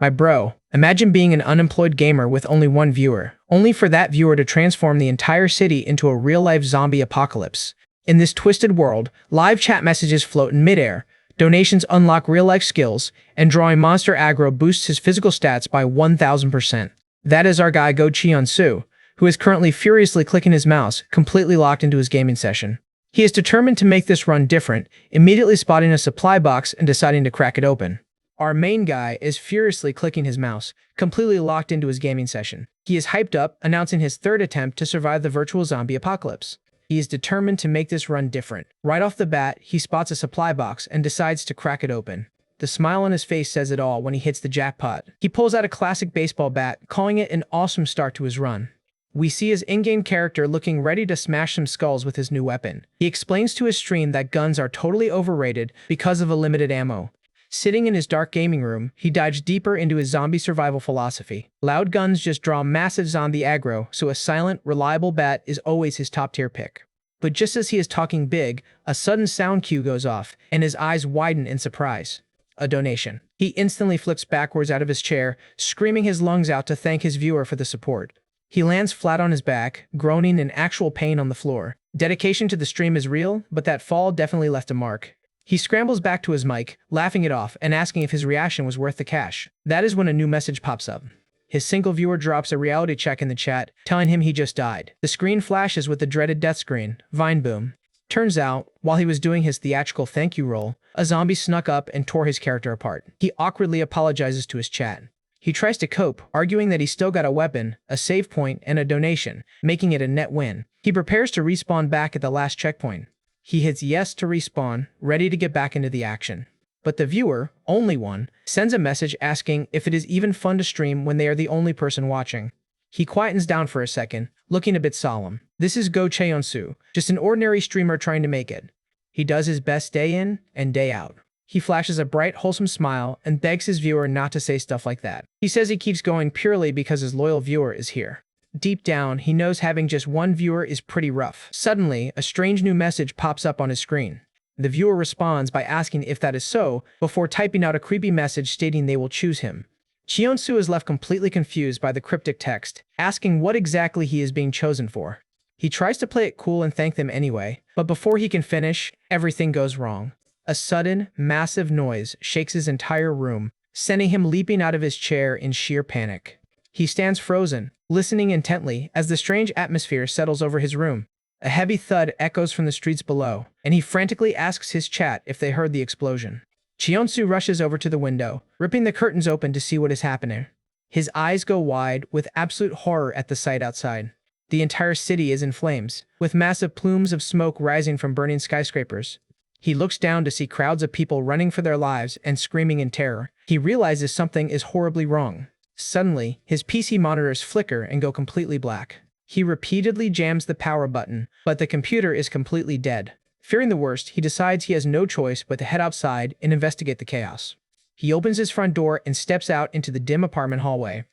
My bro, imagine being an unemployed gamer with only one viewer, only for that viewer to transform the entire city into a real-life zombie apocalypse. In this twisted world, live chat messages float in midair, donations unlock real-life skills, and drawing monster aggro boosts his physical stats by 1000%. That is our guy Go Cheon-soo, who is currently furiously clicking his mouse, completely locked into his gaming session. He is determined to make this run different, immediately spotting a supply box and deciding to crack it open. Our main guy is furiously clicking his mouse, completely locked into his gaming session. He is hyped up, announcing his third attempt to survive the virtual zombie apocalypse. He is determined to make this run different. Right off the bat, he spots a supply box and decides to crack it open. The smile on his face says it all when he hits the jackpot. He pulls out a classic baseball bat, calling it an awesome start to his run. We see his in-game character looking ready to smash some skulls with his new weapon. He explains to his stream that guns are totally overrated because of a limited ammo. Sitting in his dark gaming room, he dives deeper into his zombie survival philosophy. Loud guns just draw massive zombie aggro, so a silent, reliable bat is always his top-tier pick. But just as he is talking big, a sudden sound cue goes off, and his eyes widen in surprise. A donation. He instantly flips backwards out of his chair, screaming his lungs out to thank his viewer for the support. He lands flat on his back, groaning in actual pain on the floor. Dedication to the stream is real, but that fall definitely left a mark. He scrambles back to his mic, laughing it off and asking if his reaction was worth the cash. That is when a new message pops up. His single viewer drops a reality check in the chat, telling him he just died. The screen flashes with the dreaded death screen, Vine Boom. Turns out, while he was doing his theatrical thank you roll, a zombie snuck up and tore his character apart. He awkwardly apologizes to his chat. He tries to cope, arguing that he's still got a weapon, a save point, and a donation, making it a net win. He prepares to respawn back at the last checkpoint. He hits yes to respawn, ready to get back into the action. But the viewer, only one, sends a message asking if it is even fun to stream when they are the only person watching. He quietens down for a second, looking a bit solemn. This is Go Cheon-soo, just an ordinary streamer trying to make it. He does his best day in and day out. He flashes a bright, wholesome smile and begs his viewer not to say stuff like that. He says he keeps going purely because his loyal viewer is here. Deep down, he knows having just one viewer is pretty rough. Suddenly, a strange new message pops up on his screen. The viewer responds by asking if that is so, before typing out a creepy message stating they will choose him. Cheon-soo is left completely confused by the cryptic text, asking what exactly he is being chosen for. He tries to play it cool and thank them anyway, but before he can finish, everything goes wrong. A sudden, massive noise shakes his entire room, sending him leaping out of his chair in sheer panic. He stands frozen, listening intently as the strange atmosphere settles over his room. A heavy thud echoes from the streets below, and he frantically asks his chat if they heard the explosion. Cheon-soo rushes over to the window, ripping the curtains open to see what is happening. His eyes go wide with absolute horror at the sight outside. The entire city is in flames, with massive plumes of smoke rising from burning skyscrapers. He looks down to see crowds of people running for their lives and screaming in terror. He realizes something is horribly wrong. Suddenly, his PC monitors flicker and go completely black. He repeatedly jams the power button, but the computer is completely dead. Fearing the worst, he decides he has no choice but to head outside and investigate the chaos. He opens his front door and steps out into the dim apartment hallway.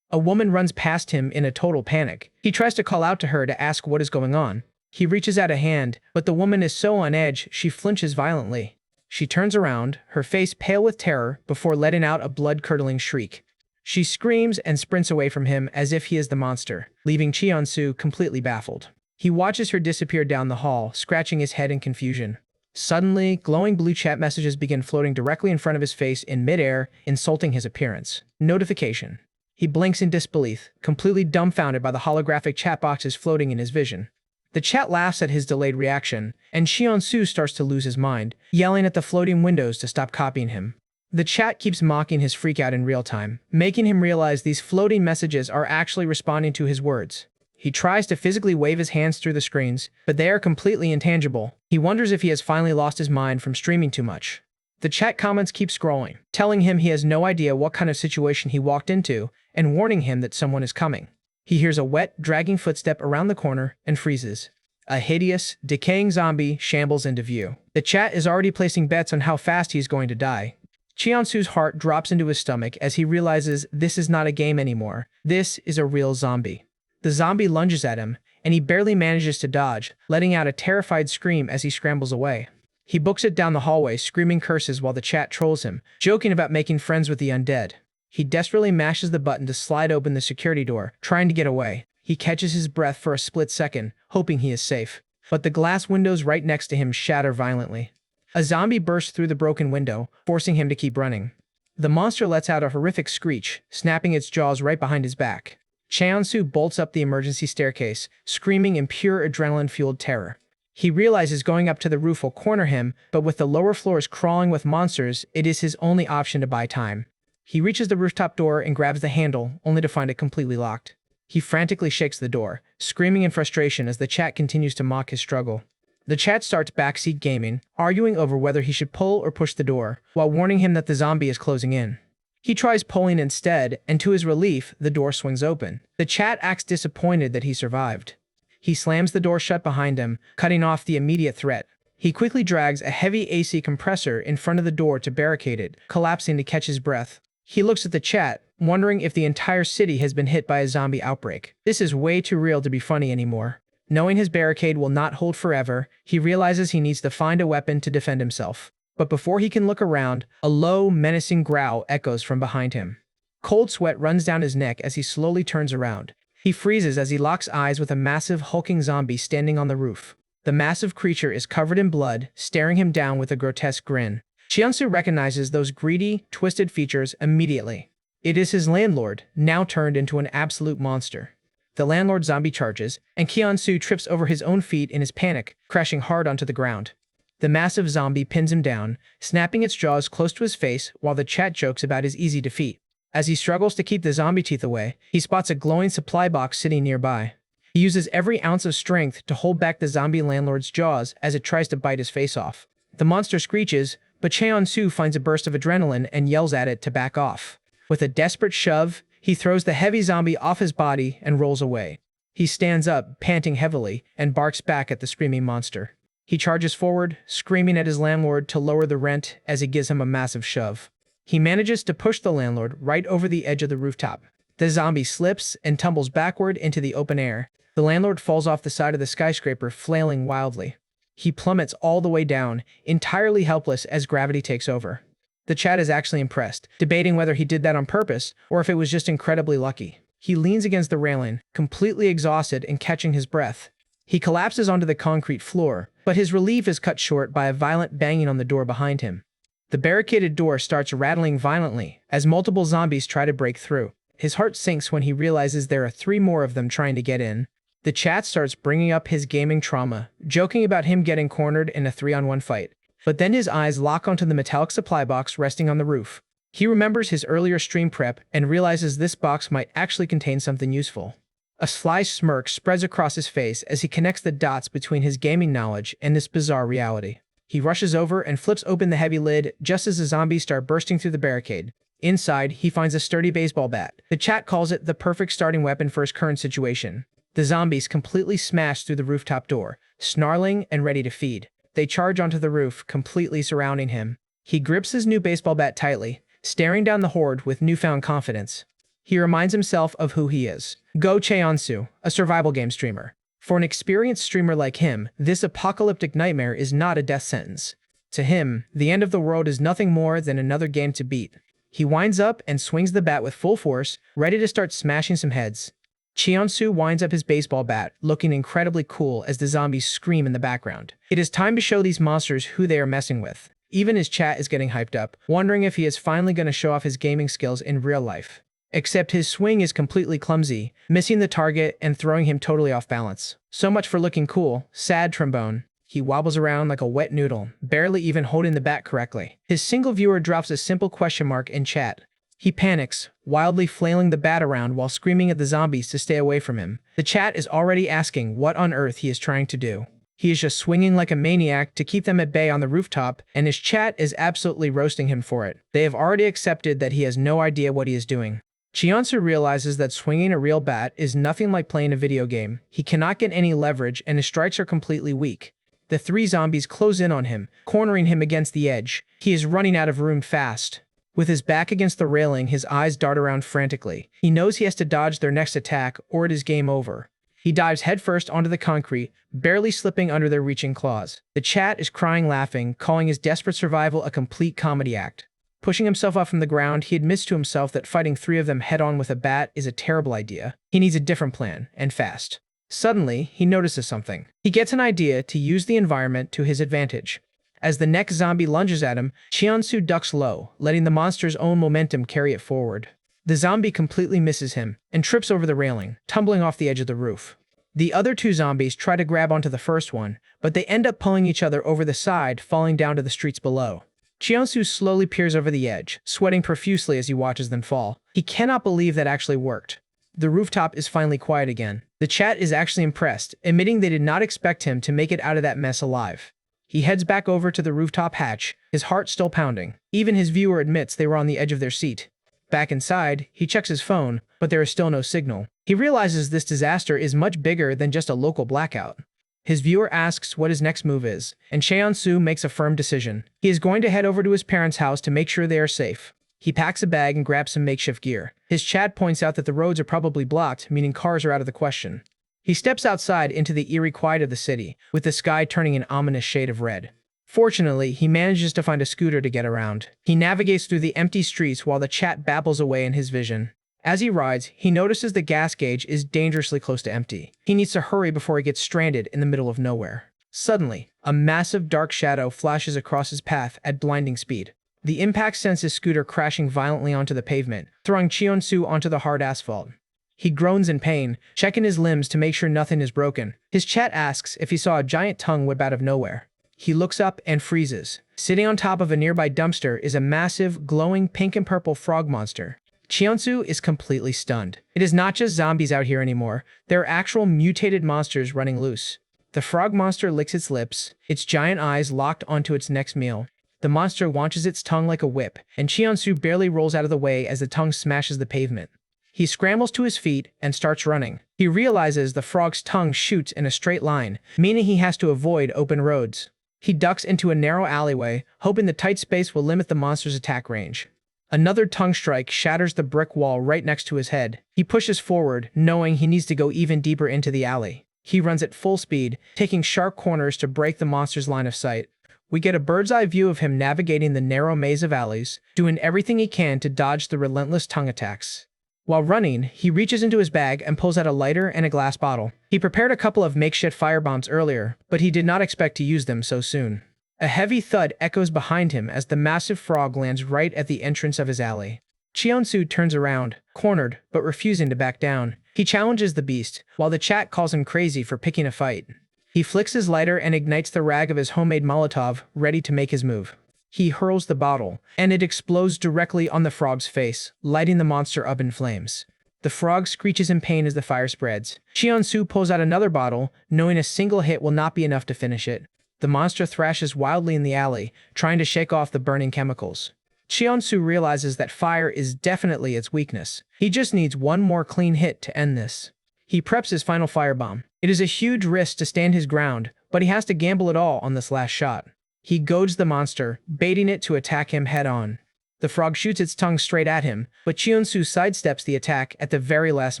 A woman runs past him in a total panic. He tries to call out to her to ask what is going on. He reaches out a hand, but the woman is so on edge she flinches violently. She turns around, her face pale with terror, before letting out a blood-curdling shriek. She screams and sprints away from him as if he is the monster, leaving Cheon-soo completely baffled. He watches her disappear down the hall, scratching his head in confusion. Suddenly, glowing blue chat messages begin floating directly in front of his face in midair, insulting his appearance. Notification. He blinks in disbelief, completely dumbfounded by the holographic chat boxes floating in his vision. The chat laughs at his delayed reaction, and Cheon-soo starts to lose his mind, yelling at the floating windows to stop copying him. The chat keeps mocking his freakout in real time, making him realize these floating messages are actually responding to his words. He tries to physically wave his hands through the screens, but they are completely intangible. He wonders if he has finally lost his mind from streaming too much. The chat comments keep scrolling, telling him he has no idea what kind of situation he walked into, and warning him that someone is coming. He hears a wet, dragging footstep around the corner and freezes. A hideous, decaying zombie shambles into view. The chat is already placing bets on how fast he is going to die. Cheon-soo's heart drops into his stomach as he realizes this is not a game anymore. This is a real zombie. The zombie lunges at him, and he barely manages to dodge, letting out a terrified scream as he scrambles away. He books it down the hallway, screaming curses while the chat trolls him, joking about making friends with the undead. He desperately mashes the button to slide open the security door, trying to get away. He catches his breath for a split second, hoping he is safe. But the glass windows right next to him shatter violently. A zombie bursts through the broken window, forcing him to keep running. The monster lets out a horrific screech, snapping its jaws right behind his back. Cheonsu bolts up the emergency staircase, screaming in pure adrenaline-fueled terror. He realizes going up to the roof will corner him, but with the lower floors crawling with monsters, it is his only option to buy time. He reaches the rooftop door and grabs the handle, only to find it completely locked. He frantically shakes the door, screaming in frustration as the chat continues to mock his struggle. The chat starts backseat gaming, arguing over whether he should pull or push the door, while warning him that the zombie is closing in. He tries pulling instead, and to his relief, the door swings open. The chat acts disappointed that he survived. He slams the door shut behind him, cutting off the immediate threat. He quickly drags a heavy AC compressor in front of the door to barricade it, collapsing to catch his breath. He looks at the chat, wondering if the entire city has been hit by a zombie outbreak. This is way too real to be funny anymore. Knowing his barricade will not hold forever, he realizes he needs to find a weapon to defend himself. But before he can look around, a low, menacing growl echoes from behind him. Cold sweat runs down his neck as he slowly turns around. He freezes as he locks eyes with a massive, hulking zombie standing on the roof. The massive creature is covered in blood, staring him down with a grotesque grin. Cheonsu recognizes those greedy, twisted features immediately. It is his landlord, now turned into an absolute monster. The landlord zombie charges, and Cheonsu trips over his own feet in his panic, crashing hard onto the ground. The massive zombie pins him down, snapping its jaws close to his face while the chat jokes about his easy defeat. As he struggles to keep the zombie teeth away, he spots a glowing supply box sitting nearby. He uses every ounce of strength to hold back the zombie landlord's jaws as it tries to bite his face off. The monster screeches, but Cheonsu finds a burst of adrenaline and yells at it to back off. With a desperate shove, he throws the heavy zombie off his body and rolls away. He stands up, panting heavily, and barks back at the screaming monster. He charges forward, screaming at his landlord to lower the rent as he gives him a massive shove. He manages to push the landlord right over the edge of the rooftop. The zombie slips and tumbles backward into the open air. The landlord falls off the side of the skyscraper, flailing wildly. He plummets all the way down, entirely helpless as gravity takes over. The chat is actually impressed, debating whether he did that on purpose or if it was just incredibly lucky. He leans against the railing, completely exhausted and catching his breath. He collapses onto the concrete floor, but his relief is cut short by a violent banging on the door behind him. The barricaded door starts rattling violently as multiple zombies try to break through. His heart sinks when he realizes there are 3 more of them trying to get in. The chat starts bringing up his gaming trauma, joking about him getting cornered in a 3-on-1 fight. But then his eyes lock onto the metallic supply box resting on the roof. He remembers his earlier stream prep and realizes this box might actually contain something useful. A sly smirk spreads across his face as he connects the dots between his gaming knowledge and this bizarre reality. He rushes over and flips open the heavy lid just as the zombies start bursting through the barricade. Inside, he finds a sturdy baseball bat. The chat calls it the perfect starting weapon for his current situation. The zombies completely smash through the rooftop door, snarling and ready to feed. They charge onto the roof, completely surrounding him. He grips his new baseball bat tightly, staring down the horde with newfound confidence. He reminds himself of who he is. Go Cheonsu, a survival game streamer. For an experienced streamer like him, this apocalyptic nightmare is not a death sentence. To him, the end of the world is nothing more than another game to beat. He winds up and swings the bat with full force, ready to start smashing some heads. Cheonsu winds up his baseball bat, looking incredibly cool as the zombies scream in the background. It is time to show these monsters who they are messing with. Even his chat is getting hyped up, wondering if he is finally going to show off his gaming skills in real life. Except his swing is completely clumsy, missing the target and throwing him totally off balance. So much for looking cool, sad trombone. He wobbles around like a wet noodle, barely even holding the bat correctly. His single viewer drops a simple question mark in chat. He panics, wildly flailing the bat around while screaming at the zombies to stay away from him. The chat is already asking what on earth he is trying to do. He is just swinging like a maniac to keep them at bay on the rooftop, and his chat is absolutely roasting him for it. They have already accepted that he has no idea what he is doing. Cheonsu realizes that swinging a real bat is nothing like playing a video game. He cannot get any leverage, and his strikes are completely weak. The 3 zombies close in on him, cornering him against the edge. He is running out of room fast. With his back against the railing, his eyes dart around frantically. He knows he has to dodge their next attack, or it is game over. He dives headfirst onto the concrete, barely slipping under their reaching claws. The chat is crying laughing, calling his desperate survival a complete comedy act. Pushing himself up from the ground, he admits to himself that fighting 3 of them head-on with a bat is a terrible idea. He needs a different plan, and fast. Suddenly, he notices something. He gets an idea to use the environment to his advantage. As the next zombie lunges at him, Cheonsu ducks low, letting the monster's own momentum carry it forward. The zombie completely misses him and trips over the railing, tumbling off the edge of the roof. The other 2 zombies try to grab onto the first one, but they end up pulling each other over the side, falling down to the streets below. Cheonsu slowly peers over the edge, sweating profusely as he watches them fall. He cannot believe that actually worked. The rooftop is finally quiet again. The chat is actually impressed, admitting they did not expect him to make it out of that mess alive. He heads back over to the rooftop hatch, his heart still pounding. Even his viewer admits they were on the edge of their seat. Back inside, he checks his phone, but there is still no signal. He realizes this disaster is much bigger than just a local blackout. His viewer asks what his next move is, and Cheonsu makes a firm decision. He is going to head over to his parents' house to make sure they are safe. He packs a bag and grabs some makeshift gear. His chat points out that the roads are probably blocked, meaning cars are out of the question. He steps outside into the eerie quiet of the city, with the sky turning an ominous shade of red. Fortunately, he manages to find a scooter to get around. He navigates through the empty streets while the chat babbles away in his vision. As he rides, he notices the gas gauge is dangerously close to empty. He needs to hurry before he gets stranded in the middle of nowhere. Suddenly, a massive dark shadow flashes across his path at blinding speed. The impact sends his scooter crashing violently onto the pavement, throwing Cheonsu onto the hard asphalt. He groans in pain, checking his limbs to make sure nothing is broken. His chat asks if he saw a giant tongue whip out of nowhere. He looks up and freezes. Sitting on top of a nearby dumpster is a massive, glowing pink and purple frog monster. Cheonsu is completely stunned. It is not just zombies out here anymore. There are actual mutated monsters running loose. The frog monster licks its lips, its giant eyes locked onto its next meal. The monster launches its tongue like a whip, and Cheonsu barely rolls out of the way as the tongue smashes the pavement. He scrambles to his feet and starts running. He realizes the frog's tongue shoots in a straight line, meaning he has to avoid open roads. He ducks into a narrow alleyway, hoping the tight space will limit the monster's attack range. Another tongue strike shatters the brick wall right next to his head. He pushes forward, knowing he needs to go even deeper into the alley. He runs at full speed, taking sharp corners to break the monster's line of sight. We get a bird's-eye view of him navigating the narrow maze of alleys, doing everything he can to dodge the relentless tongue attacks. While running, he reaches into his bag and pulls out a lighter and a glass bottle. He prepared a couple of makeshift firebombs earlier, but he did not expect to use them so soon. A heavy thud echoes behind him as the massive frog lands right at the entrance of his alley. Cheonsu turns around, cornered, but refusing to back down. He challenges the beast, while the chat calls him crazy for picking a fight. He flicks his lighter and ignites the rag of his homemade Molotov, ready to make his move. He hurls the bottle, and it explodes directly on the frog's face, lighting the monster up in flames. The frog screeches in pain as the fire spreads. Cheonsu pulls out another bottle, knowing a single hit will not be enough to finish it. The monster thrashes wildly in the alley, trying to shake off the burning chemicals. Cheonsu realizes that fire is definitely its weakness. He just needs one more clean hit to end this. He preps his final firebomb. It is a huge risk to stand his ground, but he has to gamble it all on this last shot. He goads the monster, baiting it to attack him head-on. The frog shoots its tongue straight at him, but Cheonsu sidesteps the attack at the very last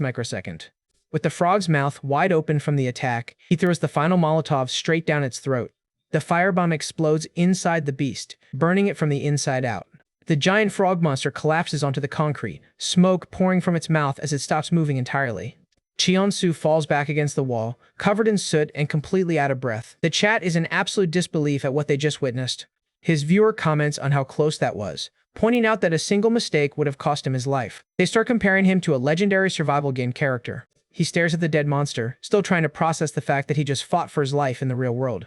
microsecond. With the frog's mouth wide open from the attack, he throws the final Molotov straight down its throat. The firebomb explodes inside the beast, burning it from the inside out. The giant frog monster collapses onto the concrete, smoke pouring from its mouth as it stops moving entirely. Cheonsu falls back against the wall, covered in soot and completely out of breath. The chat is in absolute disbelief at what they just witnessed. His viewer comments on how close that was, pointing out that a single mistake would have cost him his life. They start comparing him to a legendary survival game character. He stares at the dead monster, still trying to process the fact that he just fought for his life in the real world.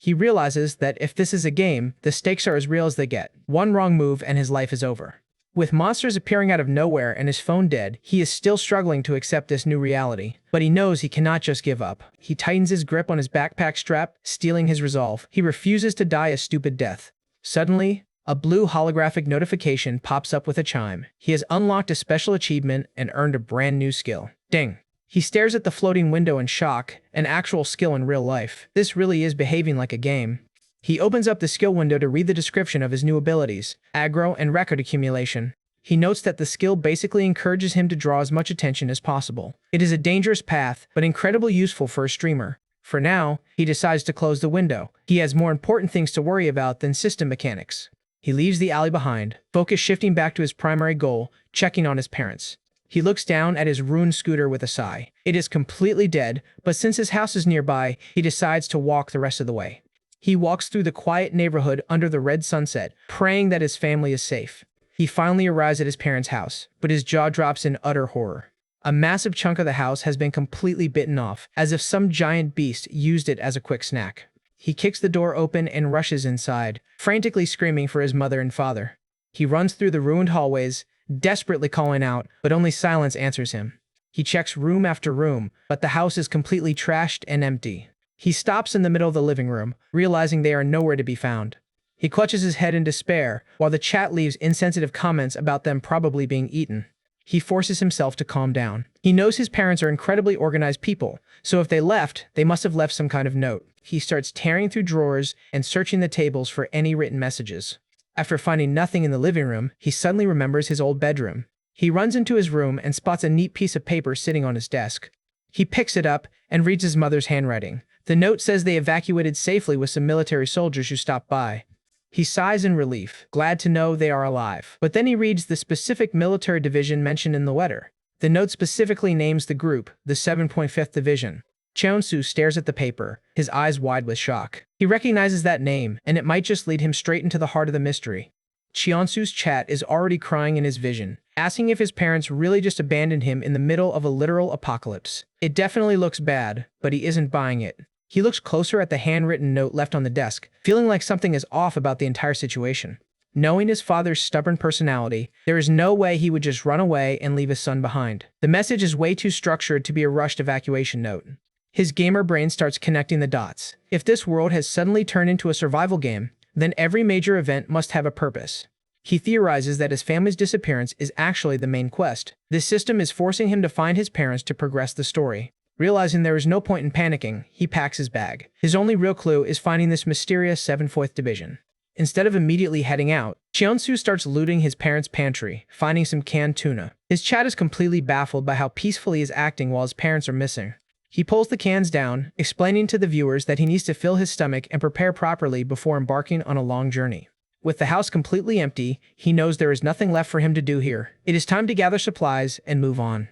He realizes that if this is a game, the stakes are as real as they get. One wrong move and his life is over. With monsters appearing out of nowhere and his phone dead, he is still struggling to accept this new reality. But he knows he cannot just give up. He tightens his grip on his backpack strap, steeling his resolve. He refuses to die a stupid death. Suddenly, a blue holographic notification pops up with a chime. He has unlocked a special achievement and earned a brand new skill. Ding! He stares at the floating window in shock, an actual skill in real life. This really is behaving like a game. He opens up the skill window to read the description of his new abilities, aggro and record accumulation. He notes that the skill basically encourages him to draw as much attention as possible. It is a dangerous path, but incredibly useful for a streamer. For now, he decides to close the window. He has more important things to worry about than system mechanics. He leaves the alley behind, focus shifting back to his primary goal, checking on his parents. He looks down at his ruined scooter with a sigh. It is completely dead, but since his house is nearby, he decides to walk the rest of the way. He walks through the quiet neighborhood under the red sunset, praying that his family is safe. He finally arrives at his parents' house, but his jaw drops in utter horror. A massive chunk of the house has been completely bitten off, as if some giant beast used it as a quick snack. He kicks the door open and rushes inside, frantically screaming for his mother and father. He runs through the ruined hallways, desperately calling out, but only silence answers him. He checks room after room, but the house is completely trashed and empty. He stops in the middle of the living room, realizing they are nowhere to be found. He clutches his head in despair, while the chat leaves insensitive comments about them probably being eaten. He forces himself to calm down. He knows his parents are incredibly organized people, so if they left, they must have left some kind of note. He starts tearing through drawers and searching the tables for any written messages. After finding nothing in the living room, he suddenly remembers his old bedroom. He runs into his room and spots a neat piece of paper sitting on his desk. He picks it up and reads his mother's handwriting. The note says they evacuated safely with some military soldiers who stopped by. He sighs in relief, glad to know they are alive. But then he reads the specific military division mentioned in the letter. The note specifically names the group, the 7.5th Division. Cheonsu stares at the paper, his eyes wide with shock. He recognizes that name, and it might just lead him straight into the heart of the mystery. Cheonsu's chat is already crying in his vision, asking if his parents really just abandoned him in the middle of a literal apocalypse. It definitely looks bad, but he isn't buying it. He looks closer at the handwritten note left on the desk, feeling like something is off about the entire situation. Knowing his father's stubborn personality, there is no way he would just run away and leave his son behind. The message is way too structured to be a rushed evacuation note. His gamer brain starts connecting the dots. If this world has suddenly turned into a survival game, then every major event must have a purpose. He theorizes that his family's disappearance is actually the main quest. This system is forcing him to find his parents to progress the story. Realizing there is no point in panicking, he packs his bag. His only real clue is finding this mysterious 7th Division. Instead of immediately heading out, Cheonsu starts looting his parents' pantry, finding some canned tuna. His chat is completely baffled by how peacefully he is acting while his parents are missing. He pulls the cans down, explaining to the viewers that he needs to fill his stomach and prepare properly before embarking on a long journey. With the house completely empty, he knows there is nothing left for him to do here. It is time to gather supplies and move on.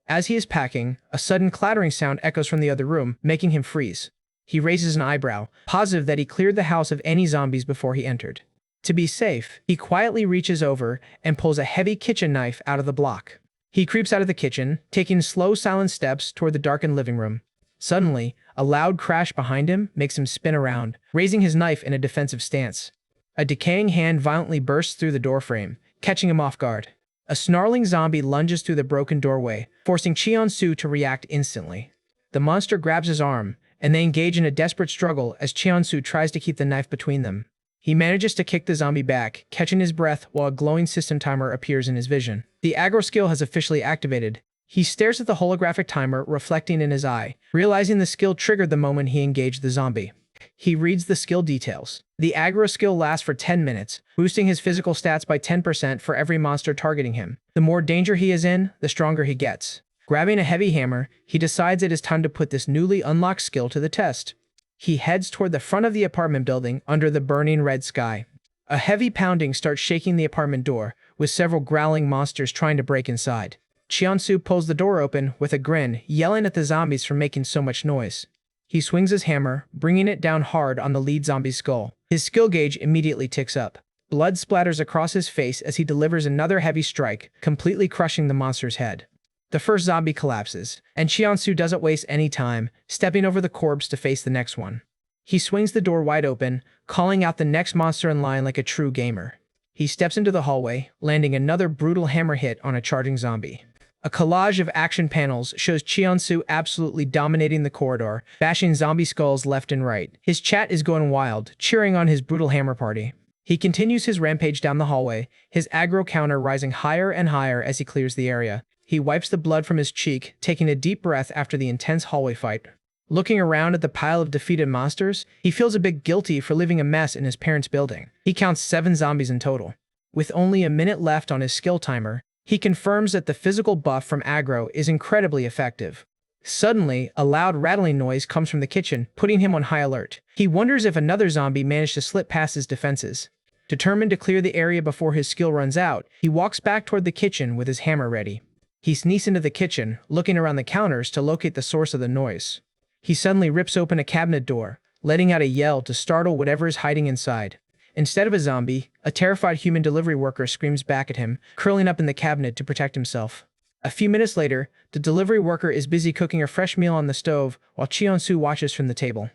As he is packing, a sudden clattering sound echoes from the other room, making him freeze. He raises an eyebrow, positive that he cleared the house of any zombies before he entered. To be safe, he quietly reaches over and pulls a heavy kitchen knife out of the block. He creeps out of the kitchen, taking slow, silent steps toward the darkened living room. Suddenly, a loud crash behind him makes him spin around, raising his knife in a defensive stance. A decaying hand violently bursts through the doorframe, catching him off guard. A snarling zombie lunges through the broken doorway, forcing Cheonsu to react instantly. The monster grabs his arm, and they engage in a desperate struggle as Cheonsu tries to keep the knife between them. He manages to kick the zombie back, catching his breath while a glowing system timer appears in his vision. The aggro skill has officially activated. He stares at the holographic timer reflecting in his eye, realizing the skill triggered the moment he engaged the zombie. He reads the skill details. The aggro skill lasts for 10 minutes, boosting his physical stats by 10% for every monster targeting him. The more danger he is in, the stronger he gets. Grabbing a heavy hammer, he decides it is time to put this newly unlocked skill to the test. He heads toward the front of the apartment building under the burning red sky. A heavy pounding starts shaking the apartment door, with several growling monsters trying to break inside. Cheonsu pulls the door open with a grin, yelling at the zombies for making so much noise. He swings his hammer, bringing it down hard on the lead zombie's skull. His skill gauge immediately ticks up. Blood splatters across his face as he delivers another heavy strike, completely crushing the monster's head. The first zombie collapses, and Cheonsu doesn't waste any time, stepping over the corpse to face the next one. He swings the door wide open, calling out the next monster in line like a true gamer. He steps into the hallway, landing another brutal hammer hit on a charging zombie. A collage of action panels shows Cheonsu absolutely dominating the corridor, bashing zombie skulls left and right. His chat is going wild, cheering on his brutal hammer party. He continues his rampage down the hallway, his aggro counter rising higher and higher as he clears the area. He wipes the blood from his cheek, taking a deep breath after the intense hallway fight. Looking around at the pile of defeated monsters, he feels a bit guilty for leaving a mess in his parents' building. He counts 7 zombies in total. With only a minute left on his skill timer, he confirms that the physical buff from aggro is incredibly effective. Suddenly, a loud rattling noise comes from the kitchen, putting him on high alert. He wonders if another zombie managed to slip past his defenses. Determined to clear the area before his skill runs out, he walks back toward the kitchen with his hammer ready. He sneaks into the kitchen, looking around the counters to locate the source of the noise. He suddenly rips open a cabinet door, letting out a yell to startle whatever is hiding inside. Instead of a zombie, a terrified human delivery worker screams back at him, curling up in the cabinet to protect himself. A few minutes later, the delivery worker is busy cooking a fresh meal on the stove while Cheonsu watches from the table.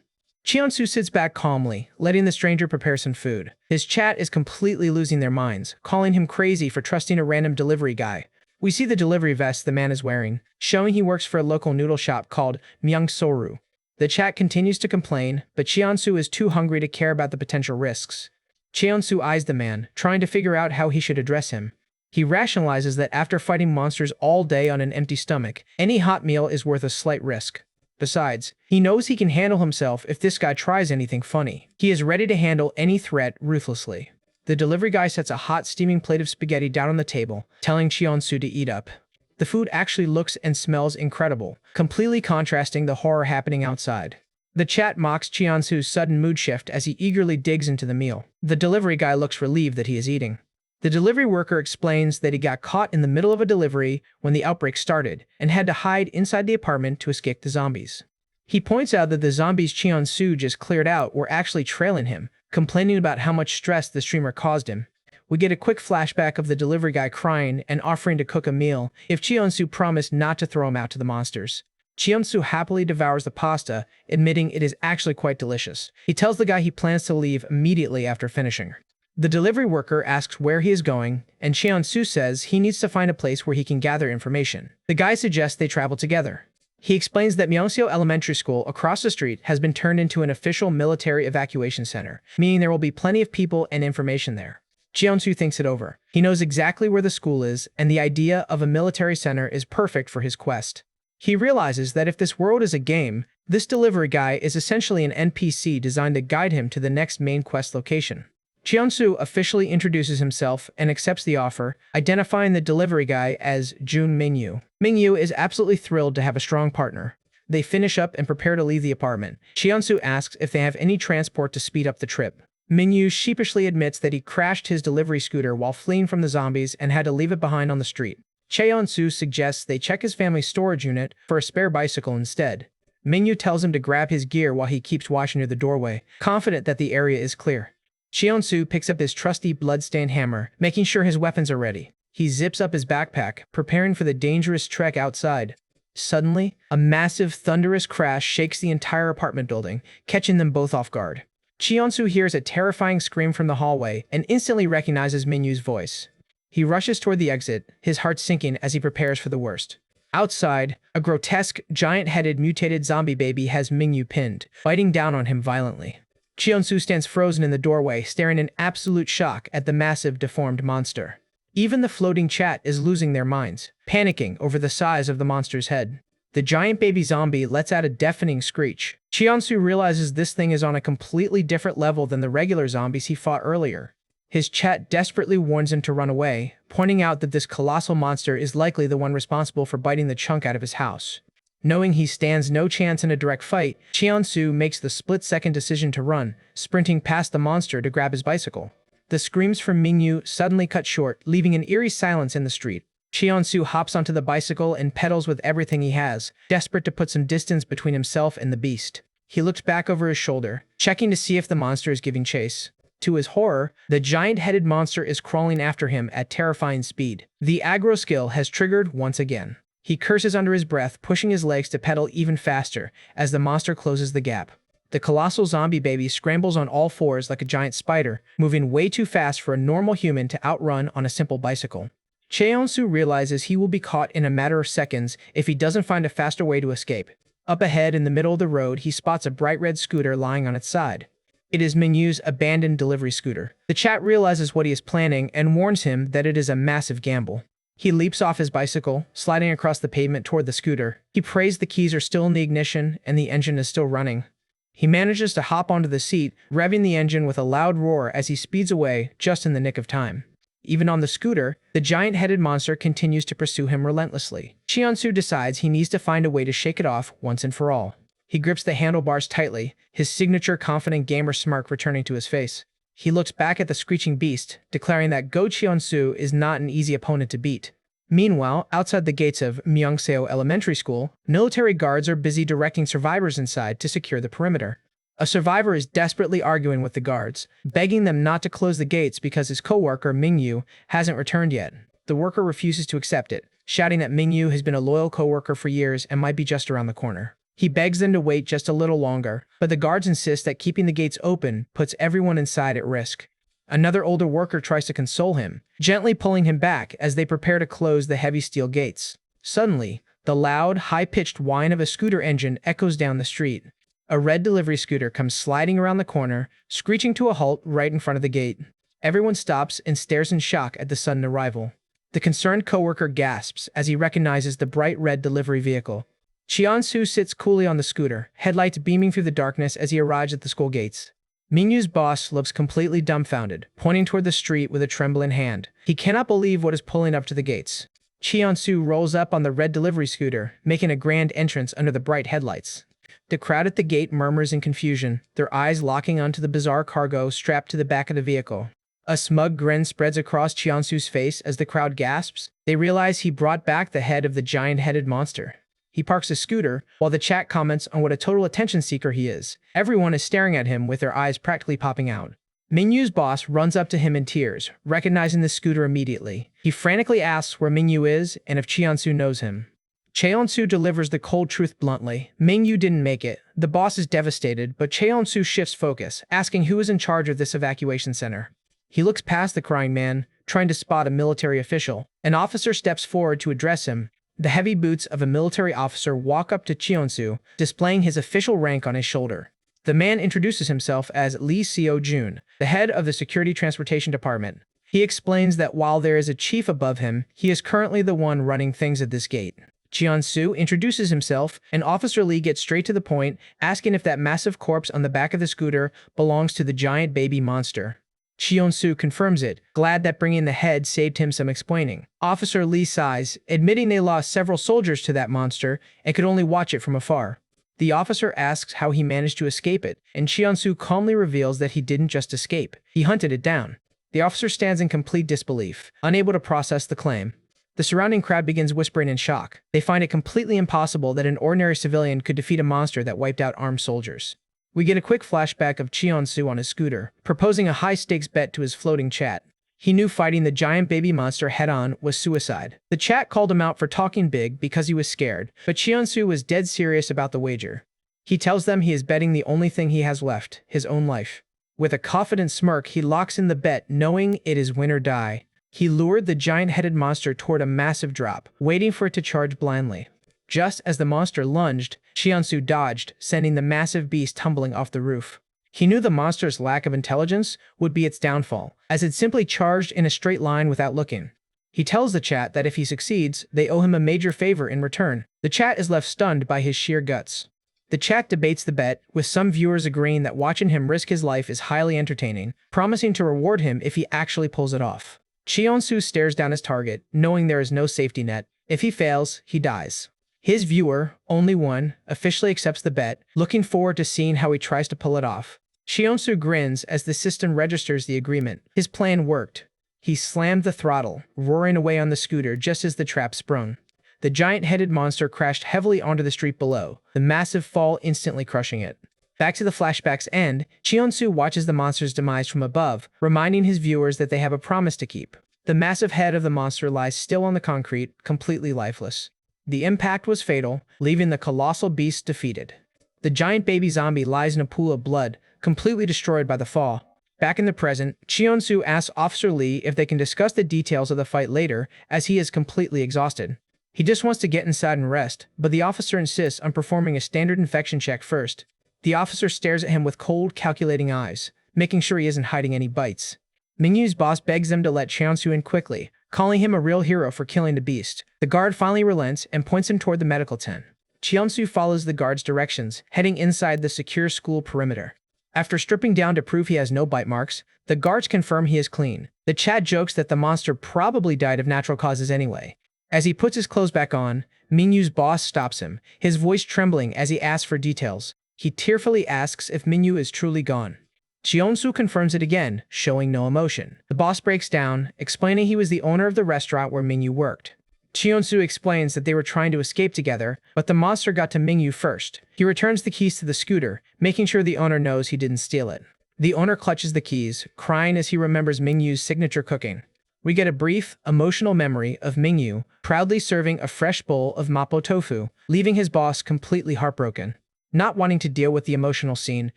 Cheonsu sits back calmly, letting the stranger prepare some food. His chat is completely losing their minds, calling him crazy for trusting a random delivery guy. We see the delivery vest the man is wearing, showing he works for a local noodle shop called Myeongsoru. The chat continues to complain, but Cheonsu is too hungry to care about the potential risks. Cheonsu eyes the man, trying to figure out how he should address him. He rationalizes that after fighting monsters all day on an empty stomach, any hot meal is worth a slight risk. Besides, he knows he can handle himself if this guy tries anything funny. He is ready to handle any threat ruthlessly. The delivery guy sets a hot steaming plate of spaghetti down on the table, telling Cheonsu to eat up. The food actually looks and smells incredible, completely contrasting the horror happening outside. The chat mocks Cheonsu's sudden mood shift as he eagerly digs into the meal. The delivery guy looks relieved that he is eating. The delivery worker explains that he got caught in the middle of a delivery when the outbreak started and had to hide inside the apartment to escape the zombies. He points out that the zombies Cheonsu just cleared out were actually trailing him, complaining about how much stress the streamer caused him. We get a quick flashback of the delivery guy crying and offering to cook a meal if Cheonsu promised not to throw him out to the monsters. Cheonsu happily devours the pasta, admitting it is actually quite delicious. He tells the guy he plans to leave immediately after finishing. The delivery worker asks where he is going, and Cheonsu says he needs to find a place where he can gather information. The guy suggests they travel together. He explains that Myeongseo Elementary School across the street has been turned into an official military evacuation center, meaning there will be plenty of people and information there. Cheonsu thinks it over. He knows exactly where the school is, and the idea of a military center is perfect for his quest. He realizes that if this world is a game, this delivery guy is essentially an NPC designed to guide him to the next main quest location. Cheonsu officially introduces himself and accepts the offer, identifying the delivery guy as Jun Mingyu. Mingyu is absolutely thrilled to have a strong partner. They finish up and prepare to leave the apartment. Cheonsu asks if they have any transport to speed up the trip. Mingyu sheepishly admits that he crashed his delivery scooter while fleeing from the zombies and had to leave it behind on the street. Cheonsu suggests they check his family's storage unit for a spare bicycle instead. Mingyu tells him to grab his gear while he keeps watching near the doorway, confident that the area is clear. Cheonsu picks up his trusty blood-stained hammer, making sure his weapons are ready. He zips up his backpack, preparing for the dangerous trek outside. Suddenly, a massive, thunderous crash shakes the entire apartment building, catching them both off guard. Cheonsu hears a terrifying scream from the hallway and instantly recognizes Mingyu's voice. He rushes toward the exit, his heart sinking as he prepares for the worst. Outside, a grotesque, giant-headed, mutated zombie baby has Mingyu pinned, biting down on him violently. Cheonsu stands frozen in the doorway, staring in absolute shock at the massive, deformed monster. Even the floating chat is losing their minds, panicking over the size of the monster's head. The giant baby zombie lets out a deafening screech. Cheonsu realizes this thing is on a completely different level than the regular zombies he fought earlier. His chat desperately warns him to run away, pointing out that this colossal monster is likely the one responsible for biting the chunk out of his house. Knowing he stands no chance in a direct fight, Cheonsu makes the split-second decision to run, sprinting past the monster to grab his bicycle. The screams from Mingyu suddenly cut short, leaving an eerie silence in the street. Cheonsu hops onto the bicycle and pedals with everything he has, desperate to put some distance between himself and the beast. He looks back over his shoulder, checking to see if the monster is giving chase. To his horror, the giant-headed monster is crawling after him at terrifying speed. The aggro skill has triggered once again. He curses under his breath, pushing his legs to pedal even faster as the monster closes the gap. The colossal zombie baby scrambles on all fours like a giant spider, moving way too fast for a normal human to outrun on a simple bicycle. Cheonsu realizes he will be caught in a matter of seconds if he doesn't find a faster way to escape. Up ahead in the middle of the road, he spots a bright red scooter lying on its side. It is Mingyu's abandoned delivery scooter. The chat realizes what he is planning and warns him that it is a massive gamble. He leaps off his bicycle, sliding across the pavement toward the scooter. He prays the keys are still in the ignition and the engine is still running. He manages to hop onto the seat, revving the engine with a loud roar as he speeds away just in the nick of time. Even on the scooter, the giant-headed monster continues to pursue him relentlessly. Cheonsu decides he needs to find a way to shake it off once and for all. He grips the handlebars tightly, his signature confident gamer smirk returning to his face. He looks back at the screeching beast, declaring that Go Cheon-soo is not an easy opponent to beat. Meanwhile, outside the gates of Myeongseo Elementary School, military guards are busy directing survivors inside to secure the perimeter. A survivor is desperately arguing with the guards, begging them not to close the gates because his co-worker Mingyu hasn't returned yet. The worker refuses to accept it, shouting that Mingyu has been a loyal co-worker for years and might be just around the corner. He begs them to wait just a little longer, but the guards insist that keeping the gates open puts everyone inside at risk. Another older worker tries to console him, gently pulling him back as they prepare to close the heavy steel gates. Suddenly, the loud, high-pitched whine of a scooter engine echoes down the street. A red delivery scooter comes sliding around the corner, screeching to a halt right in front of the gate. Everyone stops and stares in shock at the sudden arrival. The concerned coworker gasps as he recognizes the bright red delivery vehicle. Cheon-soo sits coolly on the scooter, headlights beaming through the darkness as he arrives at the school gates. Mingyu's boss looks completely dumbfounded, pointing toward the street with a trembling hand. He cannot believe what is pulling up to the gates. Cheon-soo rolls up on the red delivery scooter, making a grand entrance under the bright headlights. The crowd at the gate murmurs in confusion, their eyes locking onto the bizarre cargo strapped to the back of the vehicle. A smug grin spreads across Cheon-soo's face as the crowd gasps. They realize he brought back the head of the giant-headed monster. He parks his scooter, while the chat comments on what a total attention seeker he is. Everyone is staring at him with their eyes practically popping out. Mingyu's boss runs up to him in tears, recognizing the scooter immediately. He frantically asks where Mingyu is and if Cheon-soo knows him. Cheon-soo delivers the cold truth bluntly. Mingyu didn't make it. The boss is devastated, but Cheon-soo shifts focus, asking who is in charge of this evacuation center. He looks past the crying man, trying to spot a military official. An officer steps forward to address him. The heavy boots of a military officer walk up to Cheon-soo, displaying his official rank on his shoulder. The man introduces himself as Lee Seo-jun, the head of the Security Transportation Department. He explains that while there is a chief above him, he is currently the one running things at this gate. Cheon-soo introduces himself, and Officer Lee gets straight to the point, asking if that massive corpse on the back of the scooter belongs to the giant baby monster. Cheon-soo confirms it, glad that bringing the head saved him some explaining. Officer Lee sighs, admitting they lost several soldiers to that monster and could only watch it from afar. The officer asks how he managed to escape it, and Cheon-soo calmly reveals that he didn't just escape. He hunted it down. The officer stands in complete disbelief, unable to process the claim. The surrounding crowd begins whispering in shock. They find it completely impossible that an ordinary civilian could defeat a monster that wiped out armed soldiers. We get a quick flashback of Cheon-soo on his scooter, proposing a high-stakes bet to his floating chat. He knew fighting the giant baby monster head-on was suicide. The chat called him out for talking big because he was scared, but Cheon-soo was dead serious about the wager. He tells them he is betting the only thing he has left, his own life. With a confident smirk, he locks in the bet, knowing it is win or die. He lured the giant-headed monster toward a massive drop, waiting for it to charge blindly. Just as the monster lunged, Cheon-soo dodged, sending the massive beast tumbling off the roof. He knew the monster's lack of intelligence would be its downfall, as it simply charged in a straight line without looking. He tells the chat that if he succeeds, they owe him a major favor in return. The chat is left stunned by his sheer guts. The chat debates the bet, with some viewers agreeing that watching him risk his life is highly entertaining, promising to reward him if he actually pulls it off. Cheon-soo stares down his target, knowing there is no safety net. If he fails, he dies. His viewer, only one, officially accepts the bet, looking forward to seeing how he tries to pull it off. Cheon-soo grins as the system registers the agreement. His plan worked. He slammed the throttle, roaring away on the scooter just as the trap sprung. The giant-headed monster crashed heavily onto the street below, the massive fall instantly crushing it. Back to the flashback's end, Cheon-soo watches the monster's demise from above, reminding his viewers that they have a promise to keep. The massive head of the monster lies still on the concrete, completely lifeless. The impact was fatal, leaving the colossal beast defeated. The giant baby zombie lies in a pool of blood, completely destroyed by the fall. Back in the present, Cheon-soo asks Officer Lee if they can discuss the details of the fight later, as he is completely exhausted. He just wants to get inside and rest, but the officer insists on performing a standard infection check first. The officer stares at him with cold, calculating eyes, making sure he isn't hiding any bites. Mingyu's boss begs them to let Cheon-soo in quickly, calling him a real hero for killing the beast. The guard finally relents and points him toward the medical tent. Cheon-soo follows the guard's directions, heading inside the secure school perimeter. After stripping down to prove he has no bite marks, the guards confirm he is clean. The chat jokes that the monster probably died of natural causes anyway. As he puts his clothes back on, Mingyu's boss stops him, his voice trembling as he asks for details. He tearfully asks if Mingyu is truly gone. Cheonsu confirms it again, showing no emotion. The boss breaks down, explaining he was the owner of the restaurant where Mingyu worked. Cheonsu explains that they were trying to escape together, but the monster got to Mingyu first. He returns the keys to the scooter, making sure the owner knows he didn't steal it. The owner clutches the keys, crying as he remembers Mingyu's signature cooking. We get a brief, emotional memory of Mingyu proudly serving a fresh bowl of mapo tofu, leaving his boss completely heartbroken. Not wanting to deal with the emotional scene,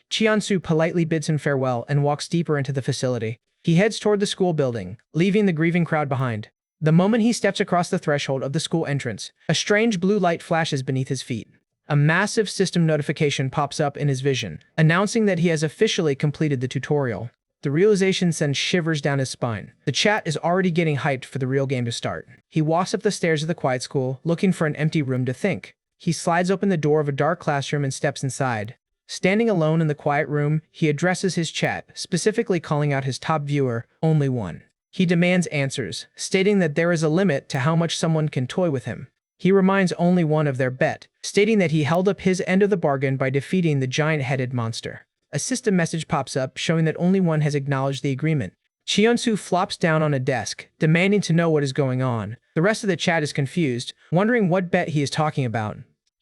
Cheonsu politely bids him farewell and walks deeper into the facility. He heads toward the school building, leaving the grieving crowd behind. The moment he steps across the threshold of the school entrance, a strange blue light flashes beneath his feet. A massive system notification pops up in his vision, announcing that he has officially completed the tutorial. The realization sends shivers down his spine. The chat is already getting hyped for the real game to start. He walks up the stairs of the quiet school, looking for an empty room to think. He slides open the door of a dark classroom and steps inside. Standing alone in the quiet room, he addresses his chat, specifically calling out his top viewer, Only One. He demands answers, stating that there is a limit to how much someone can toy with him. He reminds Only One of their bet, stating that he held up his end of the bargain by defeating the giant-headed monster. A system message pops up showing that Only One has acknowledged the agreement. Cheonsu flops down on a desk, demanding to know what is going on. The rest of the chat is confused, wondering what bet he is talking about.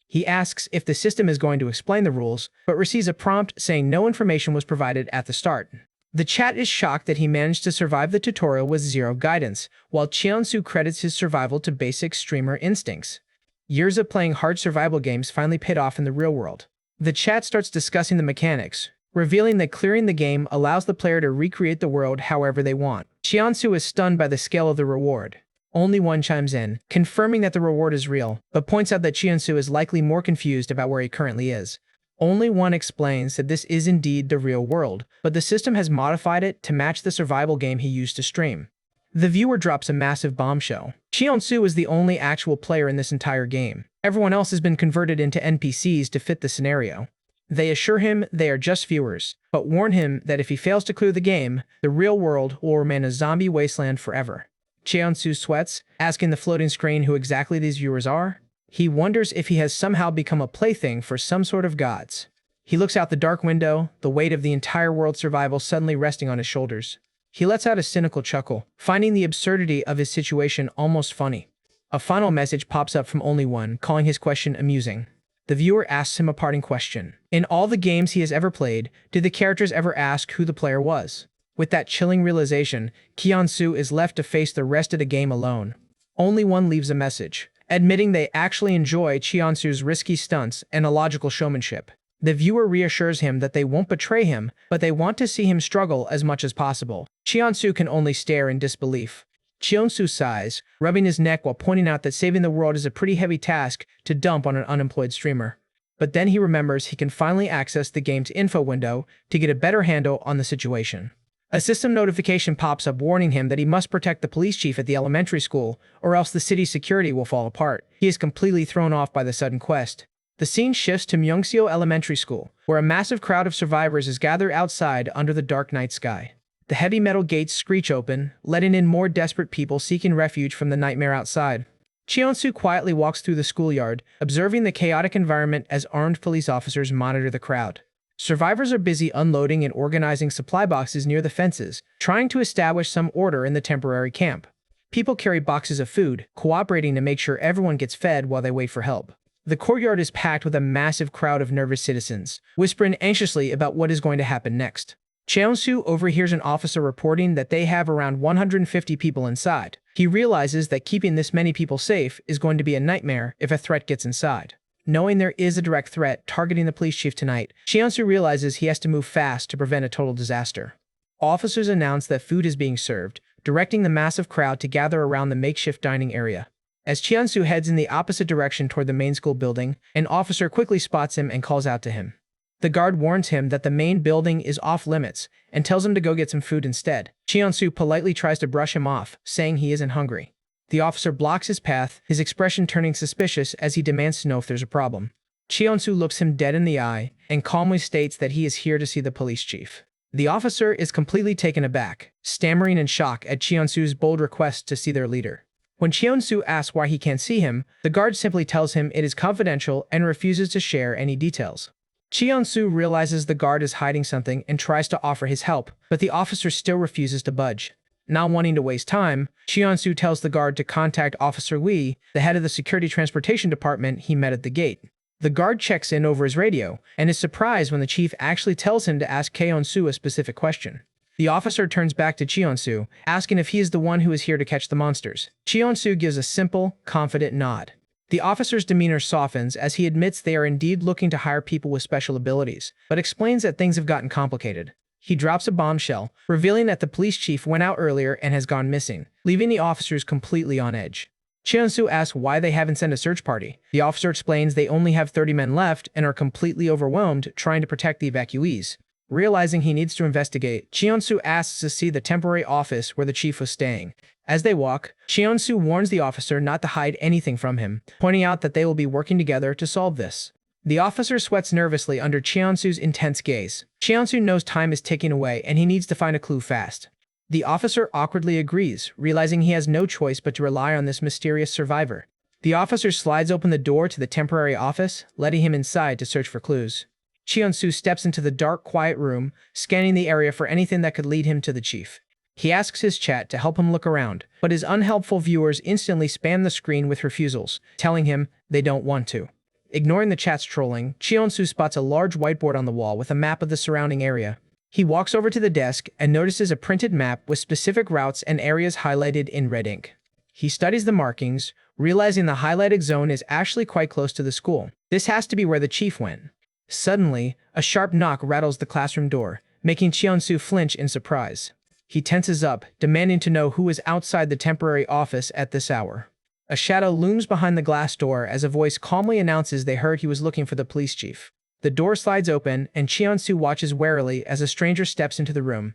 He asks if the system is going to explain the rules, but receives a prompt saying no information was provided at the start. The chat is shocked that he managed to survive the tutorial with zero guidance, while Cheonsu credits his survival to basic streamer instincts. Years of playing hard survival games finally paid off in the real world. The chat starts discussing the mechanics, revealing that clearing the game allows the player to recreate the world however they want. Cheonsu is stunned by the scale of the reward. Only One chimes in, confirming that the reward is real, but points out that Cheonsu is likely more confused about where he currently is. Only One explains that this is indeed the real world, but the system has modified it to match the survival game he used to stream. The viewer drops a massive bombshell. Cheonsu is the only actual player in this entire game. Everyone else has been converted into NPCs to fit the scenario. They assure him they are just viewers, but warn him that if he fails to clear the game, the real world will remain a zombie wasteland forever. Cheonsu sweats, asking the floating screen who exactly these viewers are. He wonders if he has somehow become a plaything for some sort of gods. He looks out the dark window, the weight of the entire world's survival suddenly resting on his shoulders. He lets out a cynical chuckle, finding the absurdity of his situation almost funny. A final message pops up from Only One, calling his question amusing. The viewer asks him a parting question. In all the games he has ever played, did the characters ever ask who the player was? With that chilling realization, Cheonsu is left to face the rest of the game alone. Only One leaves a message, admitting they actually enjoy Cheonsu's risky stunts and illogical showmanship. The viewer reassures him that they won't betray him, but they want to see him struggle as much as possible. Cheonsu can only stare in disbelief. Cheonsu sighs, rubbing his neck while pointing out that saving the world is a pretty heavy task to dump on an unemployed streamer. But then he remembers he can finally access the game's info window to get a better handle on the situation. A system notification pops up warning him that he must protect the police chief at the elementary school, or else the city's security will fall apart. He is completely thrown off by the sudden quest. The scene shifts to Myeongseo Elementary School, where a massive crowd of survivors is gathered outside under the dark night sky. The heavy metal gates screech open, letting in more desperate people seeking refuge from the nightmare outside. Cheonsu quietly walks through the schoolyard, observing the chaotic environment as armed police officers monitor the crowd. Survivors are busy unloading and organizing supply boxes near the fences, trying to establish some order in the temporary camp. People carry boxes of food, cooperating to make sure everyone gets fed while they wait for help. The courtyard is packed with a massive crowd of nervous citizens, whispering anxiously about what is going to happen next. Cheonsu overhears an officer reporting that they have around 150 people inside. He realizes that keeping this many people safe is going to be a nightmare if a threat gets inside. Knowing there is a direct threat targeting the police chief tonight, Cheonsu realizes he has to move fast to prevent a total disaster. Officers announce that food is being served, directing the massive crowd to gather around the makeshift dining area. As Cheonsu heads in the opposite direction toward the main school building, an officer quickly spots him and calls out to him. The guard warns him that the main building is off-limits and tells him to go get some food instead. Cheonsu politely tries to brush him off, saying he isn't hungry. The officer blocks his path, his expression turning suspicious as he demands to know if there's a problem. Cheonsu looks him dead in the eye and calmly states that he is here to see the police chief. The officer is completely taken aback, stammering in shock at Cheonsu's bold request to see their leader. When Cheonsu asks why he can't see him, the guard simply tells him it is confidential and refuses to share any details. Cheon-soo realizes the guard is hiding something and tries to offer his help, but the officer still refuses to budge. Not wanting to waste time, Cheon-soo tells the guard to contact Officer Lee, the head of the security transportation department he met at the gate. The guard checks in over his radio and is surprised when the chief actually tells him to ask Cheon-soo a specific question. The officer turns back to Cheon-soo, asking if he is the one who is here to catch the monsters. Cheon-soo gives a simple, confident nod. The officer's demeanor softens as he admits they are indeed looking to hire people with special abilities, but explains that things have gotten complicated. He drops a bombshell, revealing that the police chief went out earlier and has gone missing, leaving the officers completely on edge. Cheon-soo asks why they haven't sent a search party. The officer explains they only have 30 men left and are completely overwhelmed trying to protect the evacuees. Realizing he needs to investigate, Cheon-soo asks to see the temporary office where the chief was staying. As they walk, Cheon-soo warns the officer not to hide anything from him, pointing out that they will be working together to solve this. The officer sweats nervously under Cheon-soo's intense gaze. Cheon-soo knows time is ticking away and he needs to find a clue fast. The officer awkwardly agrees, realizing he has no choice but to rely on this mysterious survivor. The officer slides open the door to the temporary office, letting him inside to search for clues. Cheon-soo steps into the dark, quiet room, scanning the area for anything that could lead him to the chief. He asks his chat to help him look around, but his unhelpful viewers instantly spam the screen with refusals, telling him they don't want to. Ignoring the chat's trolling, Cheon-soo spots a large whiteboard on the wall with a map of the surrounding area. He walks over to the desk and notices a printed map with specific routes and areas highlighted in red ink. He studies the markings, realizing the highlighted zone is actually quite close to the school. This has to be where the chief went. Suddenly, a sharp knock rattles the classroom door, making Cheon-soo flinch in surprise. He tenses up, demanding to know who is outside the temporary office at this hour. A shadow looms behind the glass door as a voice calmly announces they heard he was looking for the police chief. The door slides open, and Cheon-soo watches warily as a stranger steps into the room.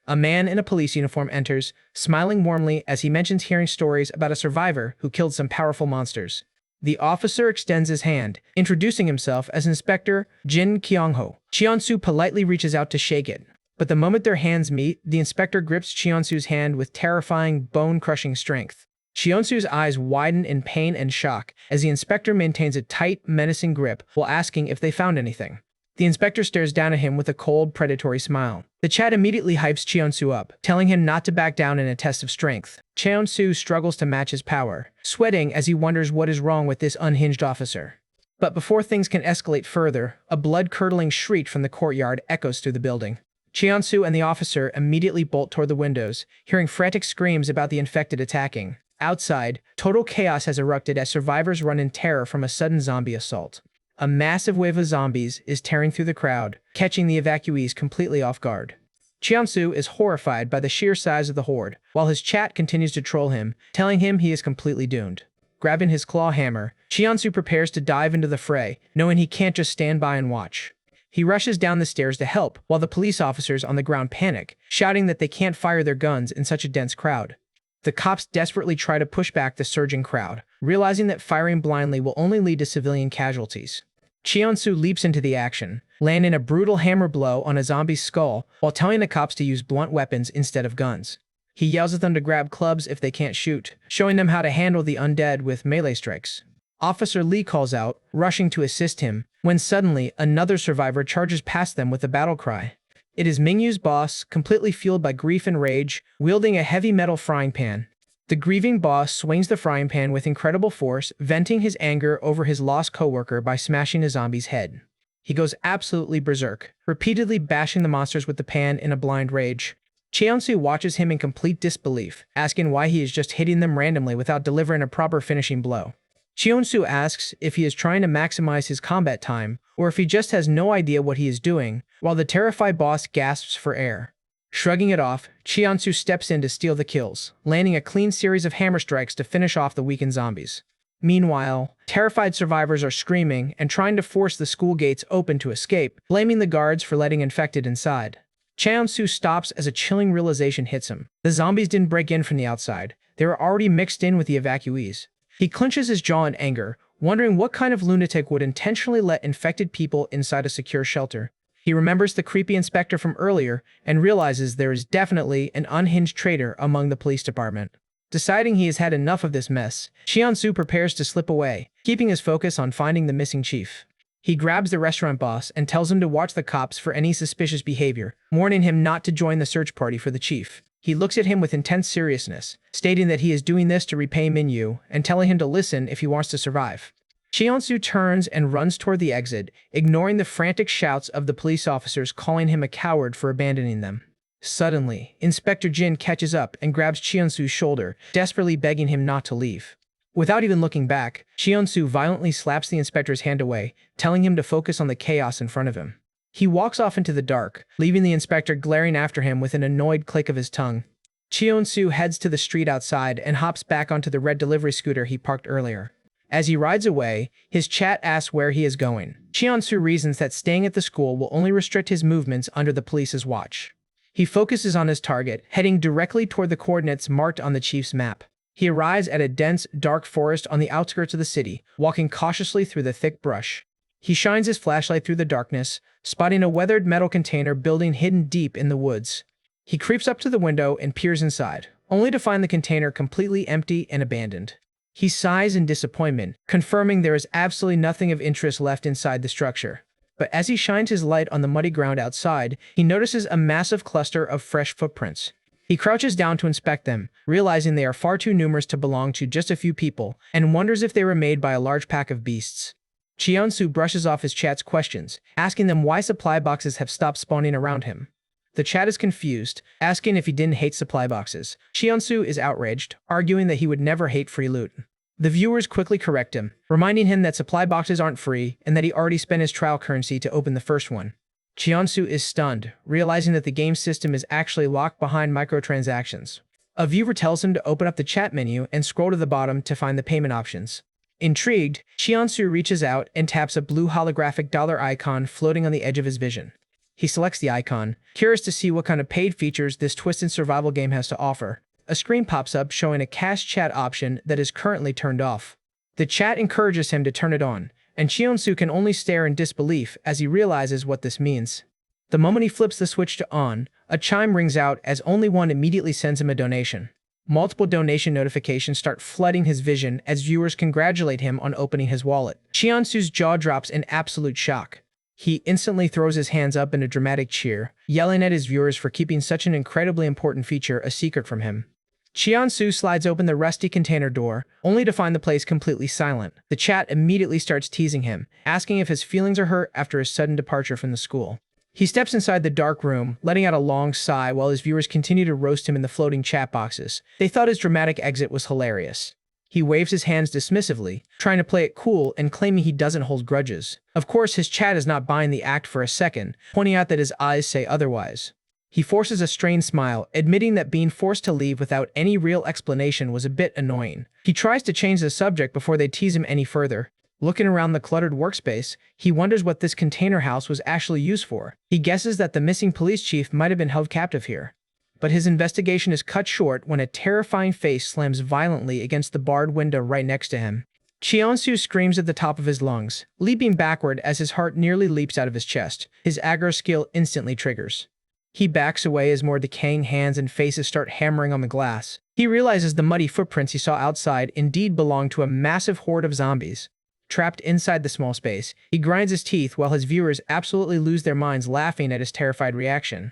A man in a police uniform enters, smiling warmly as he mentions hearing stories about a survivor who killed some powerful monsters. The officer extends his hand, introducing himself as Inspector Jin Kyung-ho. Cheon-soo politely reaches out to shake it. But the moment their hands meet, the inspector grips Cheon-soo's hand with terrifying, bone-crushing strength. Cheon-soo's eyes widen in pain and shock as the inspector maintains a tight, menacing grip while asking if they found anything. The inspector stares down at him with a cold, predatory smile. The chat immediately hypes Cheon-soo up, telling him not to back down in a test of strength. Cheon-soo struggles to match his power, sweating as he wonders what is wrong with this unhinged officer. But before things can escalate further, a blood-curdling shriek from the courtyard echoes through the building. Cheon-soo and the officer immediately bolt toward the windows, hearing frantic screams about the infected attacking. Outside, total chaos has erupted as survivors run in terror from a sudden zombie assault. A massive wave of zombies is tearing through the crowd, catching the evacuees completely off guard. Cheon-soo is horrified by the sheer size of the horde, while his chat continues to troll him, telling him he is completely doomed. Grabbing his claw hammer, Cheon-soo prepares to dive into the fray, knowing he can't just stand by and watch. He rushes down the stairs to help, while the police officers on the ground panic, shouting that they can't fire their guns in such a dense crowd. The cops desperately try to push back the surging crowd, realizing that firing blindly will only lead to civilian casualties. Cheon-soo leaps into the action, landing a brutal hammer blow on a zombie's skull while telling the cops to use blunt weapons instead of guns. He yells at them to grab clubs if they can't shoot, showing them how to handle the undead with melee strikes. Officer Lee calls out, rushing to assist him, when suddenly another survivor charges past them with a battle cry. It is Mingyu's boss, completely fueled by grief and rage, wielding a heavy metal frying pan. The grieving boss swings the frying pan with incredible force, venting his anger over his lost coworker by smashing a zombie's head. He goes absolutely berserk, repeatedly bashing the monsters with the pan in a blind rage. Cheon-soo watches him in complete disbelief, asking why he is just hitting them randomly without delivering a proper finishing blow. Cheon-soo asks if he is trying to maximize his combat time, or if he just has no idea what he is doing, while the terrified boss gasps for air. Shrugging it off, Cheon-soo steps in to steal the kills, landing a clean series of hammer strikes to finish off the weakened zombies. Meanwhile, terrified survivors are screaming and trying to force the school gates open to escape, blaming the guards for letting infected inside. Cheon-soo stops as a chilling realization hits him. The zombies didn't break in from the outside. They were already mixed in with the evacuees. He clenches his jaw in anger, wondering what kind of lunatic would intentionally let infected people inside a secure shelter. He remembers the creepy inspector from earlier and realizes there is definitely an unhinged traitor among the police department. Deciding he has had enough of this mess, Cheon-soo prepares to slip away, keeping his focus on finding the missing chief. He grabs the restaurant boss and tells him to watch the cops for any suspicious behavior, warning him not to join the search party for the chief. He looks at him with intense seriousness, stating that he is doing this to repay Minyu and telling him to listen if he wants to survive. Cheonsu turns and runs toward the exit, ignoring the frantic shouts of the police officers calling him a coward for abandoning them. Suddenly, Inspector Jin catches up and grabs Cheonsu's shoulder, desperately begging him not to leave. Without even looking back, Cheonsu violently slaps the inspector's hand away, telling him to focus on the chaos in front of him. He walks off into the dark, leaving the inspector glaring after him with an annoyed click of his tongue. Cheonsu heads to the street outside and hops back onto the red delivery scooter he parked earlier. As he rides away, his chat asks where he is going. Cheonsu reasons that staying at the school will only restrict his movements under the police's watch. He focuses on his target, heading directly toward the coordinates marked on the chief's map. He arrives at a dense, dark forest on the outskirts of the city, walking cautiously through the thick brush. He shines his flashlight through the darkness, spotting a weathered metal container building hidden deep in the woods. He creeps up to the window and peers inside, only to find the container completely empty and abandoned. He sighs in disappointment, confirming there is absolutely nothing of interest left inside the structure. But as he shines his light on the muddy ground outside, he notices a massive cluster of fresh footprints. He crouches down to inspect them, realizing they are far too numerous to belong to just a few people, and wonders if they were made by a large pack of beasts. Cheonsu brushes off his chat's questions, asking them why supply boxes have stopped spawning around him. The chat is confused, asking if he didn't hate supply boxes. Cheonsu is outraged, arguing that he would never hate free loot. The viewers quickly correct him, reminding him that supply boxes aren't free and that he already spent his trial currency to open the first one. Cheonsu is stunned, realizing that the game system is actually locked behind microtransactions. A viewer tells him to open up the chat menu and scroll to the bottom to find the payment options. Intrigued, Cheonsu reaches out and taps a blue holographic dollar icon floating on the edge of his vision. He selects the icon, curious to see what kind of paid features this twisted survival game has to offer. A screen pops up showing a cash chat option that is currently turned off. The chat encourages him to turn it on, and Cheonsu can only stare in disbelief as he realizes what this means. The moment he flips the switch to on, a chime rings out as only one immediately sends him a donation. Multiple donation notifications start flooding his vision as viewers congratulate him on opening his wallet. Cheonsu's jaw drops in absolute shock. He instantly throws his hands up in a dramatic cheer, yelling at his viewers for keeping such an incredibly important feature a secret from him. Cheonsu slides open the rusty container door, only to find the place completely silent. The chat immediately starts teasing him, asking if his feelings are hurt after his sudden departure from the school. He steps inside the dark room, letting out a long sigh while his viewers continue to roast him in the floating chat boxes. They thought his dramatic exit was hilarious. He waves his hands dismissively, trying to play it cool and claiming he doesn't hold grudges. Of course, his chat is not buying the act for a second, pointing out that his eyes say otherwise. He forces a strained smile, admitting that being forced to leave without any real explanation was a bit annoying. He tries to change the subject before they tease him any further. Looking around the cluttered workspace, he wonders what this container house was actually used for. He guesses that the missing police chief might have been held captive here. But his investigation is cut short when a terrifying face slams violently against the barred window right next to him. Cheonsu screams at the top of his lungs, leaping backward as his heart nearly leaps out of his chest. His aggro skill instantly triggers. He backs away as more decaying hands and faces start hammering on the glass. He realizes the muddy footprints he saw outside indeed belonged to a massive horde of zombies. Trapped inside the small space, he grinds his teeth while his viewers absolutely lose their minds laughing at his terrified reaction.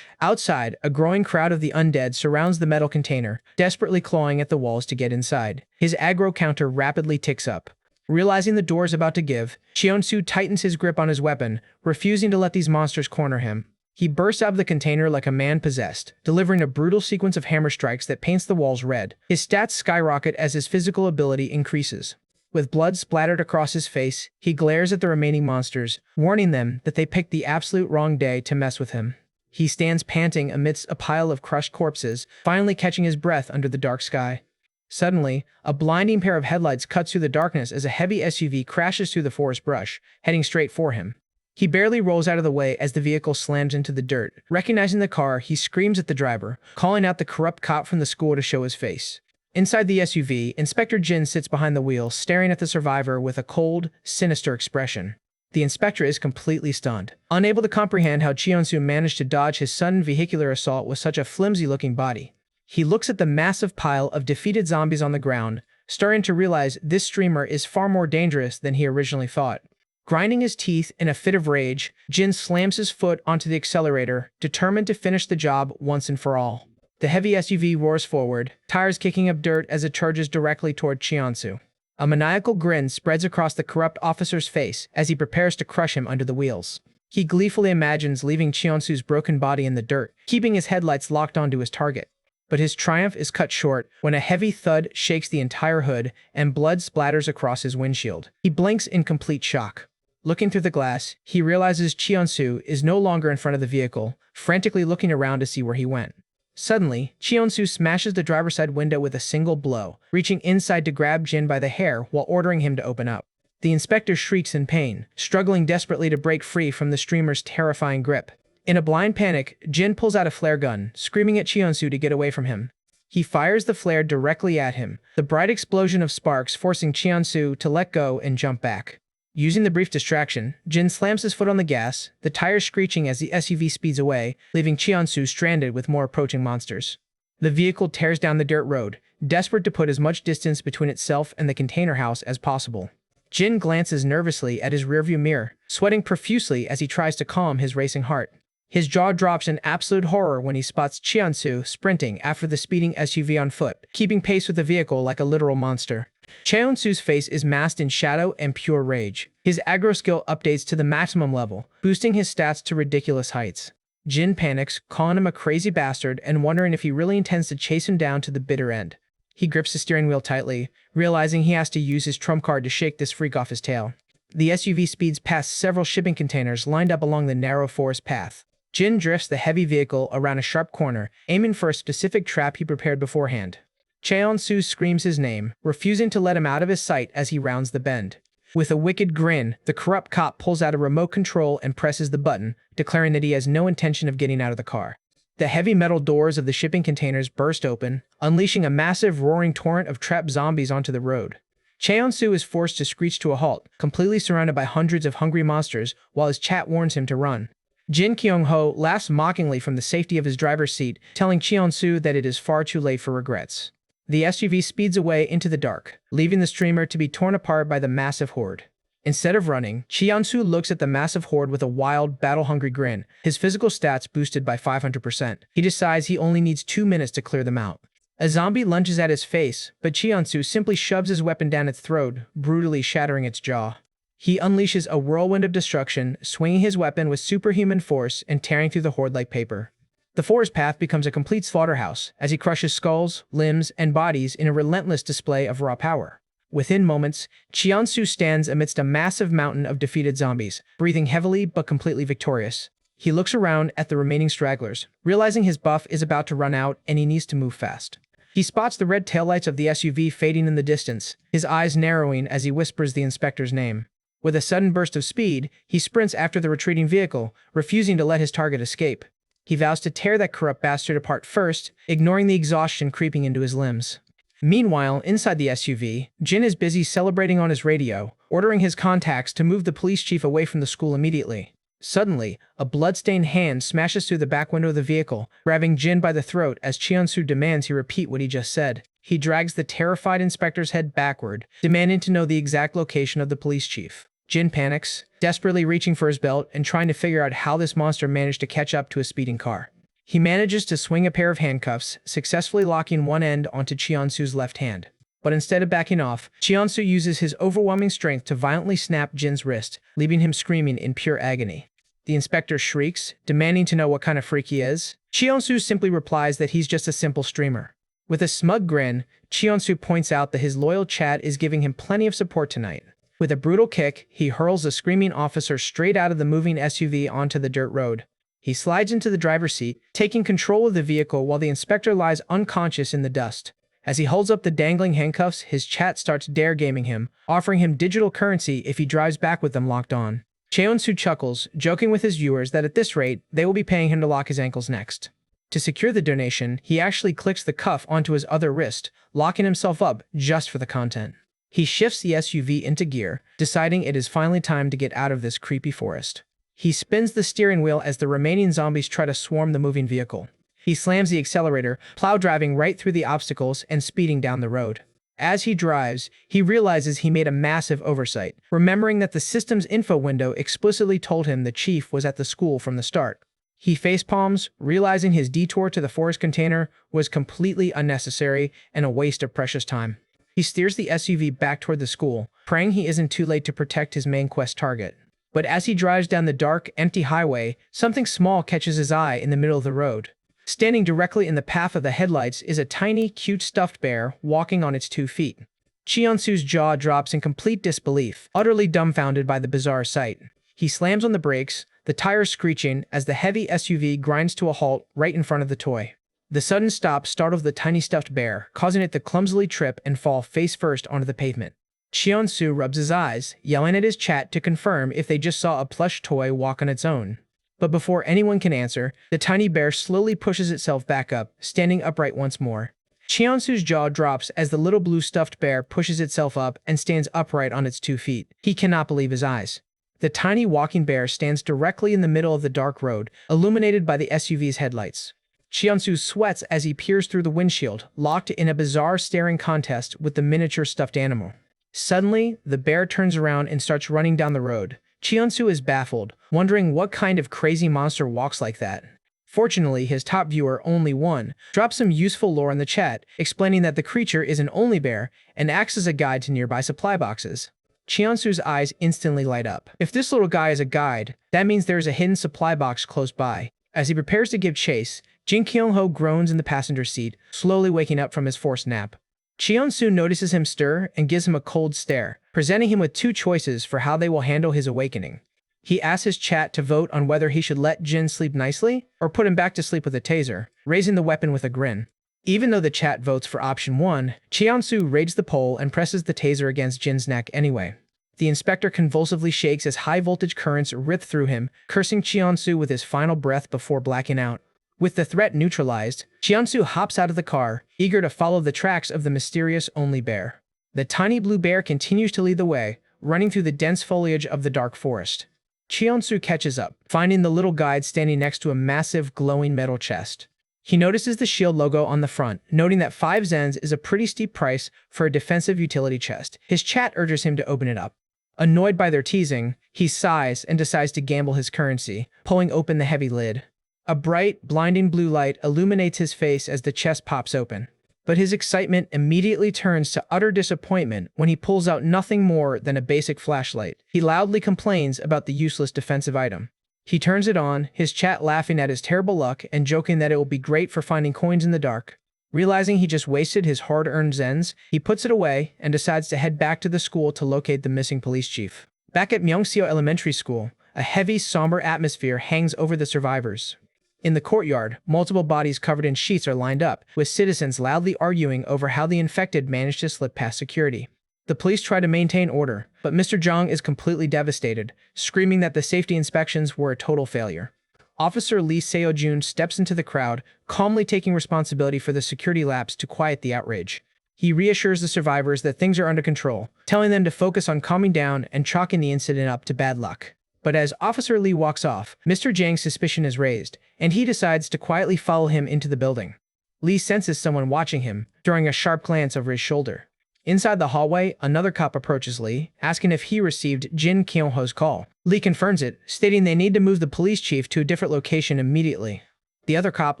Outside, a growing crowd of the undead surrounds the metal container, desperately clawing at the walls to get inside. His aggro counter rapidly ticks up. Realizing the door is about to give, Cheonsu tightens his grip on his weapon, refusing to let these monsters corner him. He bursts out of the container like a man possessed, delivering a brutal sequence of hammer strikes that paints the walls red. His stats skyrocket as his physical ability increases. With blood splattered across his face, he glares at the remaining monsters, warning them that they picked the absolute wrong day to mess with him. He stands panting amidst a pile of crushed corpses, finally catching his breath under the dark sky. Suddenly, a blinding pair of headlights cuts through the darkness as a heavy SUV crashes through the forest brush, heading straight for him. He barely rolls out of the way as the vehicle slams into the dirt. Recognizing the car, he screams at the driver, calling out the corrupt cop from the school to show his face. Inside the SUV, Inspector Jin sits behind the wheel, staring at the survivor with a cold, sinister expression. The inspector is completely stunned, unable to comprehend how Cheonsu managed to dodge his sudden vehicular assault with such a flimsy-looking body. He looks at the massive pile of defeated zombies on the ground, starting to realize this streamer is far more dangerous than he originally thought. Grinding his teeth in a fit of rage, Jin slams his foot onto the accelerator, determined to finish the job once and for all. The heavy SUV roars forward, tires kicking up dirt as it charges directly toward Chiansu. A maniacal grin spreads across the corrupt officer's face as he prepares to crush him under the wheels. He gleefully imagines leaving Chiansu's broken body in the dirt, keeping his headlights locked onto his target. But his triumph is cut short when a heavy thud shakes the entire hood and blood splatters across his windshield. He blinks in complete shock. Looking through the glass, he realizes Chiansu is no longer in front of the vehicle, frantically looking around to see where he went. Suddenly, Chiansu smashes the driver's side window with a single blow, reaching inside to grab Jin by the hair while ordering him to open up. The inspector shrieks in pain, struggling desperately to break free from the streamer's terrifying grip. In a blind panic, Jin pulls out a flare gun, screaming at Chiansu to get away from him. He fires the flare directly at him, the bright explosion of sparks forcing Chiansu to let go and jump back. Using the brief distraction, Jin slams his foot on the gas, the tires screeching as the SUV speeds away, leaving Chiansu stranded with more approaching monsters. The vehicle tears down the dirt road, desperate to put as much distance between itself and the container house as possible. Jin glances nervously at his rearview mirror, sweating profusely as he tries to calm his racing heart. His jaw drops in absolute horror when he spots Chiansu sprinting after the speeding SUV on foot, keeping pace with the vehicle like a literal monster. Chiansu's face is masked in shadow and pure rage. His aggro skill updates to the maximum level, boosting his stats to ridiculous heights. Jin panics, calling him a crazy bastard and wondering if he really intends to chase him down to the bitter end. He grips the steering wheel tightly, realizing he has to use his trump card to shake this freak off his tail. The SUV speeds past several shipping containers lined up along the narrow forest path. Jin drifts the heavy vehicle around a sharp corner, aiming for a specific trap he prepared beforehand. Chiansu screams his name, refusing to let him out of his sight as he rounds the bend. With a wicked grin, the corrupt cop pulls out a remote control and presses the button, declaring that he has no intention of getting out of the car. The heavy metal doors of the shipping containers burst open, unleashing a massive roaring torrent of trapped zombies onto the road. Chiansu is forced to screech to a halt, completely surrounded by hundreds of hungry monsters, while his chat warns him to run. Jin Kyung-ho laughs mockingly from the safety of his driver's seat, telling Chiansu that it is far too late for regrets. The SUV speeds away into the dark, leaving the streamer to be torn apart by the massive horde. Instead of running, Chiansu looks at the massive horde with a wild, battle-hungry grin, his physical stats boosted by 500%. He decides he only needs 2 minutes to clear them out. A zombie lunges at his face, but Chiansu simply shoves his weapon down its throat, brutally shattering its jaw. He unleashes a whirlwind of destruction, swinging his weapon with superhuman force and tearing through the horde like paper. The forest path becomes a complete slaughterhouse as he crushes skulls, limbs, and bodies in a relentless display of raw power. Within moments, Chiansu stands amidst a massive mountain of defeated zombies, breathing heavily but completely victorious. He looks around at the remaining stragglers, realizing his buff is about to run out and he needs to move fast. He spots the red taillights of the SUV fading in the distance, his eyes narrowing as he whispers the inspector's name. With a sudden burst of speed, he sprints after the retreating vehicle, refusing to let his target escape. He vows to tear that corrupt bastard apart first, ignoring the exhaustion creeping into his limbs. Meanwhile, inside the SUV, Jin is busy celebrating on his radio, ordering his contacts to move the police chief away from the school immediately. Suddenly, a blood-stained hand smashes through the back window of the vehicle, grabbing Jin by the throat as Chiansu demands he repeat what he just said. He drags the terrified inspector's head backward, demanding to know the exact location of the police chief. Jin panics, desperately reaching for his belt and trying to figure out how this monster managed to catch up to a speeding car. He manages to swing a pair of handcuffs, successfully locking one end onto Chiansu's left hand. But instead of backing off, Chiansu uses his overwhelming strength to violently snap Jin's wrist, leaving him screaming in pure agony. The inspector shrieks, demanding to know what kind of freak he is. Chiansu simply replies that he's just a simple streamer. With a smug grin, Chiansu points out that his loyal chat is giving him plenty of support tonight. With a brutal kick, he hurls the screaming officer straight out of the moving SUV onto the dirt road. He slides into the driver's seat, taking control of the vehicle while the inspector lies unconscious in the dust. As he holds up the dangling handcuffs, his chat starts dare gaming him, offering him digital currency if he drives back with them locked on. Cheonsu chuckles, joking with his viewers that at this rate, they will be paying him to lock his ankles next. To secure the donation, he actually clicks the cuff onto his other wrist, locking himself up just for the content. He shifts the SUV into gear, deciding it is finally time to get out of this creepy forest. He spins the steering wheel as the remaining zombies try to swarm the moving vehicle. He slams the accelerator, plow driving right through the obstacles and speeding down the road. As he drives, he realizes he made a massive oversight, remembering that the system's info window explicitly told him the chief was at the school from the start. He facepalms, realizing his detour to the forest container was completely unnecessary and a waste of precious time. He steers the SUV back toward the school, praying he isn't too late to protect his main quest target. But as he drives down the dark, empty highway, something small catches his eye in the middle of the road. Standing directly in the path of the headlights is a tiny, cute stuffed bear walking on its 2 feet. Cheonsu's jaw drops in complete disbelief, utterly dumbfounded by the bizarre sight. He slams on the brakes, the tires screeching as the heavy SUV grinds to a halt right in front of the toy. The sudden stop startles the tiny stuffed bear, causing it to clumsily trip and fall face first onto the pavement. Cheonsu rubs his eyes, yelling at his chat to confirm if they just saw a plush toy walk on its own. But before anyone can answer, the tiny bear slowly pushes itself back up, standing upright once more. Cheonsu's jaw drops as the little blue stuffed bear pushes itself up and stands upright on its 2 feet. He cannot believe his eyes. The tiny walking bear stands directly in the middle of the dark road, illuminated by the SUV's headlights. Cheonsu sweats as he peers through the windshield, locked in a bizarre staring contest with the miniature stuffed animal. Suddenly, the bear turns around and starts running down the road. Cheonsu is baffled, wondering what kind of crazy monster walks like that. Fortunately, his top viewer, Only One, drops some useful lore in the chat, explaining that the creature is an only bear and acts as a guide to nearby supply boxes. Cheonsu's eyes instantly light up. If this little guy is a guide, that means there is a hidden supply box close by. As he prepares to give chase, Jin Kyung-ho groans in the passenger seat, slowly waking up from his forced nap. Cheonsu notices him stir and gives him a cold stare, presenting him with 2 choices for how they will handle his awakening. He asks his chat to vote on whether he should let Jin sleep nicely or put him back to sleep with a taser, raising the weapon with a grin. Even though the chat votes for option 1, Cheonsu raids the poll and presses the taser against Jin's neck anyway. The inspector convulsively shakes as high-voltage currents rip through him, cursing Cheonsu with his final breath before blacking out. With the threat neutralized, Cheonsu hops out of the car, eager to follow the tracks of the mysterious only bear. The tiny blue bear continues to lead the way, running through the dense foliage of the dark forest. Cheonsu catches up, finding the little guide standing next to a massive, glowing metal chest. He notices the shield logo on the front, noting that 5 zens is a pretty steep price for a defensive utility chest. His chat urges him to open it up. Annoyed by their teasing, he sighs and decides to gamble his currency, pulling open the heavy lid. A bright, blinding blue light illuminates his face as the chest pops open. But his excitement immediately turns to utter disappointment when he pulls out nothing more than a basic flashlight. He loudly complains about the useless defensive item. He turns it on, his chat laughing at his terrible luck and joking that it will be great for finding coins in the dark. Realizing he just wasted his hard-earned zens, he puts it away and decides to head back to the school to locate the missing police chief. Back at Myeongseo Elementary School, a heavy, somber atmosphere hangs over the survivors. In the courtyard, multiple bodies covered in sheets are lined up, with citizens loudly arguing over how the infected managed to slip past security. The police try to maintain order, but Mr. Jung is completely devastated, screaming that the safety inspections were a total failure. Officer Lee Seo-jun steps into the crowd, calmly taking responsibility for the security lapse to quiet the outrage. He reassures the survivors that things are under control, telling them to focus on calming down and chalking the incident up to bad luck. But as Officer Lee walks off, Mr. Jang's suspicion is raised, and he decides to quietly follow him into the building. Lee senses someone watching him, throwing a sharp glance over his shoulder. Inside the hallway, another cop approaches Lee, asking if he received Jin Kyung-ho's call. Lee confirms it, stating they need to move the police chief to a different location immediately. The other cop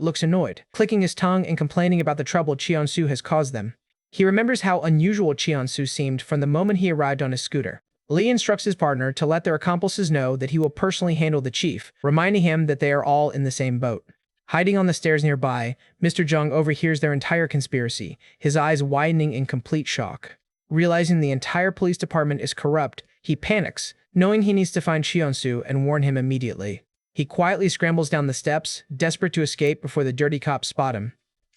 looks annoyed, clicking his tongue and complaining about the trouble Cheonsu has caused them. He remembers how unusual Cheonsu seemed from the moment he arrived on his scooter. Lee instructs his partner to let their accomplices know that he will personally handle the chief, reminding him that they are all in the same boat. Hiding on the stairs nearby, Mr. Jung overhears their entire conspiracy, his eyes widening in complete shock. Realizing the entire police department is corrupt, he panics, knowing he needs to find Cheonsu and warn him immediately. He quietly scrambles down the steps, desperate to escape before the dirty cops spot him.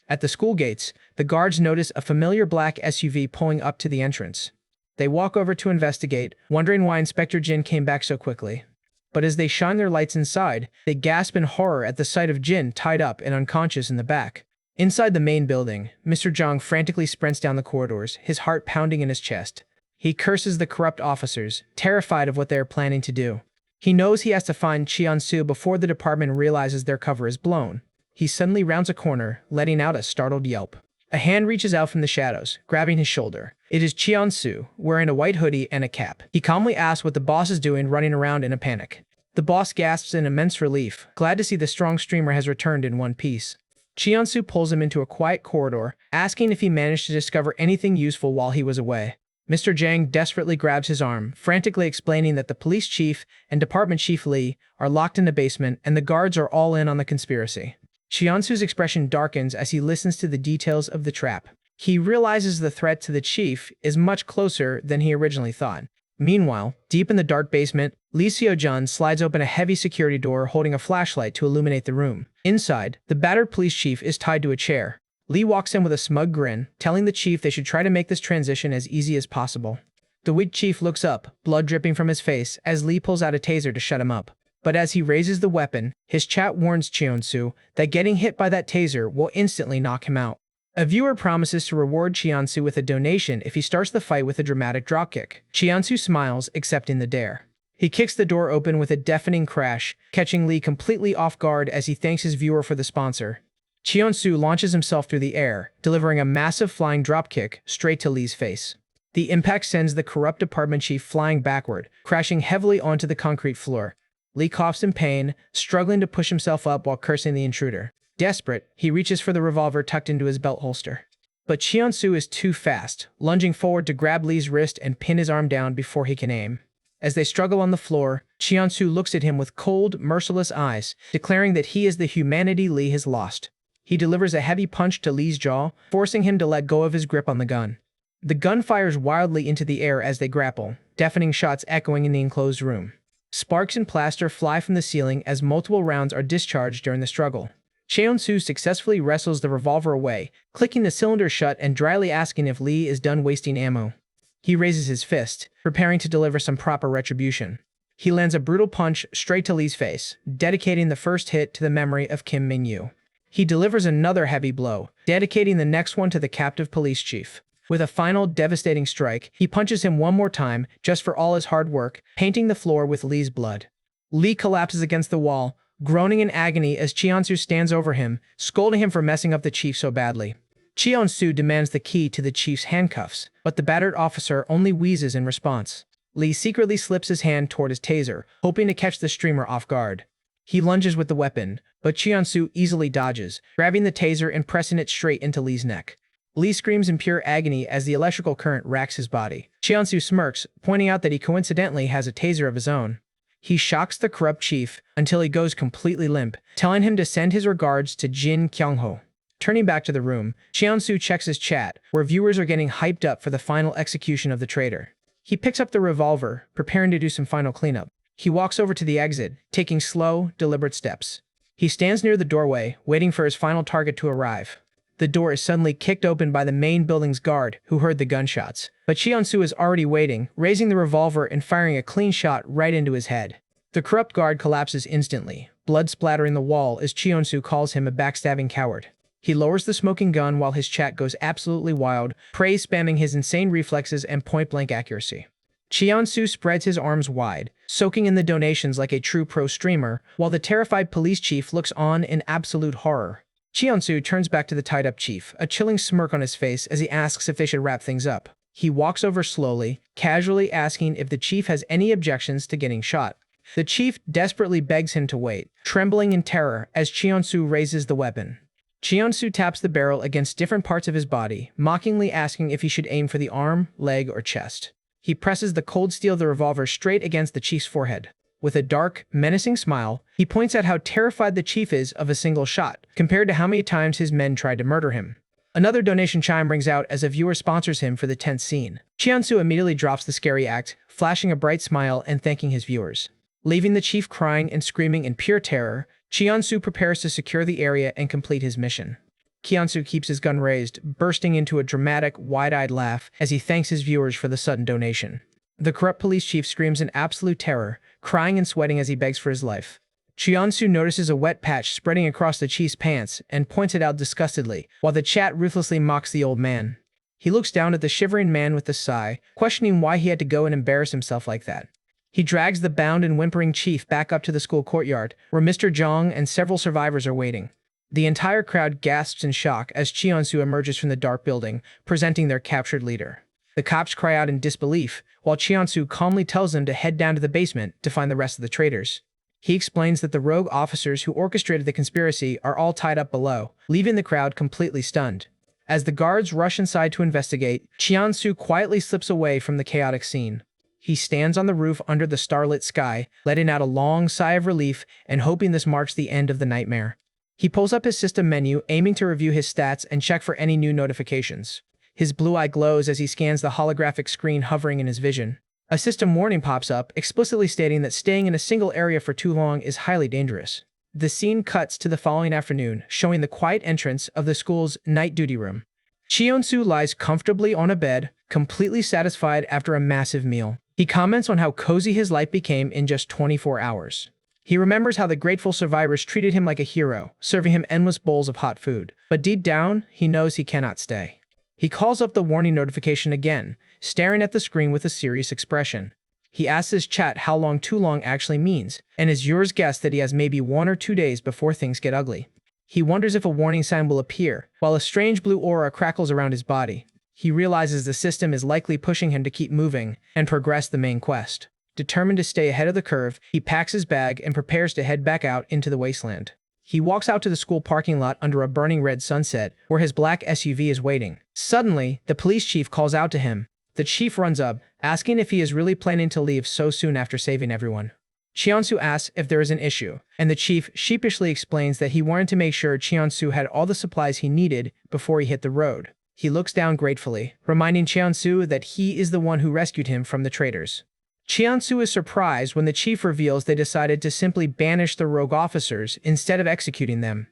At the school gates, the guards notice a familiar black SUV pulling up to the entrance. They walk over to investigate, wondering why Inspector Jin came back so quickly. But as they shine their lights inside, they gasp in horror at the sight of Jin tied up and unconscious in the back. Inside the main building, Mr. Jung frantically sprints down the corridors, his heart pounding in his chest. He curses the corrupt officers, terrified of what they are planning to do. He knows he has to find Cheonsu before the department realizes their cover is blown. He suddenly rounds a corner, letting out a startled yelp. A hand reaches out from the shadows, grabbing his shoulder. It is Cheon-soo, wearing a white hoodie and a cap. He calmly asks what the boss is doing, running around in a panic. The boss gasps in immense relief, glad to see the strong streamer has returned in one piece. Cheon-soo pulls him into a quiet corridor, asking if he managed to discover anything useful while he was away. Mr. Jang desperately grabs his arm, frantically explaining that the police chief and department chief Lee are locked in the basement and the guards are all in on the conspiracy. Cheon-soo's expression darkens as he listens to the details of the trap. He realizes the threat to the chief is much closer than he originally thought. Meanwhile, deep in the dark basement, Lee Seo-jun slides open a heavy security door holding a flashlight to illuminate the room. Inside, the battered police chief is tied to a chair. Lee walks in with a smug grin, telling the chief they should try to make this transition as easy as possible. The weak chief looks up, blood dripping from his face, as Lee pulls out a taser to shut him up. But as he raises the weapon, his chat warns Cheon-soo that getting hit by that taser will instantly knock him out. A viewer promises to reward Cheon-soo with a donation if he starts the fight with a dramatic dropkick. Cheon-soo smiles, accepting the dare. He kicks the door open with a deafening crash, catching Lee completely off guard as he thanks his viewer for the sponsor. Cheon-soo launches himself through the air, delivering a massive flying dropkick straight to Lee's face. The impact sends the corrupt department chief flying backward, crashing heavily onto the concrete floor. Lee coughs in pain, struggling to push himself up while cursing the intruder. Desperate, he reaches for the revolver tucked into his belt holster. But Cheon-soo is too fast, lunging forward to grab Lee's wrist and pin his arm down before he can aim. As they struggle on the floor, Cheon-soo looks at him with cold, merciless eyes, declaring that he is the humanity Lee has lost. He delivers a heavy punch to Lee's jaw, forcing him to let go of his grip on the gun. The gun fires wildly into the air as they grapple, deafening shots echoing in the enclosed room. Sparks and plaster fly from the ceiling as multiple rounds are discharged during the struggle. Cheon-soo successfully wrestles the revolver away, clicking the cylinder shut and dryly asking if Lee is done wasting ammo. He raises his fist, preparing to deliver some proper retribution. He lands a brutal punch straight to Lee's face, dedicating the first hit to the memory of Kim Min-yu. He delivers another heavy blow, dedicating the next one to the captive police chief. With a final devastating strike, he punches him one more time, just for all his hard work, painting the floor with Lee's blood. Lee collapses against the wall, groaning in agony as Cheon-soo stands over him, scolding him for messing up the chief so badly. Cheon-soo demands the key to the chief's handcuffs, but the battered officer only wheezes in response. Lee secretly slips his hand toward his taser, hoping to catch the streamer off guard. He lunges with the weapon, but Cheon-soo easily dodges, grabbing the taser and pressing it straight into Lee's neck. Lee screams in pure agony as the electrical current racks his body. Cheon-soo smirks, pointing out that he coincidentally has a taser of his own. He shocks the corrupt chief until he goes completely limp, telling him to send his regards to Jin Kyung-ho. Turning back to the room, Cheon-soo checks his chat, where viewers are getting hyped up for the final execution of the traitor. He picks up the revolver, preparing to do some final cleanup. He walks over to the exit, taking slow, deliberate steps. He stands near the doorway, waiting for his final target to arrive. The door is suddenly kicked open by the main building's guard, who heard the gunshots. But Cheon-soo is already waiting, raising the revolver and firing a clean shot right into his head. The corrupt guard collapses instantly, blood splattering the wall as Cheon-soo calls him a backstabbing coward. He lowers the smoking gun while his chat goes absolutely wild, praise spamming his insane reflexes and point-blank accuracy. Cheon-soo spreads his arms wide, soaking in the donations like a true pro streamer, while the terrified police chief looks on in absolute horror. Cheon-soo turns back to the tied-up chief, a chilling smirk on his face as he asks if they should wrap things up. He walks over slowly, casually asking if the chief has any objections to getting shot. The chief desperately begs him to wait, trembling in terror as Cheon-soo raises the weapon. Cheon-soo taps the barrel against different parts of his body, mockingly asking if he should aim for the arm, leg, or chest. He presses the cold steel of the revolver straight against the chief's forehead. With a dark, menacing smile, he points out how terrified the chief is of a single shot, compared to how many times his men tried to murder him. Another donation chime rings out as a viewer sponsors him for the tense scene. Cheon-soo immediately drops the scary act, flashing a bright smile and thanking his viewers. Leaving the chief crying and screaming in pure terror, Cheon-soo prepares to secure the area and complete his mission. Cheon-soo keeps his gun raised, bursting into a dramatic, wide-eyed laugh as he thanks his viewers for the sudden donation. The corrupt police chief screams in absolute terror, crying and sweating as he begs for his life. Cheon-soo notices a wet patch spreading across the chief's pants and points it out disgustedly, while the chat ruthlessly mocks the old man. He looks down at the shivering man with a sigh, questioning why he had to go and embarrass himself like that. He drags the bound and whimpering chief back up to the school courtyard, where Mr. Jong and several survivors are waiting. The entire crowd gasps in shock as Cheonsu emerges from the dark building, presenting their captured leader. The cops cry out in disbelief, while Cheonsu calmly tells them to head down to the basement to find the rest of the traitors. He explains that the rogue officers who orchestrated the conspiracy are all tied up below, leaving the crowd completely stunned. As the guards rush inside to investigate, Cheonsu quietly slips away from the chaotic scene. He stands on the roof under the starlit sky, letting out a long sigh of relief and hoping this marks the end of the nightmare. He pulls up his system menu, aiming to review his stats and check for any new notifications. His blue eye glows as he scans the holographic screen hovering in his vision. A system warning pops up, explicitly stating that staying in a single area for too long is highly dangerous. The scene cuts to the following afternoon, showing the quiet entrance of the school's night duty room. Cheonsu lies comfortably on a bed, completely satisfied after a massive meal. He comments on how cozy his life became in just 24 hours. He remembers how the grateful survivors treated him like a hero, serving him endless bowls of hot food. But deep down, he knows he cannot stay. He calls up the warning notification again, staring at the screen with a serious expression. He asks his chat how long too long actually means, and his viewers guess that he has maybe 1 or 2 days before things get ugly. He wonders if a warning sign will appear, while a strange blue aura crackles around his body. He realizes the system is likely pushing him to keep moving and progress the main quest. Determined to stay ahead of the curve, he packs his bag and prepares to head back out into the wasteland. He walks out to the school parking lot under a burning red sunset, where his black SUV is waiting. Suddenly, the police chief calls out to him. The chief runs up, asking if he is really planning to leave so soon after saving everyone. Cheonsu asks if there is an issue, and the chief sheepishly explains that he wanted to make sure Cheonsu had all the supplies he needed before he hit the road. He looks down gratefully, reminding Cheonsu that he is the one who rescued him from the traitors. Cheonsu is surprised when the chief reveals they decided to simply banish the rogue officers instead of executing them.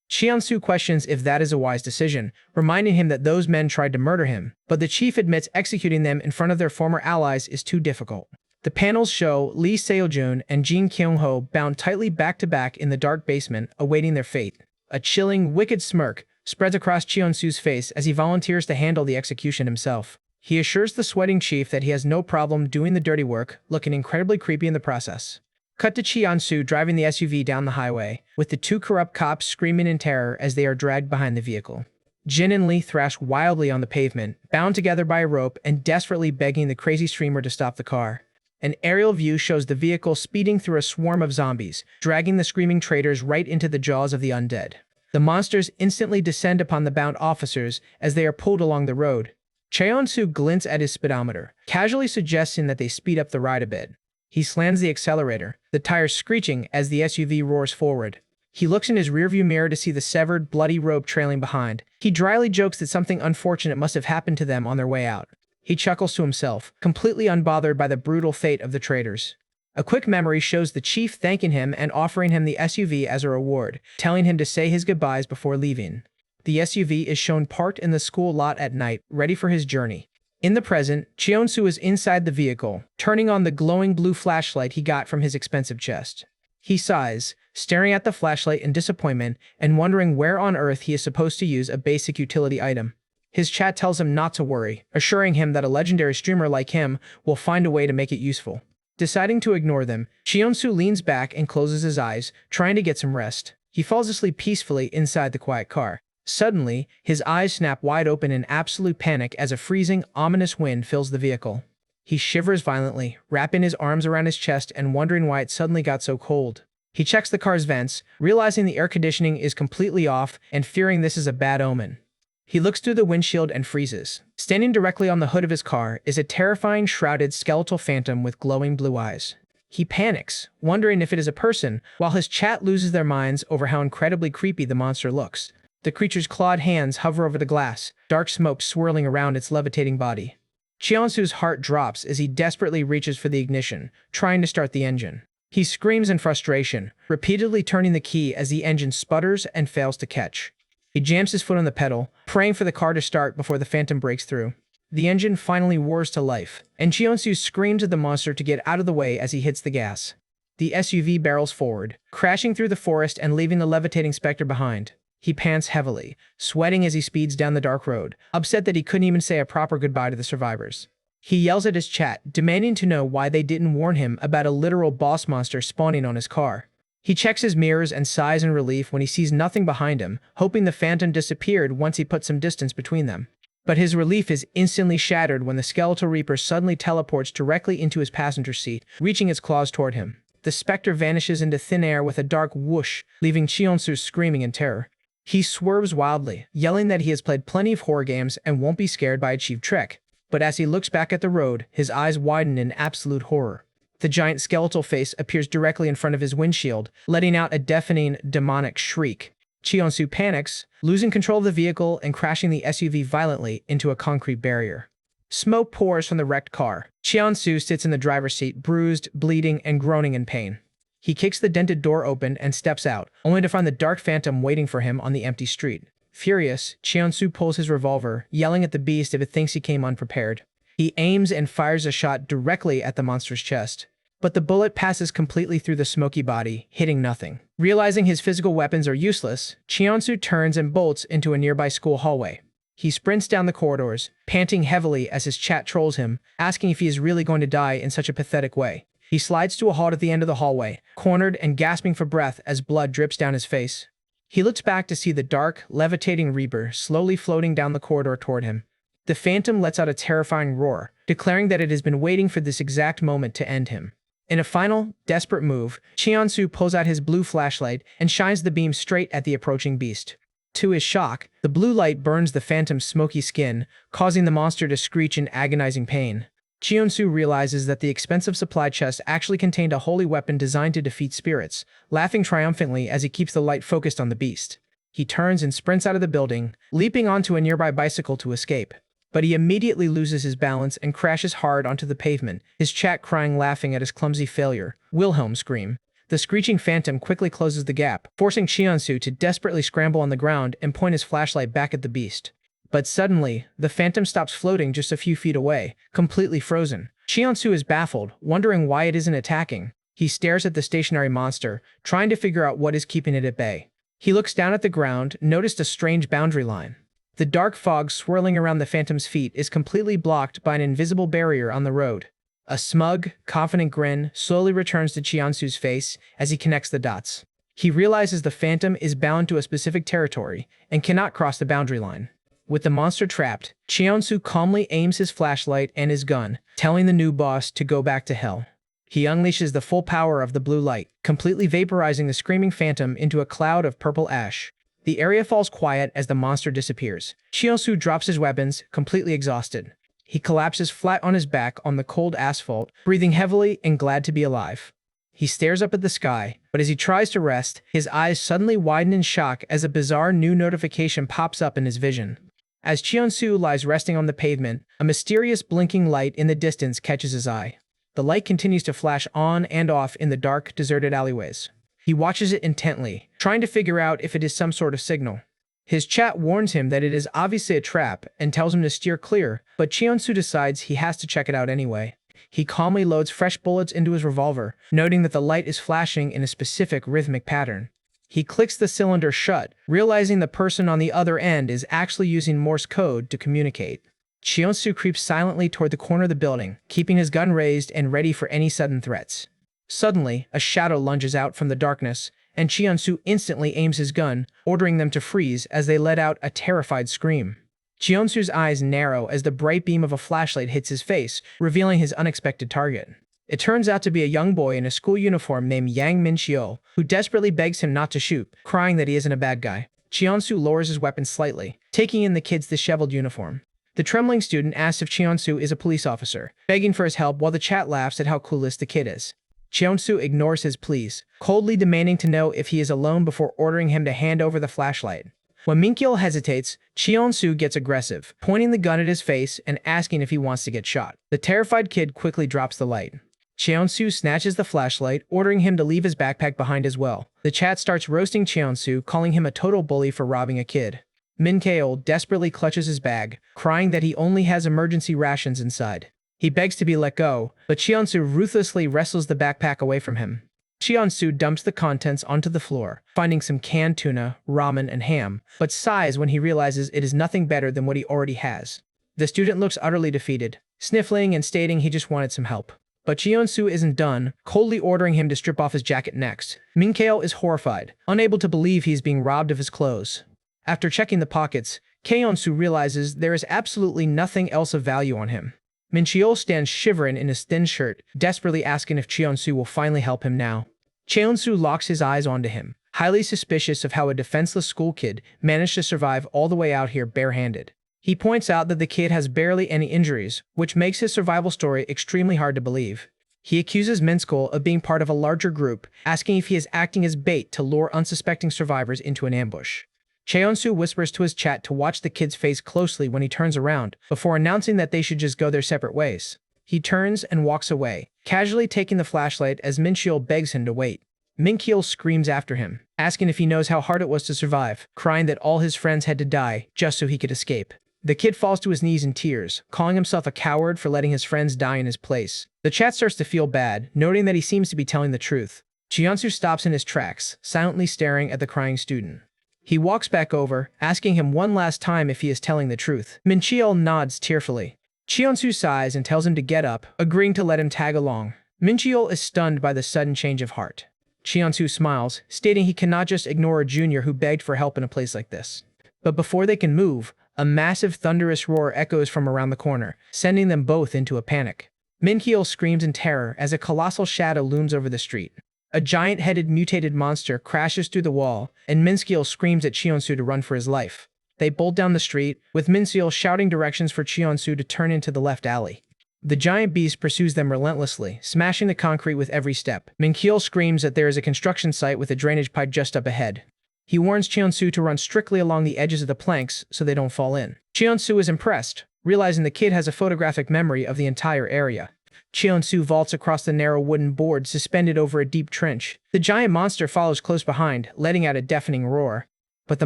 Cheonsu questions if that is a wise decision, reminding him that those men tried to murder him, but the chief admits executing them in front of their former allies is too difficult. The panels show Lee Seojun and Jin Kyung-ho bound tightly back-to-back in the dark basement, awaiting their fate. A chilling, wicked smirk spreads across Cheonsu's face as he volunteers to handle the execution himself. He assures the sweating chief that he has no problem doing the dirty work, looking incredibly creepy in the process. Cut to Cheonsu driving the SUV down the highway, with the 2 corrupt cops screaming in terror as they are dragged behind the vehicle. Jin and Lee thrash wildly on the pavement, bound together by a rope and desperately begging the crazy streamer to stop the car. An aerial view shows the vehicle speeding through a swarm of zombies, dragging the screaming traitors right into the jaws of the undead. The monsters instantly descend upon the bound officers as they are pulled along the road. Cheonsu glints at his speedometer, casually suggesting that they speed up the ride a bit. He slams the accelerator, the tires screeching as the SUV roars forward. He looks in his rearview mirror to see the severed, bloody rope trailing behind. He dryly jokes that something unfortunate must have happened to them on their way out. He chuckles to himself, completely unbothered by the brutal fate of the traitors. A quick memory shows the chief thanking him and offering him the SUV as a reward, telling him to say his goodbyes before leaving. The SUV is shown parked in the school lot at night, ready for his journey. In the present, Cheonsu is inside the vehicle, turning on the glowing blue flashlight he got from his expensive chest. He sighs, staring at the flashlight in disappointment and wondering where on earth he is supposed to use a basic utility item. His chat tells him not to worry, assuring him that a legendary streamer like him will find a way to make it useful. Deciding to ignore them, Cheonsu leans back and closes his eyes, trying to get some rest. He falls asleep peacefully inside the quiet car. Suddenly, his eyes snap wide open in absolute panic as a freezing, ominous wind fills the vehicle. He shivers violently, wrapping his arms around his chest and wondering why it suddenly got so cold. He checks the car's vents, realizing the air conditioning is completely off and fearing this is a bad omen. He looks through the windshield and freezes. Standing directly on the hood of his car is a terrifying, shrouded, skeletal phantom with glowing blue eyes. He panics, wondering if it is a person, while his chat loses their minds over how incredibly creepy the monster looks. The creature's clawed hands hover over the glass, dark smoke swirling around its levitating body. Cheonsu's heart drops as he desperately reaches for the ignition, trying to start the engine. He screams in frustration, repeatedly turning the key as the engine sputters and fails to catch. He jams his foot on the pedal, praying for the car to start before the phantom breaks through. The engine finally roars to life, and Cheonsu screams at the monster to get out of the way as he hits the gas. The SUV barrels forward, crashing through the forest and leaving the levitating specter behind. He pants heavily, sweating as he speeds down the dark road, upset that he couldn't even say a proper goodbye to the survivors. He yells at his chat, demanding to know why they didn't warn him about a literal boss monster spawning on his car. He checks his mirrors and sighs in relief when he sees nothing behind him, hoping the phantom disappeared once he put some distance between them. But his relief is instantly shattered when the skeletal reaper suddenly teleports directly into his passenger seat, reaching its claws toward him. The specter vanishes into thin air with a dark whoosh, leaving Cheonsu screaming in terror. He swerves wildly, yelling that he has played plenty of horror games and won't be scared by a cheap trick. But as he looks back at the road, his eyes widen in absolute horror. The giant skeletal face appears directly in front of his windshield, letting out a deafening, demonic shriek. Cheonsu panics, losing control of the vehicle and crashing the SUV violently into a concrete barrier. Smoke pours from the wrecked car. Cheonsu sits in the driver's seat, bruised, bleeding, and groaning in pain. He kicks the dented door open and steps out, only to find the dark phantom waiting for him on the empty street. Furious, Cheonsu pulls his revolver, yelling at the beast if it thinks he came unprepared. He aims and fires a shot directly at the monster's chest. But the bullet passes completely through the smoky body, hitting nothing. Realizing his physical weapons are useless, Cheonsu turns and bolts into a nearby school hallway. He sprints down the corridors, panting heavily as his chat trolls him, asking if he is really going to die in such a pathetic way. He slides to a halt at the end of the hallway, cornered and gasping for breath as blood drips down his face. He looks back to see the dark, levitating reaper slowly floating down the corridor toward him. The phantom lets out a terrifying roar, declaring that it has been waiting for this exact moment to end him. In a final, desperate move, Cheonsu pulls out his blue flashlight and shines the beam straight at the approaching beast. To his shock, the blue light burns the phantom's smoky skin, causing the monster to screech in agonizing pain. Cheonsu realizes that the expensive supply chest actually contained a holy weapon designed to defeat spirits, laughing triumphantly as he keeps the light focused on the beast. He turns and sprints out of the building, leaping onto a nearby bicycle to escape. But he immediately loses his balance and crashes hard onto the pavement, his chat crying laughing at his clumsy failure. Wilhelm scream. The screeching phantom quickly closes the gap, forcing Cheonsu to desperately scramble on the ground and point his flashlight back at the beast. But suddenly, the phantom stops floating just a few feet away, completely frozen. Cheonsu is baffled, wondering why it isn't attacking. He stares at the stationary monster, trying to figure out what is keeping it at bay. He looks down at the ground, noticed a strange boundary line. The dark fog swirling around the phantom's feet is completely blocked by an invisible barrier on the road. A smug, confident grin slowly returns to Cheonsu's face as he connects the dots. He realizes the phantom is bound to a specific territory and cannot cross the boundary line. With the monster trapped, Cheonsu calmly aims his flashlight and his gun, telling the new boss to go back to hell. He unleashes the full power of the blue light, completely vaporizing the screaming phantom into a cloud of purple ash. The area falls quiet as the monster disappears. Cheonsu drops his weapons, completely exhausted. He collapses flat on his back on the cold asphalt, breathing heavily and glad to be alive. He stares up at the sky, but as he tries to rest, his eyes suddenly widen in shock as a bizarre new notification pops up in his vision. As Cheonsu lies resting on the pavement, a mysterious blinking light in the distance catches his eye. The light continues to flash on and off in the dark, deserted alleyways. He watches it intently, trying to figure out if it is some sort of signal. His chat warns him that it is obviously a trap and tells him to steer clear, but Cheonsu decides he has to check it out anyway. He calmly loads fresh bullets into his revolver, noting that the light is flashing in a specific rhythmic pattern. He clicks the cylinder shut, realizing the person on the other end is actually using Morse code to communicate. Cheonsu creeps silently toward the corner of the building, keeping his gun raised and ready for any sudden threats. Suddenly, a shadow lunges out from the darkness, and Cheonsu instantly aims his gun, ordering them to freeze as they let out a terrified scream. Cheonsu's eyes narrow as the bright beam of a flashlight hits his face, revealing his unexpected target. It turns out to be a young boy in a school uniform named Yang Min-chio, who desperately begs him not to shoot, crying that he isn't a bad guy. Cheonsu lowers his weapon slightly, taking in the kid's disheveled uniform. The trembling student asks if Cheonsu is a police officer, begging for his help while the chat laughs at how clueless the kid is. Cheonsu ignores his pleas, coldly demanding to know if he is alone before ordering him to hand over the flashlight. When Min-chio hesitates, Cheonsu gets aggressive, pointing the gun at his face and asking if he wants to get shot. The terrified kid quickly drops the light. Cheonsu snatches the flashlight, ordering him to leave his backpack behind as well. The chat starts roasting Cheonsu, calling him a total bully for robbing a kid. Min-chio desperately clutches his bag, crying that he only has emergency rations inside. He begs to be let go, but Cheonsu ruthlessly wrestles the backpack away from him. Cheonsu dumps the contents onto the floor, finding some canned tuna, ramen, and ham, but sighs when he realizes it is nothing better than what he already has. The student looks utterly defeated, sniffling and stating he just wanted some help. But Cheonsu isn't done, coldly ordering him to strip off his jacket next. Minkale is horrified, unable to believe he is being robbed of his clothes. After checking the pockets, Cheonsu realizes there is absolutely nothing else of value on him. Mincheol stands shivering in his thin shirt, desperately asking if Cheonsu will finally help him now. Cheonsu locks his eyes onto him, highly suspicious of how a defenseless school kid managed to survive all the way out here barehanded. He points out that the kid has barely any injuries, which makes his survival story extremely hard to believe. He accuses Minskell of being part of a larger group, asking if he is acting as bait to lure unsuspecting survivors into an ambush. Cheonsu whispers to his chat to watch the kid's face closely when he turns around, before announcing that they should just go their separate ways. He turns and walks away, casually taking the flashlight as Mincheol begs him to wait. Mincheol screams after him, asking if he knows how hard it was to survive, crying that all his friends had to die just so he could escape. The kid falls to his knees in tears, calling himself a coward for letting his friends die in his place. The chat starts to feel bad, noting that he seems to be telling the truth. Cheonsu stops in his tracks, silently staring at the crying student. He walks back over, asking him one last time if he is telling the truth. Mincheol nods tearfully. Cheonsu sighs and tells him to get up, agreeing to let him tag along. Mincheol is stunned by the sudden change of heart. Cheonsu smiles, stating he cannot just ignore a junior who begged for help in a place like this. But before they can move, a massive thunderous roar echoes from around the corner, sending them both into a panic. Mincheol screams in terror as a colossal shadow looms over the street. A giant-headed mutated monster crashes through the wall, and Mincheol screams at Cheonsu to run for his life. They bolt down the street, with Mincheol shouting directions for Cheonsu to turn into the left alley. The giant beast pursues them relentlessly, smashing the concrete with every step. Mincheol screams that there is a construction site with a drainage pipe just up ahead. He warns Cheonsu to run strictly along the edges of the planks so they don't fall in. Cheonsu is impressed, realizing the kid has a photographic memory of the entire area. Cheonsu vaults across the narrow wooden board suspended over a deep trench. The giant monster follows close behind, letting out a deafening roar. But the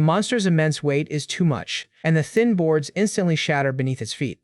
monster's immense weight is too much, and the thin boards instantly shatter beneath its feet.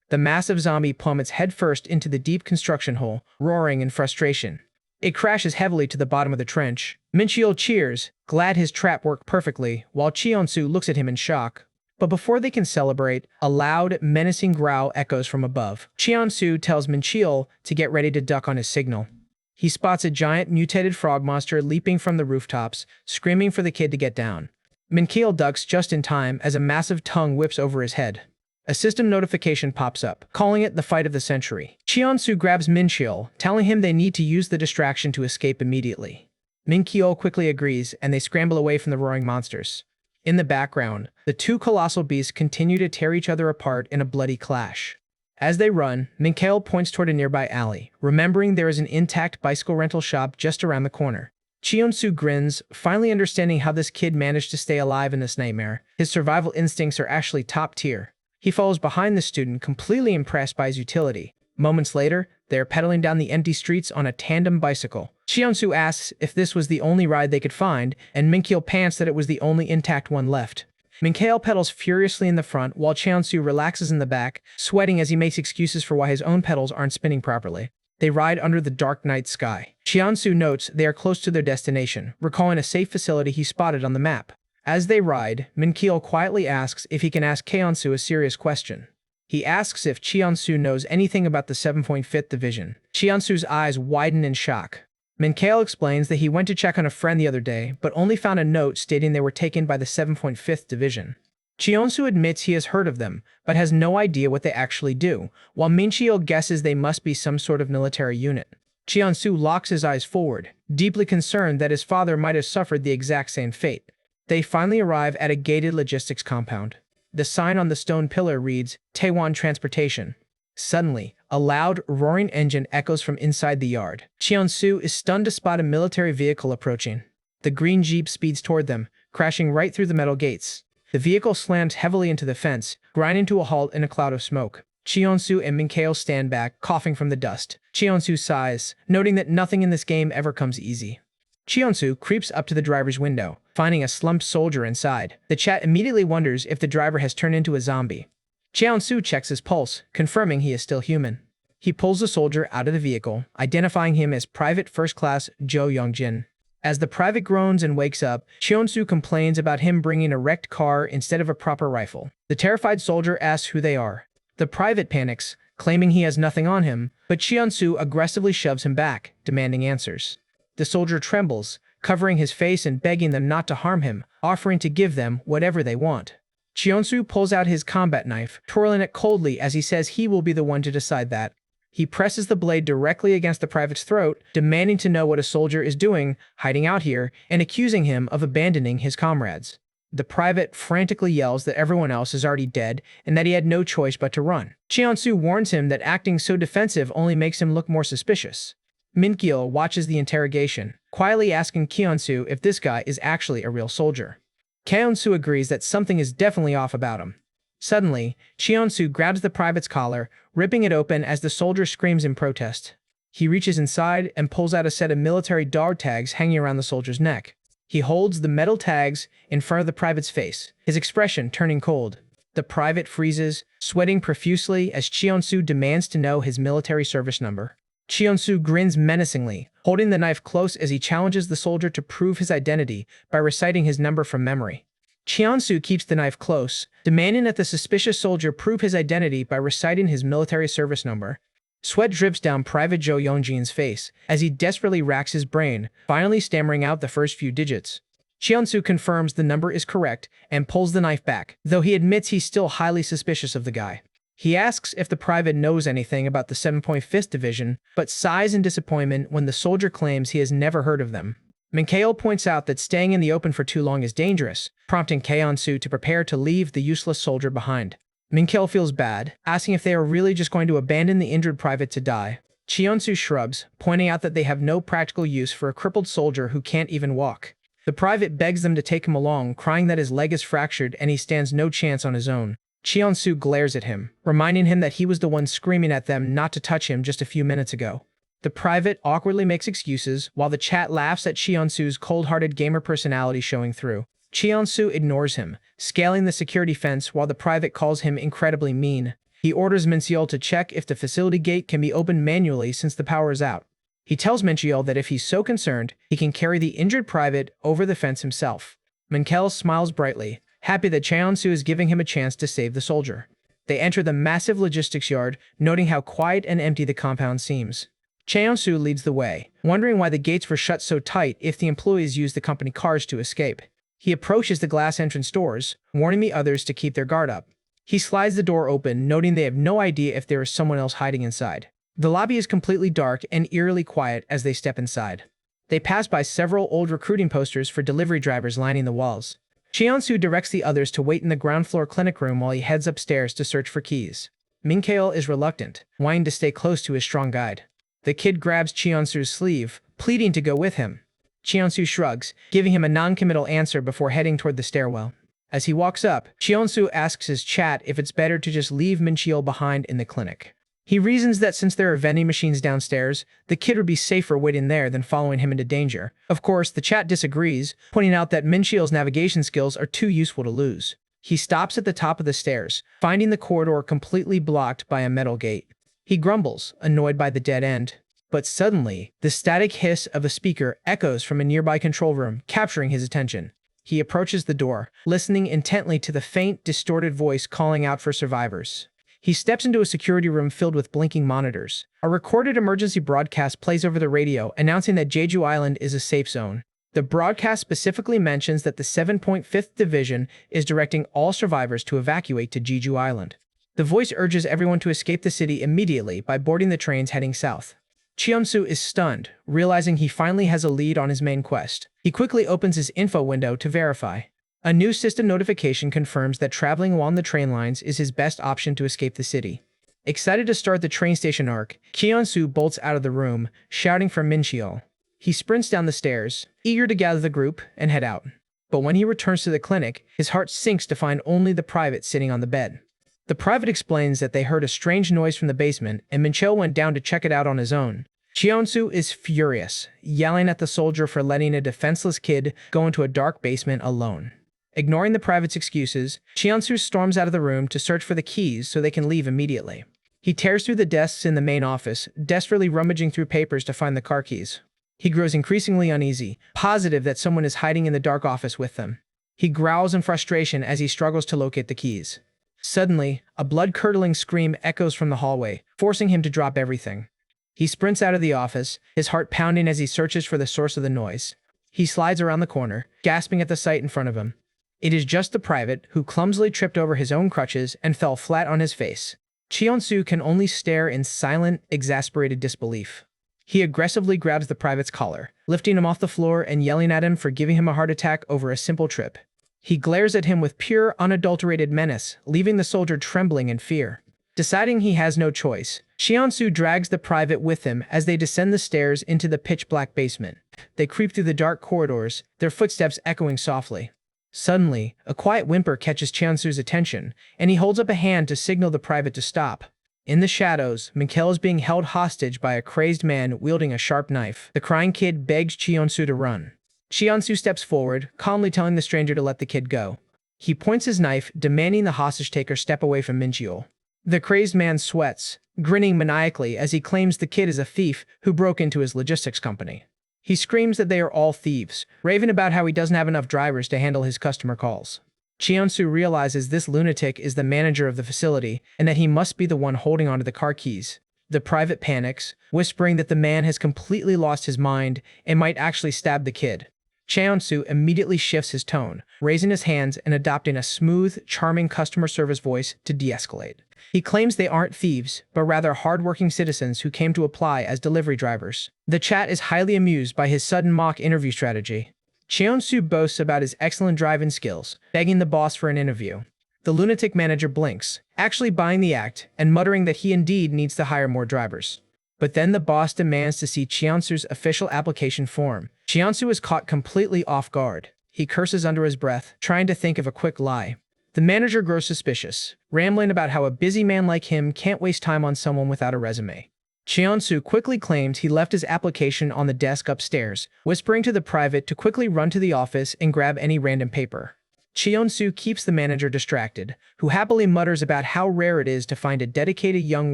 The massive zombie plummets headfirst into the deep construction hole, roaring in frustration. It crashes heavily to the bottom of the trench. Mincheol cheers, glad his trap worked perfectly, while Cheonsu looks at him in shock. But before they can celebrate, a loud, menacing growl echoes from above. Cheonsu tells Mincheol to get ready to duck on his signal. He spots a giant mutated frog monster leaping from the rooftops, screaming for the kid to get down. Mincheol ducks just in time as a massive tongue whips over his head. A system notification pops up, calling it the fight of the century. Cheonsu grabs Mincheol, telling him they need to use the distraction to escape immediately. Mincheol quickly agrees, and they scramble away from the roaring monsters. In the background, the two colossal beasts continue to tear each other apart in a bloody clash. As they run, Mincheol points toward a nearby alley, remembering there is an intact bicycle rental shop just around the corner. Cheonsu grins, finally understanding how this kid managed to stay alive in this nightmare. His survival instincts are actually top tier. He follows behind the student, completely impressed by his utility. Moments later, they are pedaling down the empty streets on a tandem bicycle. Cheonsu asks if this was the only ride they could find, and Mincheol pants that it was the only intact one left. Mincheol pedals furiously in the front, while Cheonsu relaxes in the back, sweating as he makes excuses for why his own pedals aren't spinning properly. They ride under the dark night sky. Cheonsu notes they are close to their destination, recalling a safe facility he spotted on the map. As they ride, Mincheol quietly asks if he can ask Cheonsu a serious question. He asks if Cheonsu knows anything about the 7.5th Division. Cheonsu's eyes widen in shock. Mincheol explains that he went to check on a friend the other day, but only found a note stating they were taken by the 7.5th Division. Cheonsu admits he has heard of them, but has no idea what they actually do, while Mincheol guesses they must be some sort of military unit. Cheonsu locks his eyes forward, deeply concerned that his father might have suffered the exact same fate. They finally arrive at a gated logistics compound. The sign on the stone pillar reads, Taiwan Transportation. Suddenly, a loud, roaring engine echoes from inside the yard. Cheonsu is stunned to spot a military vehicle approaching. The green jeep speeds toward them, crashing right through the metal gates. The vehicle slams heavily into the fence, grinding to a halt in a cloud of smoke. Cheonsu and Mincheol stand back, coughing from the dust. Cheonsu sighs, noting that nothing in this game ever comes easy. Cheonsu creeps up to the driver's window, finding a slumped soldier inside. The chat immediately wonders if the driver has turned into a zombie. Cheonsu checks his pulse, confirming he is still human. He pulls the soldier out of the vehicle, identifying him as Private First Class Jo Youngjin. As the private groans and wakes up, Cheonsu complains about him bringing a wrecked car instead of a proper rifle. The terrified soldier asks who they are. The private panics, claiming he has nothing on him, but Cheonsu aggressively shoves him back, demanding answers. The soldier trembles, covering his face and begging them not to harm him, offering to give them whatever they want. Cheonsu pulls out his combat knife, twirling it coldly as he says he will be the one to decide that. He presses the blade directly against the private's throat, demanding to know what a soldier is doing, hiding out here, and accusing him of abandoning his comrades. The private frantically yells that everyone else is already dead and that he had no choice but to run. Cheonsu warns him that acting so defensive only makes him look more suspicious. Minkyo watches the interrogation, quietly asking Cheonsu if this guy is actually a real soldier. Cheonsu agrees that something is definitely off about him. Suddenly, Cheonsu grabs the private's collar, ripping it open as the soldier screams in protest. He reaches inside and pulls out a set of military dog tags hanging around the soldier's neck. He holds the metal tags in front of the private's face, his expression turning cold. The private freezes, sweating profusely as Cheonsu demands to know his military service number. Cheonsu grins menacingly, holding the knife close as he challenges the soldier to prove his identity by reciting his number from memory. Cheonsu keeps the knife close, demanding that the suspicious soldier prove his identity by reciting his military service number. Sweat drips down Private Joe Yongjin's face as he desperately racks his brain, finally stammering out the first few digits. Cheonsu confirms the number is correct and pulls the knife back, though he admits he's still highly suspicious of the guy. He asks if the private knows anything about the 7.5th Division, but sighs in disappointment when the soldier claims he has never heard of them. Minkyo points out that staying in the open for too long is dangerous, prompting Cheonsu to prepare to leave the useless soldier behind. Minkyo feels bad, asking if they are really just going to abandon the injured private to die. Cheonsu shrugs, pointing out that they have no practical use for a crippled soldier who can't even walk. The private begs them to take him along, crying that his leg is fractured and he stands no chance on his own. Cheonsu glares at him, reminding him that he was the one screaming at them not to touch him just a few minutes ago. The private awkwardly makes excuses, while the chat laughs at Cheonsu's cold-hearted gamer personality showing through. Cheonsu ignores him, scaling the security fence while the private calls him incredibly mean. He orders Mincheol to check if the facility gate can be opened manually since the power is out. He tells Mincheol that if he's so concerned, he can carry the injured private over the fence himself. Mincheol smiles brightly, happy that Cheonsu is giving him a chance to save the soldier. They enter the massive logistics yard, noting how quiet and empty the compound seems. Cheonsu leads the way, wondering why the gates were shut so tight if the employees used the company cars to escape. He approaches the glass entrance doors, warning the others to keep their guard up. He slides the door open, noting they have no idea if there is someone else hiding inside. The lobby is completely dark and eerily quiet as they step inside. They pass by several old recruiting posters for delivery drivers lining the walls. Cheonsu directs the others to wait in the ground floor clinic room while he heads upstairs to search for keys. Minkyo is reluctant, wanting to stay close to his strong guide. The kid grabs Cheonsu's sleeve, pleading to go with him. Cheonsu shrugs, giving him a non-committal answer before heading toward the stairwell. As he walks up, Cheonsu asks his chat if it's better to just leave Mincheol behind in the clinic. He reasons that since there are vending machines downstairs, the kid would be safer waiting there than following him into danger. Of course, the chat disagrees, pointing out that Mincheol's navigation skills are too useful to lose. He stops at the top of the stairs, finding the corridor completely blocked by a metal gate. He grumbles, annoyed by the dead end. But suddenly, the static hiss of a speaker echoes from a nearby control room, capturing his attention. He approaches the door, listening intently to the faint, distorted voice calling out for survivors. He steps into a security room filled with blinking monitors. A recorded emergency broadcast plays over the radio, announcing that Jeju Island is a safe zone. The broadcast specifically mentions that the 7.5th Division is directing all survivors to evacuate to Jeju Island. The voice urges everyone to escape the city immediately by boarding the trains heading south. Cheonsu is stunned, realizing he finally has a lead on his main quest. He quickly opens his info window to verify. A new system notification confirms that traveling along the train lines is his best option to escape the city. Excited to start the train station arc, Cheonsu bolts out of the room, shouting for Mincheol. He sprints down the stairs, eager to gather the group and head out. But when he returns to the clinic, his heart sinks to find only the private sitting on the bed. The private explains that they heard a strange noise from the basement and Mincheol went down to check it out on his own. Cheonsu is furious, yelling at the soldier for letting a defenseless kid go into a dark basement alone. Ignoring the private's excuses, Cheonsu storms out of the room to search for the keys so they can leave immediately. He tears through the desks in the main office, desperately rummaging through papers to find the car keys. He grows increasingly uneasy, positive that someone is hiding in the dark office with them. He growls in frustration as he struggles to locate the keys. Suddenly, a blood-curdling scream echoes from the hallway, forcing him to drop everything. He sprints out of the office, his heart pounding as he searches for the source of the noise. He slides around the corner, gasping at the sight in front of him. It is just the private, who clumsily tripped over his own crutches and fell flat on his face. Cheon-soo can only stare in silent, exasperated disbelief. He aggressively grabs the private's collar, lifting him off the floor and yelling at him for giving him a heart attack over a simple trip. He glares at him with pure, unadulterated menace, leaving the soldier trembling in fear. Deciding he has no choice, Cheon-soo drags the private with him as they descend the stairs into the pitch-black basement. They creep through the dark corridors, their footsteps echoing softly. Suddenly, a quiet whimper catches Cheon-soo's attention, and he holds up a hand to signal the private to stop. In the shadows, Mikhail is being held hostage by a crazed man wielding a sharp knife. The crying kid begs Cheon-soo to run. Cheon-soo steps forward, calmly telling the stranger to let the kid go. He points his knife, demanding the hostage-taker step away from Min-cheol. The crazed man sweats, grinning maniacally as he claims the kid is a thief who broke into his logistics company. He screams that they are all thieves, raving about how he doesn't have enough drivers to handle his customer calls. Cheon-soo realizes this lunatic is the manager of the facility and that he must be the one holding onto the car keys. The private panics, whispering that the man has completely lost his mind and might actually stab the kid. Cheon-soo immediately shifts his tone, raising his hands and adopting a smooth, charming customer service voice to de-escalate. He claims they aren't thieves, but rather hard-working citizens who came to apply as delivery drivers. The chat is highly amused by his sudden mock interview strategy. Cheon-soo boasts about his excellent driving skills, begging the boss for an interview. The lunatic manager blinks, actually buying the act and muttering that he indeed needs to hire more drivers. But then the boss demands to see Cheon-soo's official application form. Cheon-soo is caught completely off guard. He curses under his breath, trying to think of a quick lie. The manager grows suspicious, rambling about how a busy man like him can't waste time on someone without a resume. Cheon-soo quickly claims he left his application on the desk upstairs, whispering to the private to quickly run to the office and grab any random paper. Cheon-soo keeps the manager distracted, who happily mutters about how rare it is to find a dedicated young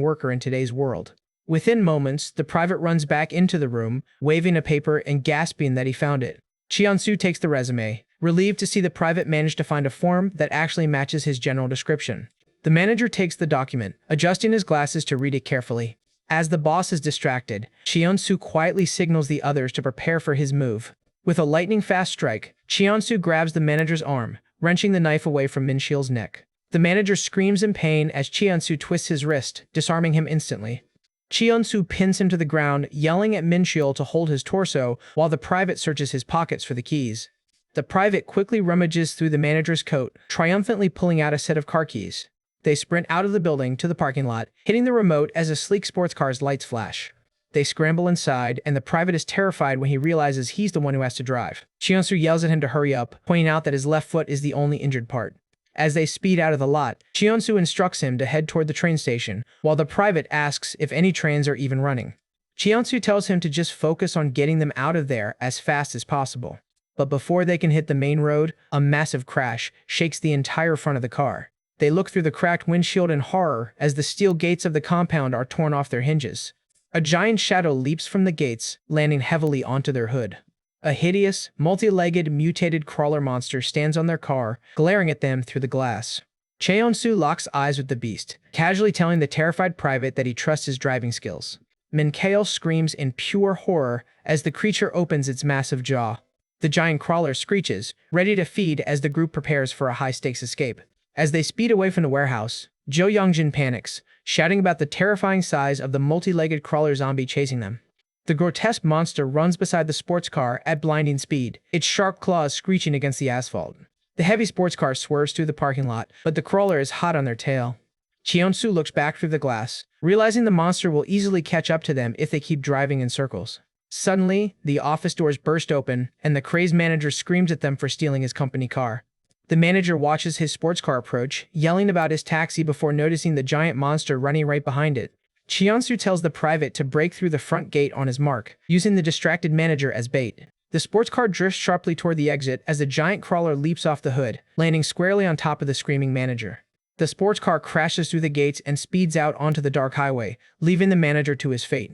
worker in today's world. Within moments, the private runs back into the room, waving a paper and gasping that he found it. Cheon-soo takes the resume, relieved to see the private manage to find a form that actually matches his general description. The manager takes the document, adjusting his glasses to read it carefully. As the boss is distracted, Cheon-soo quietly signals the others to prepare for his move. With a lightning-fast strike, Cheon-soo grabs the manager's arm, wrenching the knife away from Min-cheol's neck. The manager screams in pain as Cheon-soo twists his wrist, disarming him instantly. Cheon-soo pins him to the ground, yelling at Min-cheol to hold his torso while the private searches his pockets for the keys. The private quickly rummages through the manager's coat, triumphantly pulling out a set of car keys. They sprint out of the building to the parking lot, hitting the remote as a sleek sports car's lights flash. They scramble inside, and the private is terrified when he realizes he's the one who has to drive. Cheon-soo yells at him to hurry up, pointing out that his left foot is the only injured part. As they speed out of the lot, Cheon-soo instructs him to head toward the train station, while the private asks if any trains are even running. Cheon-soo tells him to just focus on getting them out of there as fast as possible. But before they can hit the main road, a massive crash shakes the entire front of the car. They look through the cracked windshield in horror as the steel gates of the compound are torn off their hinges. A giant shadow leaps from the gates, landing heavily onto their hood. A hideous, multi-legged, mutated crawler monster stands on their car, glaring at them through the glass. Cheon-soo locks eyes with the beast, casually telling the terrified private that he trusts his driving skills. Min-cheol screams in pure horror as the creature opens its massive jaw. The giant crawler screeches, ready to feed as the group prepares for a high-stakes escape. As they speed away from the warehouse, Jo Youngjin panics, shouting about the terrifying size of the multi-legged crawler zombie chasing them. The grotesque monster runs beside the sports car at blinding speed, its sharp claws screeching against the asphalt. The heavy sports car swerves through the parking lot, but the crawler is hot on their tail. Cheon-soo looks back through the glass, realizing the monster will easily catch up to them if they keep driving in circles. Suddenly, the office doors burst open, and the crazed manager screams at them for stealing his company car. The manager watches his sports car approach, yelling about his taxi before noticing the giant monster running right behind it. Cheon-soo tells the private to break through the front gate on his mark, using the distracted manager as bait. The sports car drifts sharply toward the exit as the giant crawler leaps off the hood, landing squarely on top of the screaming manager. The sports car crashes through the gates and speeds out onto the dark highway, leaving the manager to his fate.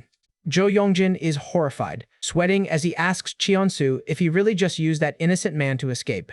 Jo Youngjin is horrified, sweating as he asks Cheon-soo if he really just used that innocent man to escape.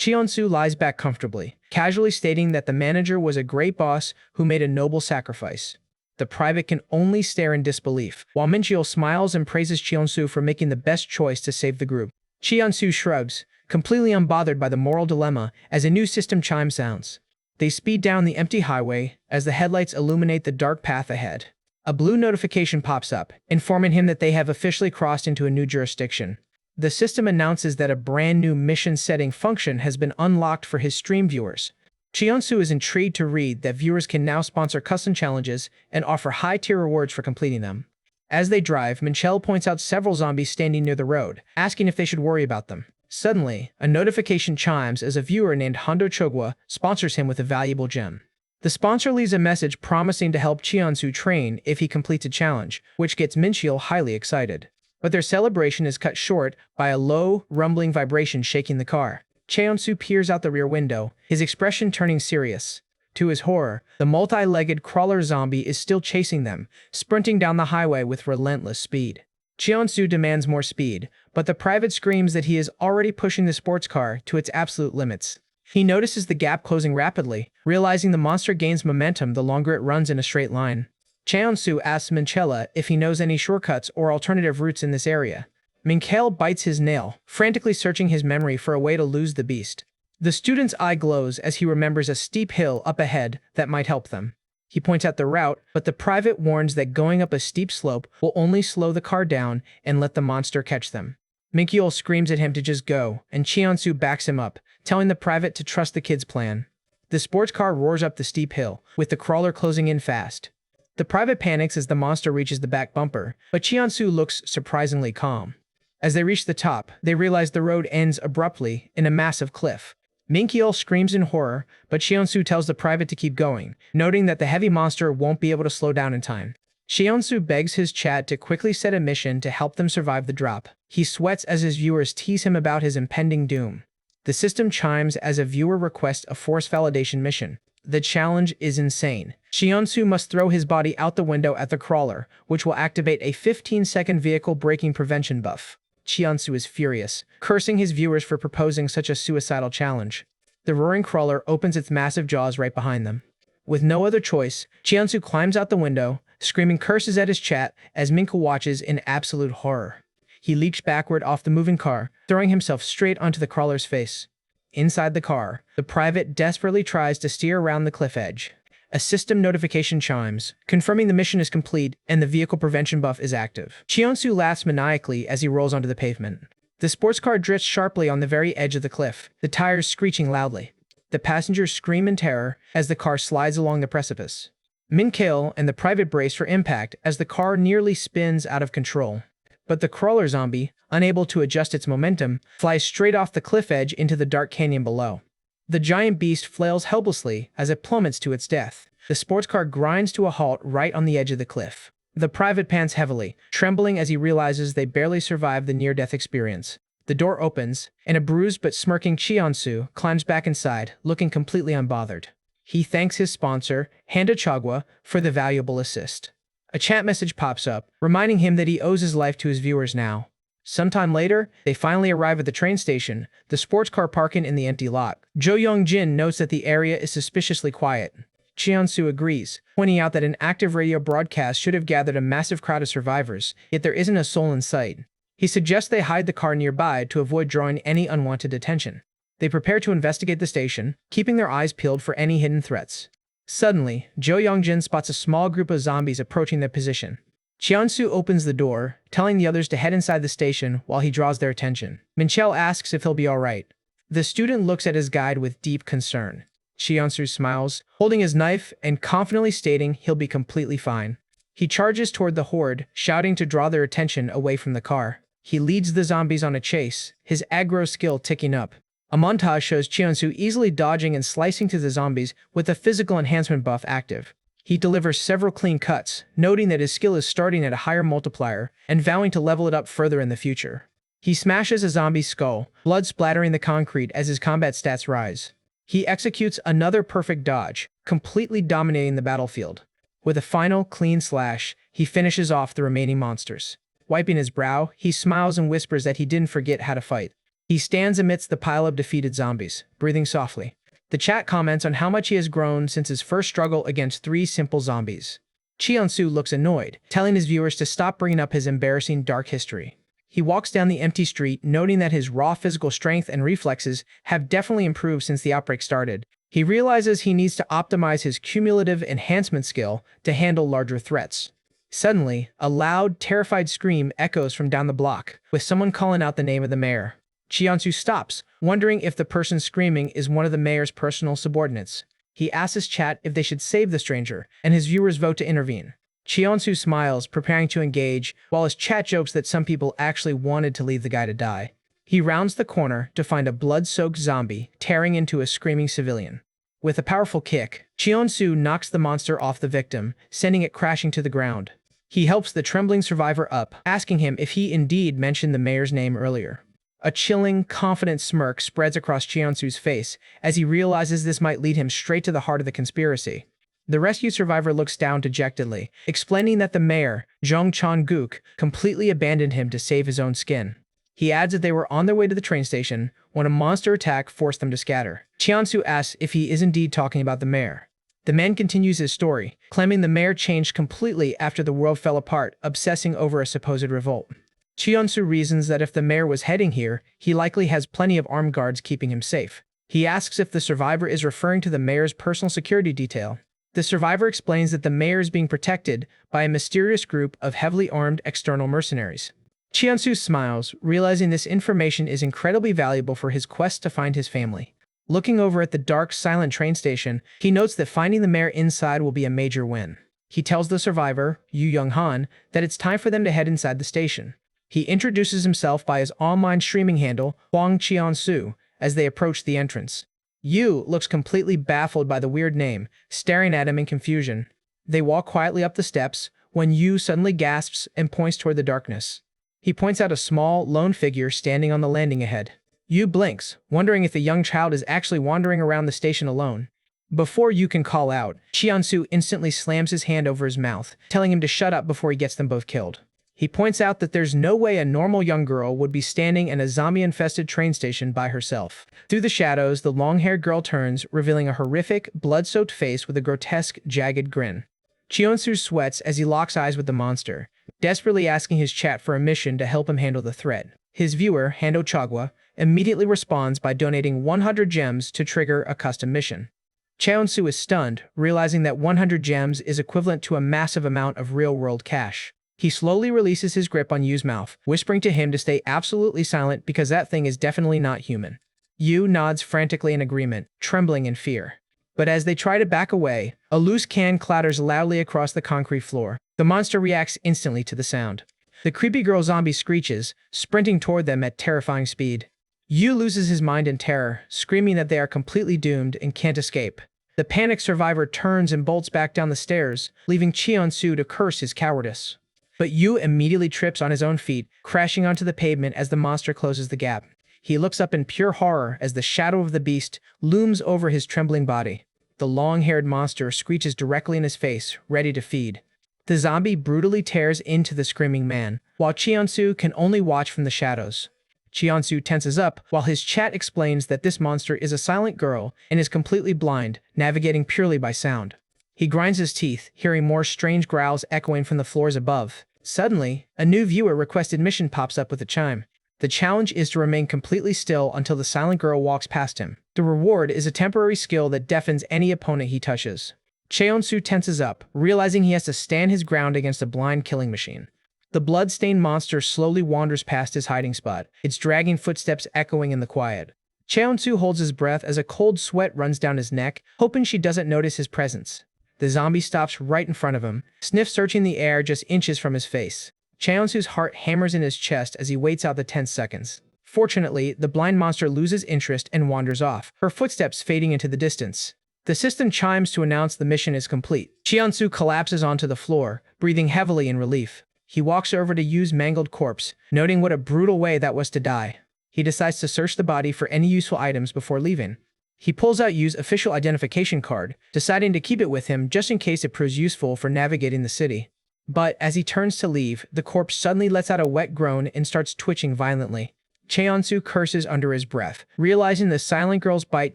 Cheonsu lies back comfortably, casually stating that the manager was a great boss who made a noble sacrifice. The private can only stare in disbelief, while Mincheol smiles and praises Cheonsu for making the best choice to save the group. Cheonsu shrugs, completely unbothered by the moral dilemma as a new system chime sounds. They speed down the empty highway as the headlights illuminate the dark path ahead. A blue notification pops up, informing him that they have officially crossed into a new jurisdiction. The system announces that a brand new mission setting function has been unlocked for his stream viewers. Cheonsu is intrigued to read that viewers can now sponsor custom challenges and offer high-tier rewards for completing them. As they drive, Mincheol points out several zombies standing near the road, asking if they should worry about them. Suddenly, a notification chimes as a viewer named Hondo Chogwa sponsors him with a valuable gem. The sponsor leaves a message promising to help Cheonsu train if he completes a challenge, which gets Mincheol highly excited. But their celebration is cut short by a low, rumbling vibration shaking the car. Cheonsu peers out the rear window, his expression turning serious. To his horror, the multi-legged crawler zombie is still chasing them, sprinting down the highway with relentless speed. Cheonsu demands more speed, but the private screams that he is already pushing the sports car to its absolute limits. He notices the gap closing rapidly, realizing the monster gains momentum the longer it runs in a straight line. Cheonsu asks Mincheol if he knows any shortcuts or alternative routes in this area. Mincheol bites his nail, frantically searching his memory for a way to lose the beast. The student's eye glows as he remembers a steep hill up ahead that might help them. He points out the route, but the private warns that going up a steep slope will only slow the car down and let the monster catch them. Mincheol screams at him to just go, and Cheonsu backs him up, telling the private to trust the kid's plan. The sports car roars up the steep hill, with the crawler closing in fast. The private panics as the monster reaches the back bumper, but Cheonsu looks surprisingly calm. As they reach the top, they realize the road ends abruptly in a massive cliff. Mincheol screams in horror, but Cheonsu tells the private to keep going, noting that the heavy monster won't be able to slow down in time. Cheonsu begs his chat to quickly set a mission to help them survive the drop. He sweats as his viewers tease him about his impending doom. The system chimes as a viewer requests a force validation mission. The challenge is insane. Cheonsu must throw his body out the window at the crawler, which will activate a 15-second vehicle braking prevention buff. Cheonsu is furious, cursing his viewers for proposing such a suicidal challenge. The roaring crawler opens its massive jaws right behind them. With no other choice, Cheonsu climbs out the window, screaming curses at his chat as Minka watches in absolute horror. He leaps backward off the moving car, throwing himself straight onto the crawler's face. Inside the car, the private desperately tries to steer around the cliff edge. A system notification chimes, confirming the mission is complete and the vehicle prevention buff is active. Cheonsu laughs maniacally as he rolls onto the pavement. The sports car drifts sharply on the very edge of the cliff, the tires screeching loudly. The passengers scream in terror as the car slides along the precipice. Mincheol and the private brace for impact as the car nearly spins out of control. But the crawler zombie, unable to adjust its momentum, flies straight off the cliff edge into the dark canyon below. The giant beast flails helplessly as it plummets to its death. The sports car grinds to a halt right on the edge of the cliff. The private pants heavily, trembling as he realizes they barely survived the near-death experience. The door opens, and a bruised but smirking Cheonsu climbs back inside, looking completely unbothered. He thanks his sponsor, Hondo Chogwa, for the valuable assist. A chat message pops up, reminding him that he owes his life to his viewers now. Sometime later, they finally arrive at the train station, the sports car parking in the empty lot. Jo Young-jin notes that the area is suspiciously quiet. Cheonsu agrees, pointing out that an active radio broadcast should have gathered a massive crowd of survivors, yet there isn't a soul in sight. He suggests they hide the car nearby to avoid drawing any unwanted attention. They prepare to investigate the station, keeping their eyes peeled for any hidden threats. Suddenly, Jo Young-jin spots a small group of zombies approaching their position. Cheonsu opens the door, telling the others to head inside the station while he draws their attention. Mincheol asks if he'll be alright. The student looks at his guide with deep concern. Cheonsu smiles, holding his knife and confidently stating he'll be completely fine. He charges toward the horde, shouting to draw their attention away from the car. He leads the zombies on a chase, his aggro skill ticking up. A montage shows Cheonsu easily dodging and slicing through the zombies with a physical enhancement buff active. He delivers several clean cuts, noting that his skill is starting at a higher multiplier and vowing to level it up further in the future. He smashes a zombie's skull, blood splattering the concrete as his combat stats rise. He executes another perfect dodge, completely dominating the battlefield. With a final, clean slash, he finishes off the remaining monsters. Wiping his brow, he smiles and whispers that he didn't forget how to fight. He stands amidst the pile of defeated zombies, breathing softly. The chat comments on how much he has grown since his first struggle against 3 simple zombies. Cheonsu looks annoyed, telling his viewers to stop bringing up his embarrassing dark history. He walks down the empty street, noting that his raw physical strength and reflexes have definitely improved since the outbreak started. He realizes he needs to optimize his cumulative enhancement skill to handle larger threats. Suddenly, a loud, terrified scream echoes from down the block, with someone calling out the name of the mayor. Cheonsu stops, wondering if the person screaming is one of the mayor's personal subordinates. He asks his chat if they should save the stranger, and his viewers vote to intervene. Cheonsu smiles, preparing to engage, while his chat jokes that some people actually wanted to leave the guy to die. He rounds the corner to find a blood-soaked zombie tearing into a screaming civilian. With a powerful kick, Cheonsu knocks the monster off the victim, sending it crashing to the ground. He helps the trembling survivor up, asking him if he indeed mentioned the mayor's name earlier. A chilling, confident smirk spreads across Cheonsu's face as he realizes this might lead him straight to the heart of the conspiracy. The rescued survivor looks down dejectedly, explaining that the mayor, Jong Chon-guk, completely abandoned him to save his own skin. He adds that they were on their way to the train station when a monster attack forced them to scatter. Cheonsu asks if he is indeed talking about the mayor. The man continues his story, claiming the mayor changed completely after the world fell apart, obsessing over a supposed revolt. Cheonsu reasons that if the mayor was heading here, he likely has plenty of armed guards keeping him safe. He asks if the survivor is referring to the mayor's personal security detail. The survivor explains that the mayor is being protected by a mysterious group of heavily armed external mercenaries. Cheonsu smiles, realizing this information is incredibly valuable for his quest to find his family. Looking over at the dark, silent train station, he notes that finding the mayor inside will be a major win. He tells the survivor, Yu Young-han, that it's time for them to head inside the station. He introduces himself by his online streaming handle, Huang Cheonsu, as they approach the entrance. Yu looks completely baffled by the weird name, staring at him in confusion. They walk quietly up the steps, when Yu suddenly gasps and points toward the darkness. He points out a small, lone figure standing on the landing ahead. Yu blinks, wondering if the young child is actually wandering around the station alone. Before Yu can call out, Cheonsu instantly slams his hand over his mouth, telling him to shut up before he gets them both killed. He points out that there's no way a normal young girl would be standing in a zombie-infested train station by herself. Through the shadows, the long-haired girl turns, revealing a horrific, blood-soaked face with a grotesque, jagged grin. Cheonsu sweats as he locks eyes with the monster, desperately asking his chat for a mission to help him handle the threat. His viewer, Hando Chagwa, immediately responds by donating 100 gems to trigger a custom mission. Cheonsu is stunned, realizing that 100 gems is equivalent to a massive amount of real-world cash. He slowly releases his grip on Yu's mouth, whispering to him to stay absolutely silent because that thing is definitely not human. Yu nods frantically in agreement, trembling in fear. But as they try to back away, a loose can clatters loudly across the concrete floor. The monster reacts instantly to the sound. The creepy girl zombie screeches, sprinting toward them at terrifying speed. Yu loses his mind in terror, screaming that they are completely doomed and can't escape. The panicked survivor turns and bolts back down the stairs, leaving Cheonsu to curse his cowardice. But Yu immediately trips on his own feet, crashing onto the pavement as the monster closes the gap. He looks up in pure horror as the shadow of the beast looms over his trembling body. The long-haired monster screeches directly in his face, ready to feed. The zombie brutally tears into the screaming man, while Cheonsu can only watch from the shadows. Cheonsu tenses up while his chat explains that this monster is a silent girl and is completely blind, navigating purely by sound. He grinds his teeth, hearing more strange growls echoing from the floors above. Suddenly, a new viewer requested mission pops up with a chime. The challenge is to remain completely still until the silent girl walks past him. The reward is a temporary skill that deafens any opponent he touches. Cheonsu tenses up, realizing he has to stand his ground against a blind killing machine. The blood-stained monster slowly wanders past his hiding spot, its dragging footsteps echoing in the quiet. Cheonsu holds his breath as a cold sweat runs down his neck, hoping she doesn't notice his presence. The zombie stops right in front of him, sniff searching the air just inches from his face. Cheonsu's heart hammers in his chest as he waits out the tense seconds. Fortunately, the blind monster loses interest and wanders off, her footsteps fading into the distance. The system chimes to announce the mission is complete. Cheonsu collapses onto the floor, breathing heavily in relief. He walks over to Yu's mangled corpse, noting what a brutal way that was to die. He decides to search the body for any useful items before leaving. He pulls out Yu's official identification card, deciding to keep it with him just in case it proves useful for navigating the city. But as he turns to leave, the corpse suddenly lets out a wet groan and starts twitching violently. Cheonsu curses under his breath, realizing the silent girl's bite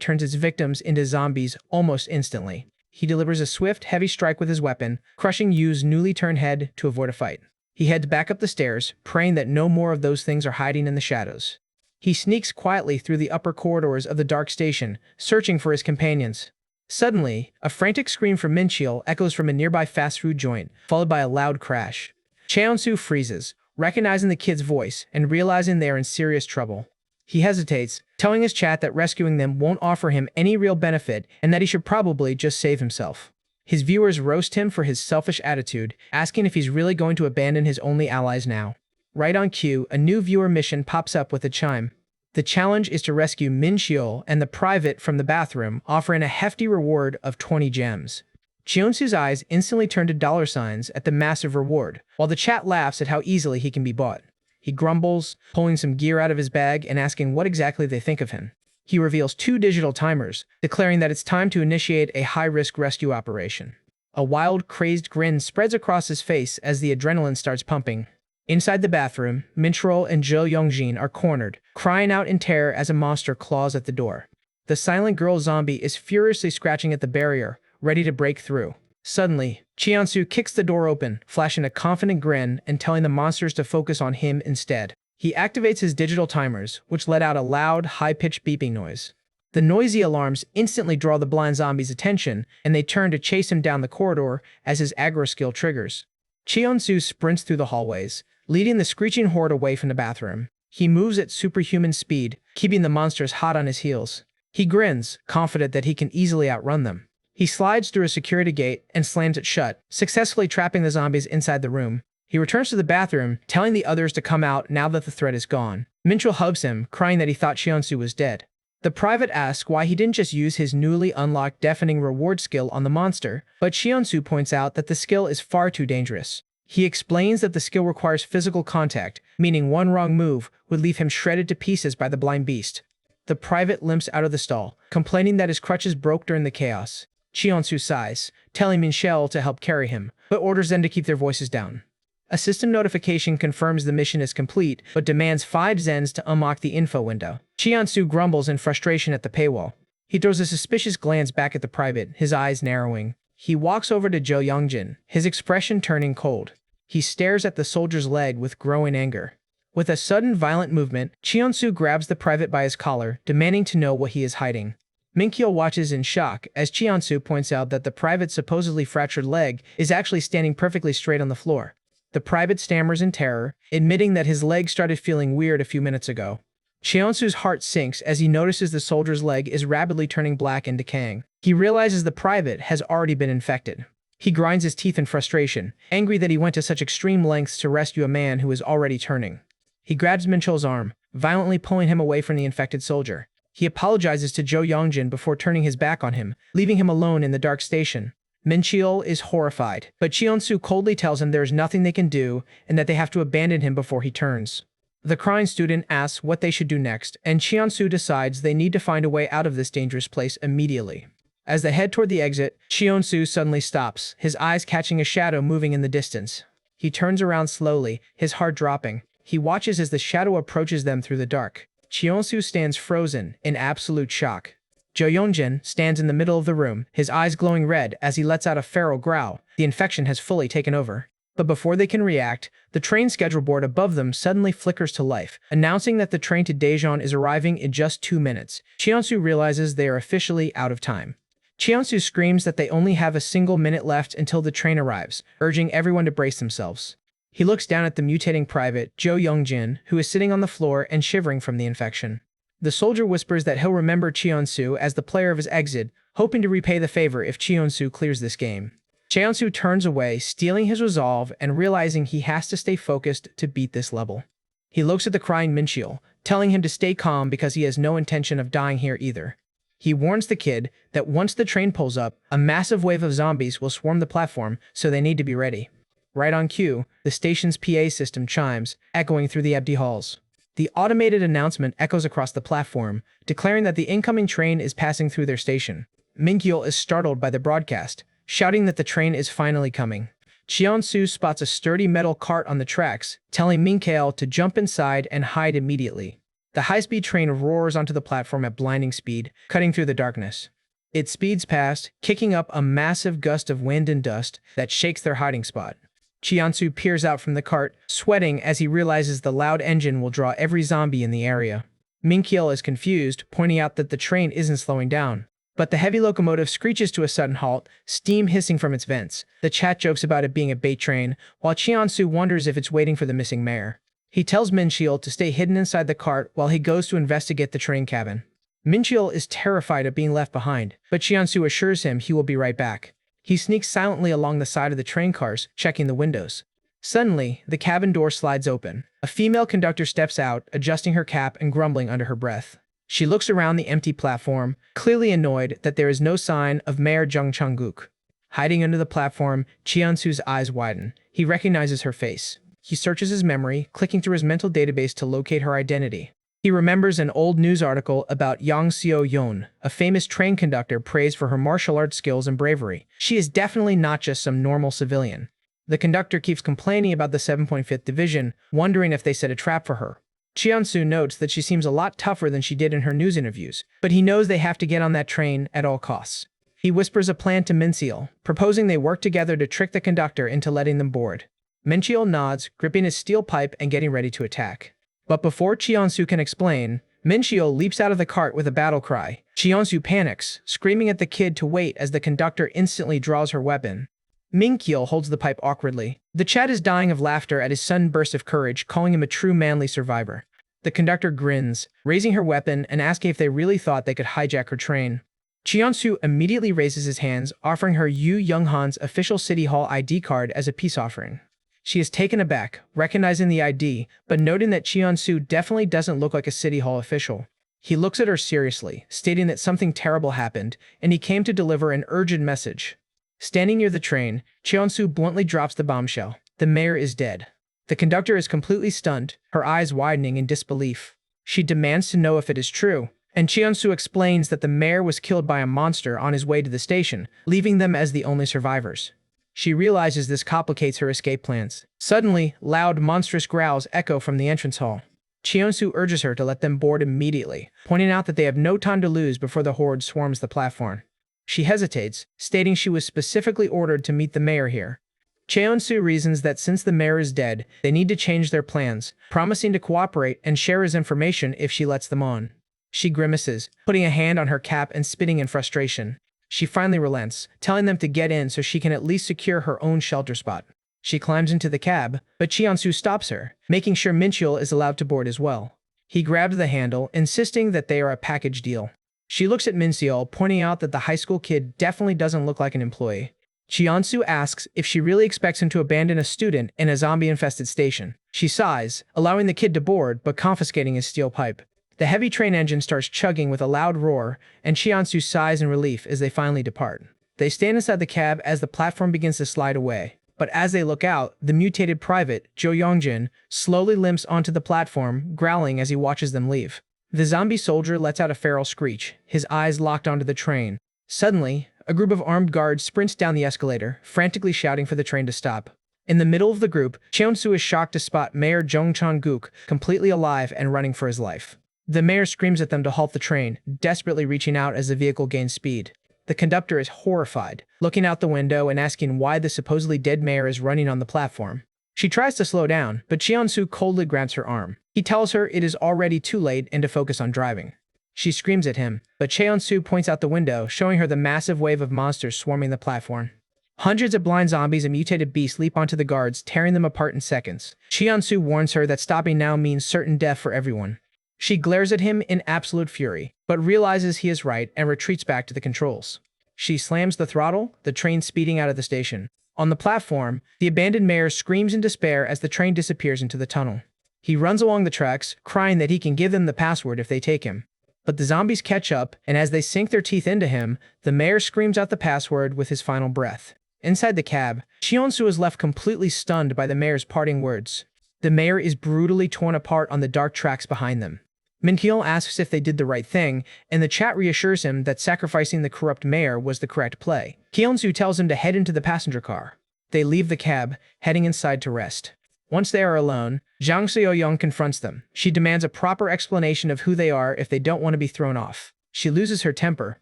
turns its victims into zombies almost instantly. He delivers a swift, heavy strike with his weapon, crushing Yu's newly turned head to avoid a fight. He heads back up the stairs, praying that no more of those things are hiding in the shadows. He sneaks quietly through the upper corridors of the dark station, searching for his companions. Suddenly, a frantic scream from Minchiel echoes from a nearby fast food joint, followed by a loud crash. Cheonsu freezes, recognizing the kid's voice and realizing they are in serious trouble. He hesitates, telling his chat that rescuing them won't offer him any real benefit and that he should probably just save himself. His viewers roast him for his selfish attitude, asking if he's really going to abandon his only allies now. Right on cue, a new viewer mission pops up with a chime. The challenge is to rescue Minchiel and the private from the bathroom, offering a hefty reward of 20 gems. Cheonsu's eyes instantly turn to dollar signs at the massive reward, while the chat laughs at how easily he can be bought. He grumbles, pulling some gear out of his bag and asking what exactly they think of him. He reveals 2 digital timers, declaring that it's time to initiate a high-risk rescue operation. A wild, crazed grin spreads across his face as the adrenaline starts pumping. Inside the bathroom, Minchiel and Jo Youngjin are cornered, crying out in terror as a monster claws at the door. The silent girl zombie is furiously scratching at the barrier, ready to break through. Suddenly, Cheonsu kicks the door open, flashing a confident grin and telling the monsters to focus on him instead. He activates his digital timers, which let out a loud, high-pitched beeping noise. The noisy alarms instantly draw the blind zombies' attention, and they turn to chase him down the corridor as his aggro skill triggers. Cheonsu sprints through the hallways, leading the screeching horde away from the bathroom. He moves at superhuman speed, keeping the monsters hot on his heels. He grins, confident that he can easily outrun them. He slides through a security gate and slams it shut, successfully trapping the zombies inside the room. He returns to the bathroom, telling the others to come out now that the threat is gone. Minchiel hugs him, crying that he thought Cheonsu was dead. The private asks why he didn't just use his newly unlocked deafening reward skill on the monster, but Cheonsu points out that the skill is far too dangerous. He explains that the skill requires physical contact, meaning one wrong move would leave him shredded to pieces by the blind beast. The private limps out of the stall, complaining that his crutches broke during the chaos. Cheonsu sighs, telling Minchiel to help carry him, but orders them to keep their voices down. A system notification confirms the mission is complete, but demands 5 zens to unlock the info window. Cheonsu grumbles in frustration at the paywall. He throws a suspicious glance back at the private, his eyes narrowing. He walks over to Jo Youngjin, his expression turning cold. He stares at the soldier's leg with growing anger. With a sudden violent movement, Cheonsu grabs the private by his collar, demanding to know what he is hiding. Minchiel watches in shock as Cheonsu points out that the private's supposedly fractured leg is actually standing perfectly straight on the floor. The private stammers in terror, admitting that his leg started feeling weird a few minutes ago. Cheonsu's heart sinks as he notices the soldier's leg is rapidly turning black and decaying. He realizes the private has already been infected. He grinds his teeth in frustration, angry that he went to such extreme lengths to rescue a man who is already turning. He grabs Minchiel's arm, violently pulling him away from the infected soldier. He apologizes to Jo Youngjin before turning his back on him, leaving him alone in the dark station. Minchiel is horrified, but Cheonsu coldly tells him there is nothing they can do and that they have to abandon him before he turns. The crying student asks what they should do next, and Cheonsu decides they need to find a way out of this dangerous place immediately. As they head toward the exit, Cheonsu suddenly stops, his eyes catching a shadow moving in the distance. He turns around slowly, his heart dropping. He watches as the shadow approaches them through the dark. Cheonsu stands frozen, in absolute shock. Jo Youngjin stands in the middle of the room, his eyes glowing red as he lets out a feral growl. The infection has fully taken over. But before they can react, the train schedule board above them suddenly flickers to life, announcing that the train to Daejeon is arriving in just 2 minutes. Cheonsu realizes they are officially out of time. Cheonsu screams that they only have a single minute left until the train arrives, urging everyone to brace themselves. He looks down at the mutating private, Jo Youngjin, who is sitting on the floor and shivering from the infection. The soldier whispers that he'll remember Cheonsu as the player of his exit, hoping to repay the favor if Cheonsu clears this game. Cheonsu turns away, stealing his resolve and realizing he has to stay focused to beat this level. He looks at the crying Minchiel, telling him to stay calm because he has no intention of dying here either. He warns the kid that once the train pulls up, a massive wave of zombies will swarm the platform, so they need to be ready. Right on cue, the station's PA system chimes, echoing through the empty halls. The automated announcement echoes across the platform, declaring that the incoming train is passing through their station. Minchiel is startled by the broadcast, shouting that the train is finally coming. Cheonsu spots a sturdy metal cart on the tracks, telling Minchiel to jump inside and hide immediately. The high-speed train roars onto the platform at blinding speed, cutting through the darkness. It speeds past, kicking up a massive gust of wind and dust that shakes their hiding spot. Chiansu peers out from the cart, sweating as he realizes the loud engine will draw every zombie in the area. Minkiel is confused, pointing out that the train isn't slowing down. But the heavy locomotive screeches to a sudden halt, steam hissing from its vents. The chat jokes about it being a bait train, while Chiansu wonders if it's waiting for the missing mayor. He tells Minchiel to stay hidden inside the cart while he goes to investigate the train cabin. Minchiel is terrified of being left behind, but Chiansu assures him he will be right back. He sneaks silently along the side of the train cars, checking the windows. Suddenly, the cabin door slides open. A female conductor steps out, adjusting her cap and grumbling under her breath. She looks around the empty platform, clearly annoyed that there is no sign of Mayor Jung Chang-guk. Hiding under the platform, Chiansu's eyes widen. He recognizes her face. He searches his memory, clicking through his mental database to locate her identity. He remembers an old news article about Yang Seo-yeon, a famous train conductor praised for her martial arts skills and bravery. She is definitely not just some normal civilian. The conductor keeps complaining about the 7.5th Division, wondering if they set a trap for her. Chiansu notes that she seems a lot tougher than she did in her news interviews, but he knows they have to get on that train at all costs. He whispers a plan to Minchiel, proposing they work together to trick the conductor into letting them board. Minchiel nods, gripping his steel pipe and getting ready to attack. But before Chiansu can explain, Minchiel leaps out of the cart with a battle cry. Chiansu panics, screaming at the kid to wait as the conductor instantly draws her weapon. Minchiel holds the pipe awkwardly. The chat is dying of laughter at his sudden burst of courage, calling him a true manly survivor. The conductor grins, raising her weapon and asking if they really thought they could hijack her train. Chiansu immediately raises his hands, offering her Yu Younghan's official City Hall ID card as a peace offering. She is taken aback, recognizing the ID, but noting that Chiansu definitely doesn't look like a City Hall official. He looks at her seriously, stating that something terrible happened, and he came to deliver an urgent message. Standing near the train, Chiansu bluntly drops the bombshell. The mayor is dead. The conductor is completely stunned, her eyes widening in disbelief. She demands to know if it is true, and Chiansu explains that the mayor was killed by a monster on his way to the station, leaving them as the only survivors. She realizes this complicates her escape plans. Suddenly, loud, monstrous growls echo from the entrance hall. Chiansu urges her to let them board immediately, pointing out that they have no time to lose before the horde swarms the platform. She hesitates, stating she was specifically ordered to meet the mayor here. Chiansu reasons that since the mayor is dead, they need to change their plans, promising to cooperate and share his information if she lets them on. She grimaces, putting a hand on her cap and spitting in frustration. She finally relents, telling them to get in so she can at least secure her own shelter spot. She climbs into the cab, but Chiansu stops her, making sure Minchiel is allowed to board as well. He grabs the handle, insisting that they are a package deal. She looks at Minchiel, pointing out that the high school kid definitely doesn't look like an employee. Chiansu asks if she really expects him to abandon a student in a zombie-infested station. She sighs, allowing the kid to board but confiscating his steel pipe. The heavy train engine starts chugging with a loud roar, and Chiansu sighs in relief as they finally depart. They stand inside the cab as the platform begins to slide away. But as they look out, the mutated private, Jo Yongjin, slowly limps onto the platform, growling as he watches them leave. The zombie soldier lets out a feral screech, his eyes locked onto the train. Suddenly, a group of armed guards sprints down the escalator, frantically shouting for the train to stop. In the middle of the group, Chiansu is shocked to spot Mayor Jung Chang-guk, completely alive and running for his life. The mayor screams at them to halt the train, desperately reaching out as the vehicle gains speed. The conductor is horrified, looking out the window and asking why the supposedly dead mayor is running on the platform. She tries to slow down, but Chiansu coldly grabs her arm. He tells her it is already too late and to focus on driving. She screams at him, but Chiansu points out the window, showing her the massive wave of monsters swarming the platform. Hundreds of blind zombies and mutated beasts leap onto the guards, tearing them apart in seconds. Chiansu warns her that stopping now means certain death for everyone. She glares at him in absolute fury, but realizes he is right and retreats back to the controls. She slams the throttle, the train speeding out of the station. On the platform, the abandoned mayor screams in despair as the train disappears into the tunnel. He runs along the tracks, crying that he can give them the password if they take him. But the zombies catch up, and as they sink their teeth into him, the mayor screams out the password with his final breath. Inside the cab, Chiansu is left completely stunned by the mayor's parting words. The mayor is brutally torn apart on the dark tracks behind them. Minchiel asks if they did the right thing, and the chat reassures him that sacrificing the corrupt mayor was the correct play. Chiansu tells him to head into the passenger car. They leave the cab, heading inside to rest. Once they are alone, Zhang Xiaoyong confronts them. She demands a proper explanation of who they are if they don't want to be thrown off. She loses her temper,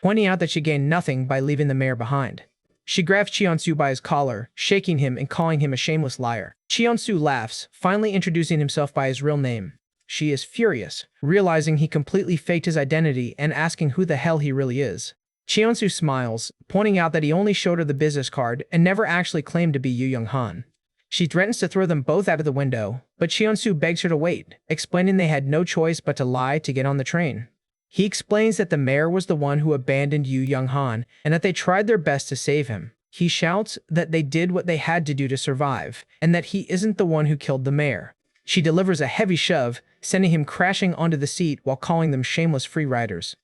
pointing out that she gained nothing by leaving the mayor behind. She grabs Qiansu by his collar, shaking him and calling him a shameless liar. Qiansu laughs, finally introducing himself by his real name. She is furious, realizing he completely faked his identity and asking who the hell he really is. Qiansu smiles, pointing out that he only showed her the business card and never actually claimed to be Yu Young-han. She threatens to throw them both out of the window, but Qiansu begs her to wait, explaining they had no choice but to lie to get on the train. He explains that the mayor was the one who abandoned Yu Young-han and that they tried their best to save him. He shouts that they did what they had to do to survive, and that he isn't the one who killed the mayor. She delivers a heavy shove, sending him crashing onto the seat while calling them shameless free riders.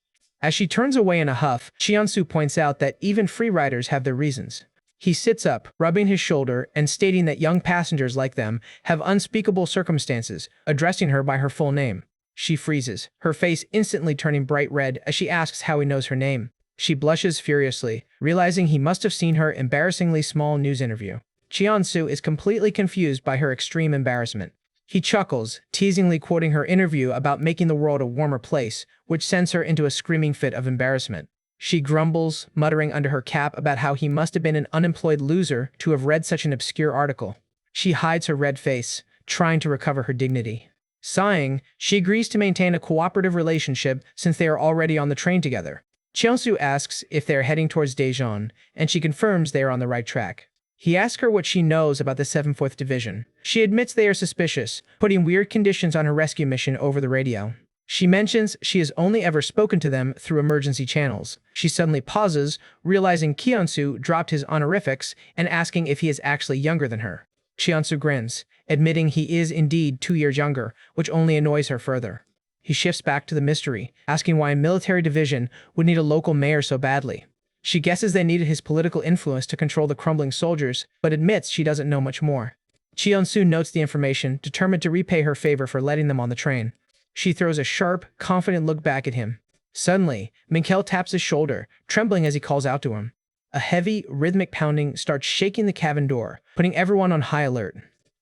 As she turns away in a huff, Qiansu points out that even free riders have their reasons. He sits up, rubbing his shoulder and stating that young passengers like them have unspeakable circumstances, addressing her by her full name. She freezes, her face instantly turning bright red as she asks how he knows her name. She blushes furiously, realizing he must have seen her embarrassingly small news interview. Qiansu is completely confused by her extreme embarrassment. He chuckles, teasingly quoting her interview about making the world a warmer place, which sends her into a screaming fit of embarrassment. She grumbles, muttering under her cap about how he must have been an unemployed loser to have read such an obscure article. She hides her red face, trying to recover her dignity. Sighing, she agrees to maintain a cooperative relationship since they are already on the train together. Qiansu asks if they are heading towards Daejeon, and she confirms they are on the right track. He asks her what she knows about the 7th Division. She admits they are suspicious, putting weird conditions on her rescue mission over the radio. She mentions she has only ever spoken to them through emergency channels. She suddenly pauses, realizing Qiansu dropped his honorifics and asking if he is actually younger than her. Qiansu grins, admitting he is indeed 2 years younger, which only annoys her further. He shifts back to the mystery, asking why a military division would need a local mayor so badly. She guesses they needed his political influence to control the crumbling soldiers, but admits she doesn't know much more. Qiansu notes the information, determined to repay her favor for letting them on the train. She throws a sharp, confident look back at him. Suddenly, Minkel taps his shoulder, trembling as he calls out to him. A heavy, rhythmic pounding starts shaking the cabin door, putting everyone on high alert.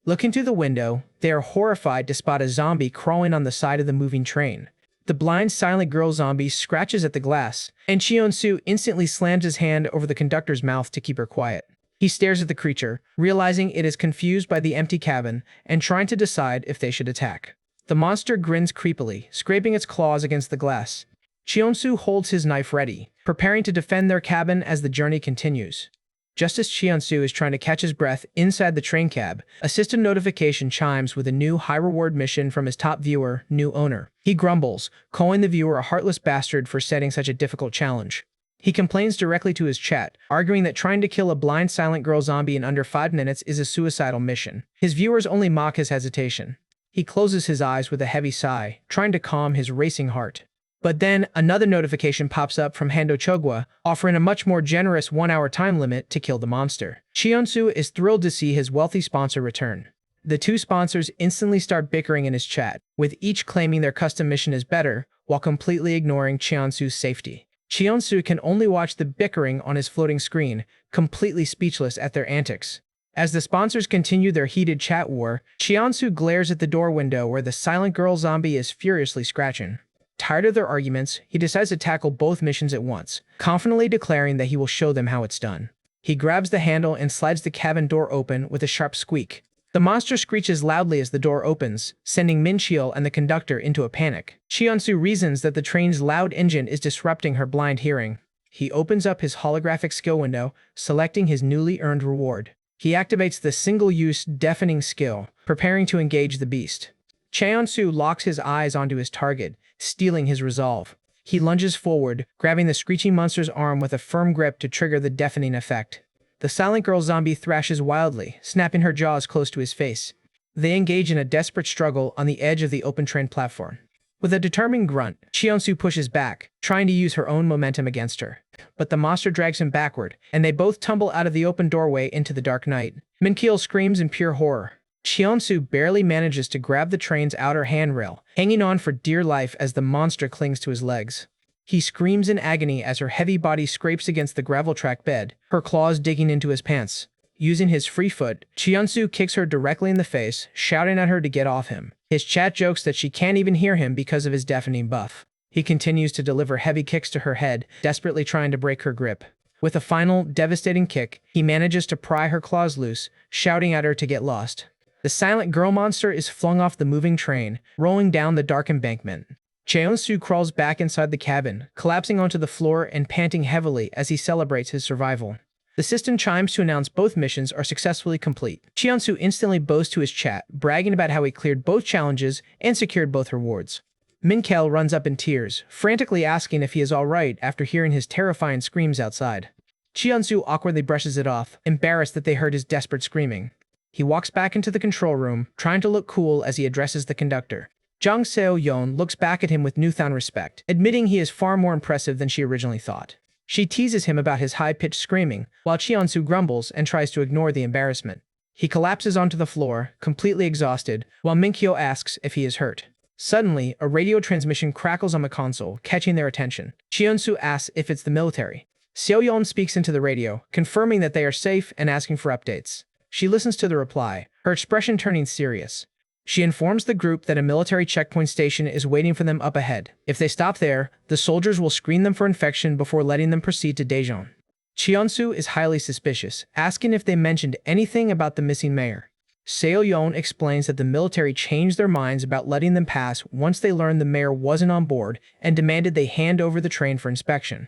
Looking through the window, they are horrified to spot a zombie crawling on the side of the moving train. The blind, silent girl zombie scratches at the glass, and Qiansu instantly slams his hand over the conductor's mouth to keep her quiet. He stares at the creature, realizing it is confused by the empty cabin and trying to decide if they should attack. The monster grins creepily, scraping its claws against the glass. Qiansu holds his knife ready, preparing to defend their cabin as the journey continues. Just as Qiansu is trying to catch his breath inside the train cab, a system notification chimes with a new high-reward mission from his top viewer, New Owner. He grumbles, calling the viewer a heartless bastard for setting such a difficult challenge. He complains directly to his chat, arguing that trying to kill a blind silent girl zombie in under 5 minutes is a suicidal mission. His viewers only mock his hesitation. He closes his eyes with a heavy sigh, trying to calm his racing heart. But then, another notification pops up from Hando Chogwa, offering a much more generous 1-hour time limit to kill the monster. Qiansu is thrilled to see his wealthy sponsor return. The two sponsors instantly start bickering in his chat, with each claiming their custom mission is better, while completely ignoring Qiansu's safety. Qiansu can only watch the bickering on his floating screen, completely speechless at their antics. As the sponsors continue their heated chat war, Qiansu glares at the door window where the silent girl zombie is furiously scratching. Tired of their arguments, he decides to tackle both missions at once, confidently declaring that he will show them how it's done. He grabs the handle and slides the cabin door open with a sharp squeak. The monster screeches loudly as the door opens, sending Minchiel and the conductor into a panic. Qiansu reasons that the train's loud engine is disrupting her blind hearing. He opens up his holographic skill window, selecting his newly earned reward. He activates the single-use deafening skill, preparing to engage the beast. Qiansu locks his eyes onto his target, stealing his resolve. He lunges forward, grabbing the screeching monster's arm with a firm grip to trigger the deafening effect. The silent girl zombie thrashes wildly, snapping her jaws close to his face. They engage in a desperate struggle on the edge of the open train platform. With a determined grunt, Qiansu pushes back, trying to use her own momentum against her. But the monster drags him backward, and they both tumble out of the open doorway into the dark night. Minchiel screams in pure horror. Qiansu barely manages to grab the train's outer handrail, hanging on for dear life as the monster clings to his legs. He screams in agony as her heavy body scrapes against the gravel track bed, her claws digging into his pants. Using his free foot, Cheonsu kicks her directly in the face, shouting at her to get off him. His chat jokes that she can't even hear him because of his deafening buff. He continues to deliver heavy kicks to her head, desperately trying to break her grip. With a final, devastating kick, he manages to pry her claws loose, shouting at her to get lost. The silent girl monster is flung off the moving train, rolling down the dark embankment. Cheonsu crawls back inside the cabin, collapsing onto the floor and panting heavily as he celebrates his survival. The system chimes to announce both missions are successfully complete. Cheonsu instantly boasts to his chat, bragging about how he cleared both challenges and secured both rewards. Minkel runs up in tears, frantically asking if he is alright after hearing his terrifying screams outside. Cheonsu awkwardly brushes it off, embarrassed that they heard his desperate screaming. He walks back into the control room, trying to look cool as he addresses the conductor. Jang Seo-yeon looks back at him with newfound respect, admitting he is far more impressive than she originally thought. She teases him about his high-pitched screaming, while Cheonsu grumbles and tries to ignore the embarrassment. He collapses onto the floor, completely exhausted, while Minkyo asks if he is hurt. Suddenly, a radio transmission crackles on the console, catching their attention. Cheonsu asks if it's the military. Seo-yeon speaks into the radio, confirming that they are safe and asking for updates. She listens to the reply, her expression turning serious. She informs the group that a military checkpoint station is waiting for them up ahead. If they stop there, the soldiers will screen them for infection before letting them proceed to Daejeon. Cheonsu is highly suspicious, asking if they mentioned anything about the missing mayor. Seo-yeon explains that the military changed their minds about letting them pass once they learned the mayor wasn't on board and demanded they hand over the train for inspection.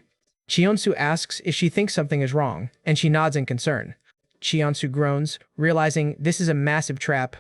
Cheonsu asks if she thinks something is wrong, and she nods in concern. Cheonsu groans, realizing this is a massive trap.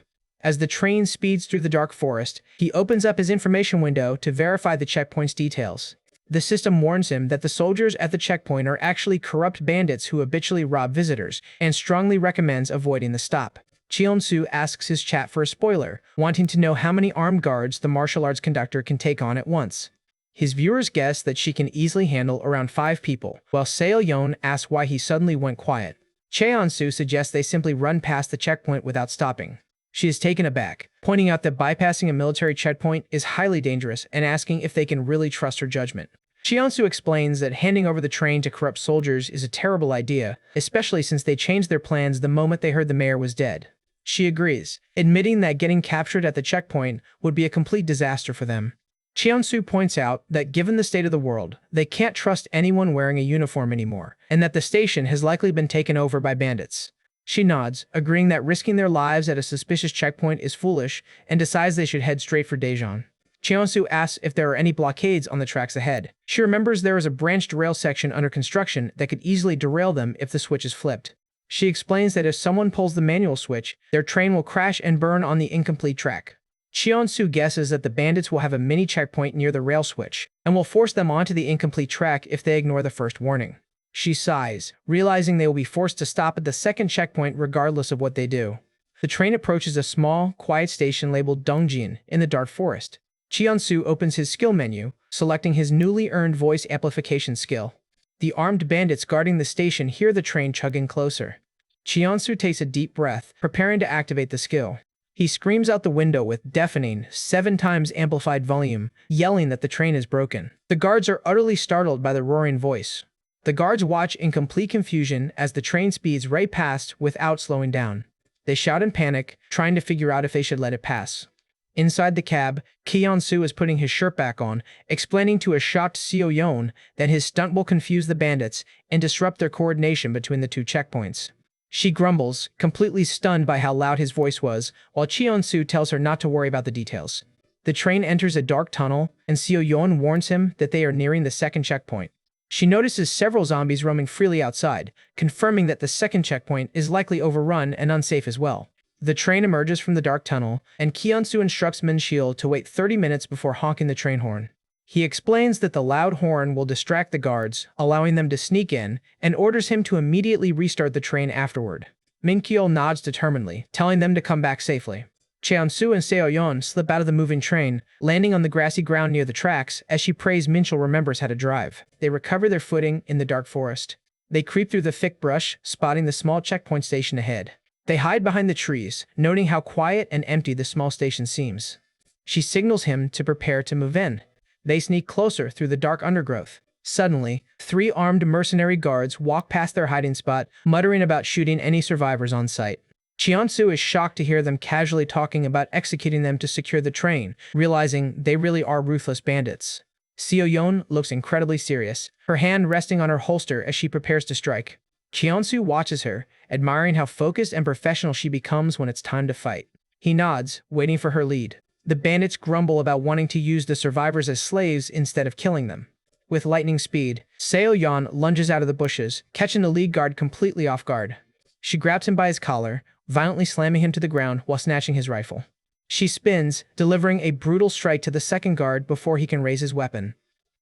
As the train speeds through the dark forest, he opens up his information window to verify the checkpoint's details. The system warns him that the soldiers at the checkpoint are actually corrupt bandits who habitually rob visitors, and strongly recommends avoiding the stop. Cheonsu asks his chat for a spoiler, wanting to know how many armed guards the martial arts conductor can take on at once. His viewers guess that she can easily handle around 5 people, while Seo-yeon asks why he suddenly went quiet. Cheonsu suggests they simply run past the checkpoint without stopping. She is taken aback, pointing out that bypassing a military checkpoint is highly dangerous and asking if they can really trust her judgment. Cheonsu explains that handing over the train to corrupt soldiers is a terrible idea, especially since they changed their plans the moment they heard the mayor was dead. She agrees, admitting that getting captured at the checkpoint would be a complete disaster for them. Cheonsu points out that given the state of the world, they can't trust anyone wearing a uniform anymore, and that the station has likely been taken over by bandits. She nods, agreeing that risking their lives at a suspicious checkpoint is foolish, and decides they should head straight for Daejeon. Cheonsu asks if there are any blockades on the tracks ahead. She remembers there is a branched rail section under construction that could easily derail them if the switch is flipped. She explains that if someone pulls the manual switch, their train will crash and burn on the incomplete track. Cheonsu guesses that the bandits will have a mini checkpoint near the rail switch, and will force them onto the incomplete track if they ignore the first warning. She sighs, realizing they will be forced to stop at the second checkpoint regardless of what they do. The train approaches a small, quiet station labeled Dongjin in the dark forest. Cheonsu opens his skill menu, selecting his newly earned voice amplification skill. The armed bandits guarding the station hear the train chugging closer. Cheonsu takes a deep breath, preparing to activate the skill. He screams out the window with deafening, 7 times amplified volume, yelling that the train is broken. The guards are utterly startled by the roaring voice. The guards watch in complete confusion as the train speeds right past without slowing down. They shout in panic, trying to figure out if they should let it pass. Inside the cab, Cheonsu is putting his shirt back on, explaining to a shocked Seo-yeon that his stunt will confuse the bandits and disrupt their coordination between the 2 checkpoints. She grumbles, completely stunned by how loud his voice was, while Cheonsu tells her not to worry about the details. The train enters a dark tunnel, and Seo-yeon warns him that they are nearing the second checkpoint. She notices several zombies roaming freely outside, confirming that the second checkpoint is likely overrun and unsafe as well. The train emerges from the dark tunnel, and Cheonsu instructs Min Shield to wait 30 minutes before honking the train horn. He explains that the loud horn will distract the guards, allowing them to sneak in, and orders him to immediately restart the train afterward. Minkyo nods determinedly, telling them to come back safely. Cheonsu and Seo-yeon slip out of the moving train, landing on the grassy ground near the tracks as she prays Minchil remembers how to drive. They recover their footing in the dark forest. They creep through the thick brush, spotting the small checkpoint station ahead. They hide behind the trees, noting how quiet and empty the small station seems. She signals him to prepare to move in. They sneak closer through the dark undergrowth. Suddenly, 3 armed mercenary guards walk past their hiding spot, muttering about shooting any survivors on sight. Cheonsu is shocked to hear them casually talking about executing them to secure the train, realizing they really are ruthless bandits. Seo-yeon looks incredibly serious, her hand resting on her holster as she prepares to strike. Cheonsu watches her, admiring how focused and professional she becomes when it's time to fight. He nods, waiting for her lead. The bandits grumble about wanting to use the survivors as slaves instead of killing them. With lightning speed, Seo-yeon lunges out of the bushes, catching the lead guard completely off guard. She grabs him by his collar, violently slamming him to the ground while snatching his rifle. She spins, delivering a brutal strike to the second guard before he can raise his weapon.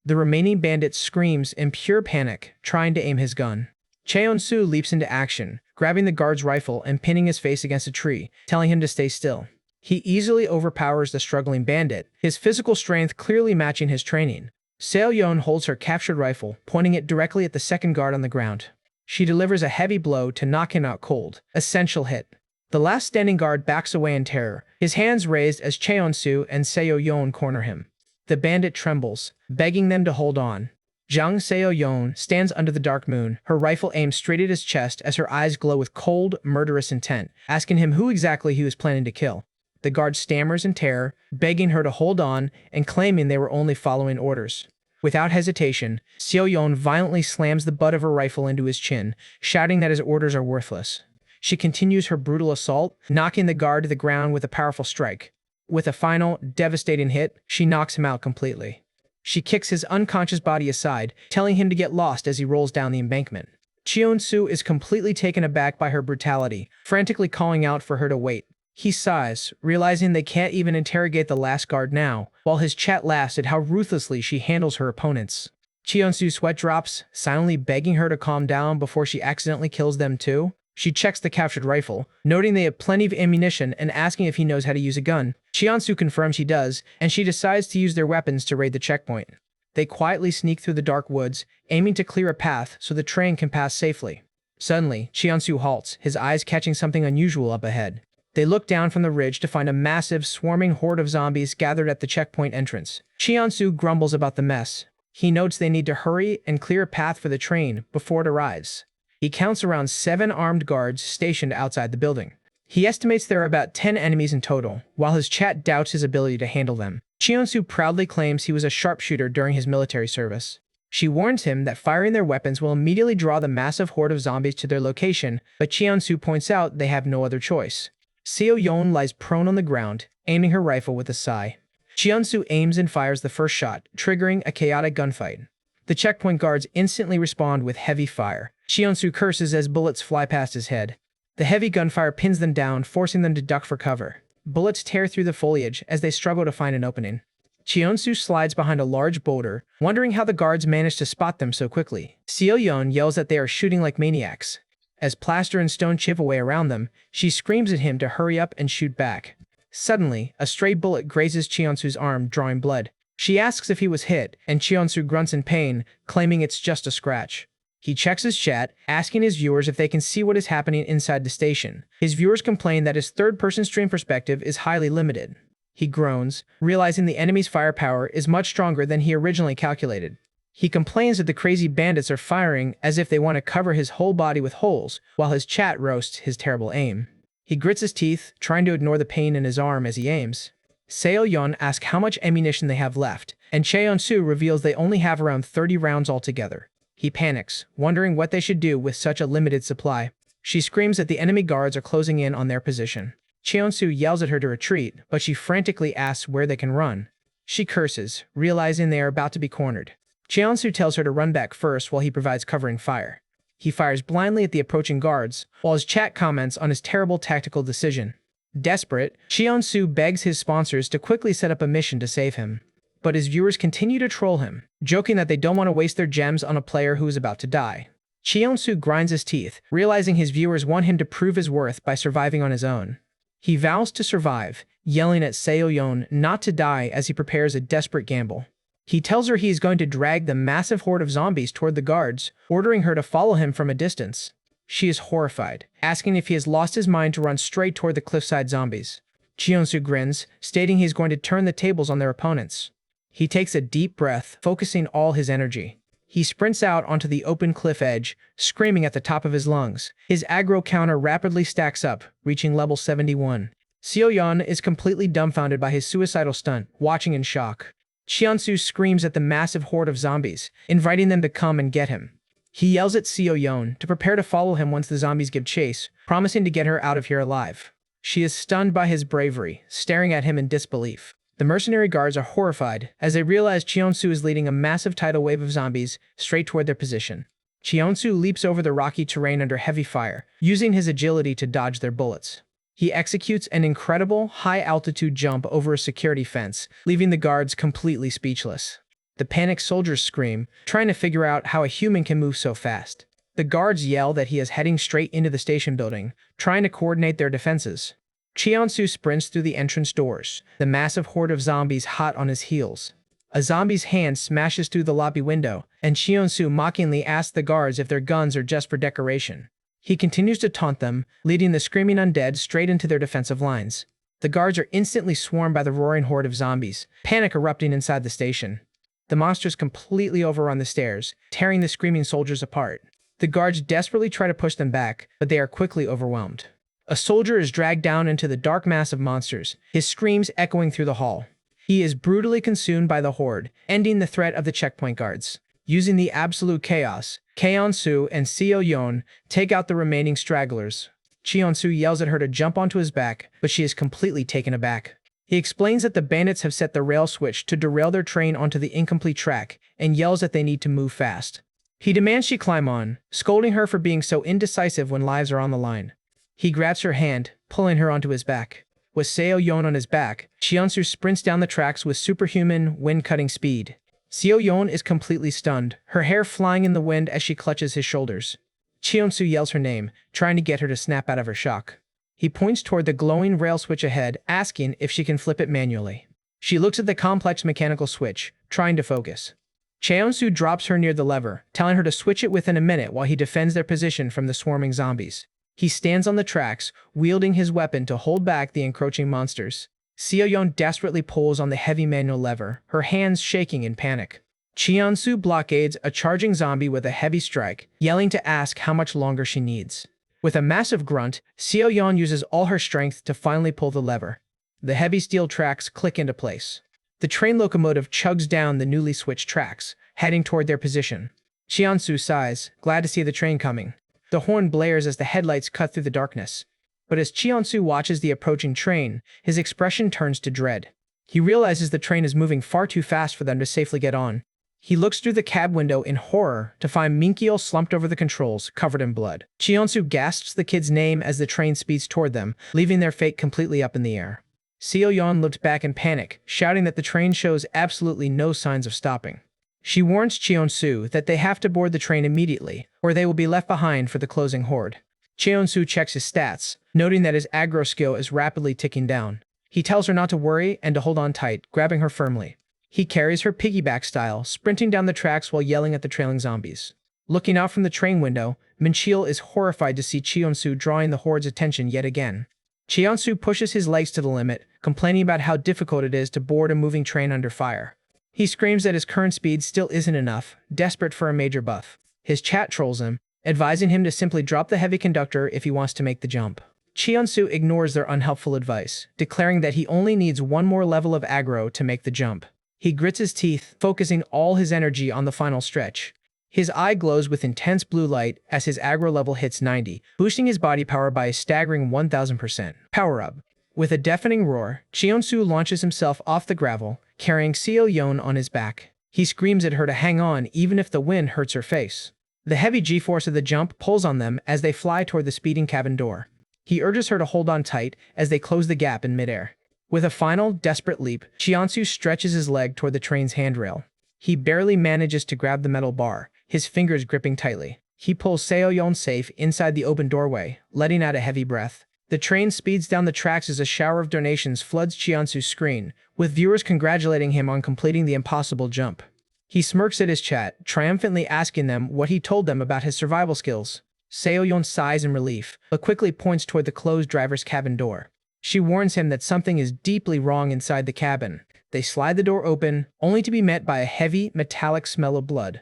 The remaining bandit screams in pure panic, trying to aim his gun. Cheonsu leaps into action, grabbing the guard's rifle and pinning his face against a tree, telling him to stay still. He easily overpowers the struggling bandit, his physical strength clearly matching his training. Seo-yeon holds her captured rifle, pointing it directly at the second guard on the ground. She delivers a heavy blow to knock him out cold, essential hit. The last standing guard backs away in terror, his hands raised as Cheonsu and Seo-yeon corner him. The bandit trembles, begging them to hold on. Jang Seo-yeon stands under the dark moon, her rifle aimed straight at his chest as her eyes glow with cold, murderous intent, asking him who exactly he was planning to kill. The guard stammers in terror, begging her to hold on and claiming they were only following orders. Without hesitation, Seo-yeon violently slams the butt of her rifle into his chin, shouting that his orders are worthless. She continues her brutal assault, knocking the guard to the ground with a powerful strike. With a final, devastating hit, she knocks him out completely. She kicks his unconscious body aside, telling him to get lost as he rolls down the embankment. Cheonsu is completely taken aback by her brutality, frantically calling out for her to wait. He sighs, realizing they can't even interrogate the last guard now, while his chat laughs at how ruthlessly she handles her opponents. Cheonsu's sweat drops, silently begging her to calm down before she accidentally kills them too. She checks the captured rifle, noting they have plenty of ammunition and asking if he knows how to use a gun. Cheonsu confirms he does, and she decides to use their weapons to raid the checkpoint. They quietly sneak through the dark woods, aiming to clear a path so the train can pass safely. Suddenly, Cheonsu halts, his eyes catching something unusual up ahead. They look down from the ridge to find a massive, swarming horde of zombies gathered at the checkpoint entrance. Cheonsu grumbles about the mess. He notes they need to hurry and clear a path for the train before it arrives. He counts around 7 armed guards stationed outside the building. He estimates there are about 10 enemies in total, while his chat doubts his ability to handle them. Cheonsu proudly claims he was a sharpshooter during his military service. She warns him that firing their weapons will immediately draw the massive horde of zombies to their location, but Cheonsu points out they have no other choice. Seo-yeon lies prone on the ground, aiming her rifle with a sigh. Cheonsu aims and fires the first shot, triggering a chaotic gunfight. The checkpoint guards instantly respond with heavy fire. Cheonsu curses as bullets fly past his head. The heavy gunfire pins them down, forcing them to duck for cover. Bullets tear through the foliage as they struggle to find an opening. Cheonsu slides behind a large boulder, wondering how the guards managed to spot them so quickly. Seo-yeon yells that they are shooting like maniacs. As plaster and stone chip away around them, she screams at him to hurry up and shoot back. Suddenly, a stray bullet grazes Cheonsu's arm, drawing blood. She asks if he was hit, and Cheonsu grunts in pain, claiming it's just a scratch. He checks his chat, asking his viewers if they can see what is happening inside the station. His viewers complain that his third-person stream perspective is highly limited. He groans, realizing the enemy's firepower is much stronger than he originally calculated. He complains that the crazy bandits are firing as if they want to cover his whole body with holes, while his chat roasts his terrible aim. He grits his teeth, trying to ignore the pain in his arm as he aims. Seo-yeon asks how much ammunition they have left, and Cheonsu reveals they only have around 30 rounds altogether. He panics, wondering what they should do with such a limited supply. She screams that the enemy guards are closing in on their position. Cheonsu yells at her to retreat, but she frantically asks where they can run. She curses, realizing they are about to be cornered. Cheonsu tells her to run back first while he provides covering fire. He fires blindly at the approaching guards, while his chat comments on his terrible tactical decision. Desperate, Cheonsu begs his sponsors to quickly set up a mission to save him. But his viewers continue to troll him, joking that they don't want to waste their gems on a player who is about to die. Cheonsu grinds his teeth, realizing his viewers want him to prove his worth by surviving on his own. He vows to survive, yelling at Seo-yeon not to die as he prepares a desperate gamble. He tells her he is going to drag the massive horde of zombies toward the guards, ordering her to follow him from a distance. She is horrified, asking if he has lost his mind to run straight toward the cliffside zombies. Cheonsu grins, stating he is going to turn the tables on their opponents. He takes a deep breath, focusing all his energy. He sprints out onto the open cliff edge, screaming at the top of his lungs. His aggro counter rapidly stacks up, reaching level 71. Seo-yeon is completely dumbfounded by his suicidal stunt, watching in shock. Cheon-soo screams at the massive horde of zombies, inviting them to come and get him. He yells at Seo-yeon to prepare to follow him once the zombies give chase, promising to get her out of here alive. She is stunned by his bravery, staring at him in disbelief. The mercenary guards are horrified as they realize Cheon-soo is leading a massive tidal wave of zombies straight toward their position. Cheon-soo leaps over the rocky terrain under heavy fire, using his agility to dodge their bullets. He executes an incredible, high-altitude jump over a security fence, leaving the guards completely speechless. The panicked soldiers scream, trying to figure out how a human can move so fast. The guards yell that he is heading straight into the station building, trying to coordinate their defenses. Cheon-soo sprints through the entrance doors, the massive horde of zombies hot on his heels. A zombie's hand smashes through the lobby window, and Cheon-soo mockingly asks the guards if their guns are just for decoration. He continues to taunt them, leading the screaming undead straight into their defensive lines. The guards are instantly swarmed by the roaring horde of zombies, panic erupting inside the station. The monsters completely overrun the stairs, tearing the screaming soldiers apart. The guards desperately try to push them back, but they are quickly overwhelmed. A soldier is dragged down into the dark mass of monsters, his screams echoing through the hall. He is brutally consumed by the horde, ending the threat of the checkpoint guards. Using the absolute chaos, Cheon-soo and Seo-yeon take out the remaining stragglers. Cheon-soo yells at her to jump onto his back, but she is completely taken aback. He explains that the bandits have set the rail switch to derail their train onto the incomplete track, and yells that they need to move fast. He demands she climb on, scolding her for being so indecisive when lives are on the line. He grabs her hand, pulling her onto his back. With Seo-yeon on his back, Cheon-soo sprints down the tracks with superhuman, wind-cutting speed. Seo-yeon is completely stunned, her hair flying in the wind as she clutches his shoulders. Cheon-soo yells her name, trying to get her to snap out of her shock. He points toward the glowing rail switch ahead, asking if she can flip it manually. She looks at the complex mechanical switch, trying to focus. Cheon-soo drops her near the lever, telling her to switch it within a minute while he defends their position from the swarming zombies. He stands on the tracks, wielding his weapon to hold back the encroaching monsters. Seo-yeon desperately pulls on the heavy manual lever, her hands shaking in panic. Cheon-soo blockades a charging zombie with a heavy strike, yelling to ask how much longer she needs. With a massive grunt, Seo-yeon uses all her strength to finally pull the lever. The heavy steel tracks click into place. The train locomotive chugs down the newly switched tracks, heading toward their position. Cheon-soo sighs, glad to see the train coming. The horn blares as the headlights cut through the darkness. But as Cheon-soo watches the approaching train, his expression turns to dread. He realizes the train is moving far too fast for them to safely get on. He looks through the cab window in horror to find Minkyo slumped over the controls, covered in blood. Cheon-soo gasps the kid's name as the train speeds toward them, leaving their fate completely up in the air. Seo-yeon looked back in panic, shouting that the train shows absolutely no signs of stopping. She warns Cheon-soo that they have to board the train immediately, or they will be left behind for the closing horde. Cheon-soo checks his stats, noting that his aggro skill is rapidly ticking down. He tells her not to worry and to hold on tight, grabbing her firmly. He carries her piggyback style, sprinting down the tracks while yelling at the trailing zombies. Looking out from the train window, Minchil is horrified to see Cheon-soo drawing the horde's attention yet again. Cheon-soo pushes his legs to the limit, complaining about how difficult it is to board a moving train under fire. He screams that his current speed still isn't enough, desperate for a major buff. His chat trolls him, advising him to simply drop the heavy conductor if he wants to make the jump. Cheon-soo ignores their unhelpful advice, declaring that he only needs one more level of aggro to make the jump. He grits his teeth, focusing all his energy on the final stretch. His eye glows with intense blue light as his aggro level hits 90, boosting his body power by a staggering 1000%. Power up. With a deafening roar, Cheon-soo launches himself off the gravel, carrying Seo-yeon on his back. He screams at her to hang on even if the wind hurts her face. The heavy G-force of the jump pulls on them as they fly toward the speeding cabin door. He urges her to hold on tight as they close the gap in midair. With a final, desperate leap, Cheon-soo stretches his leg toward the train's handrail. He barely manages to grab the metal bar, his fingers gripping tightly. He pulls Seo-yeon safe inside the open doorway, letting out a heavy breath. The train speeds down the tracks as a shower of donations floods Cheon-soo's screen, with viewers congratulating him on completing the impossible jump. He smirks at his chat, triumphantly asking them what he told them about his survival skills. Seo-yeon sighs in relief, but quickly points toward the closed driver's cabin door. She warns him that something is deeply wrong inside the cabin. They slide the door open, only to be met by a heavy, metallic smell of blood.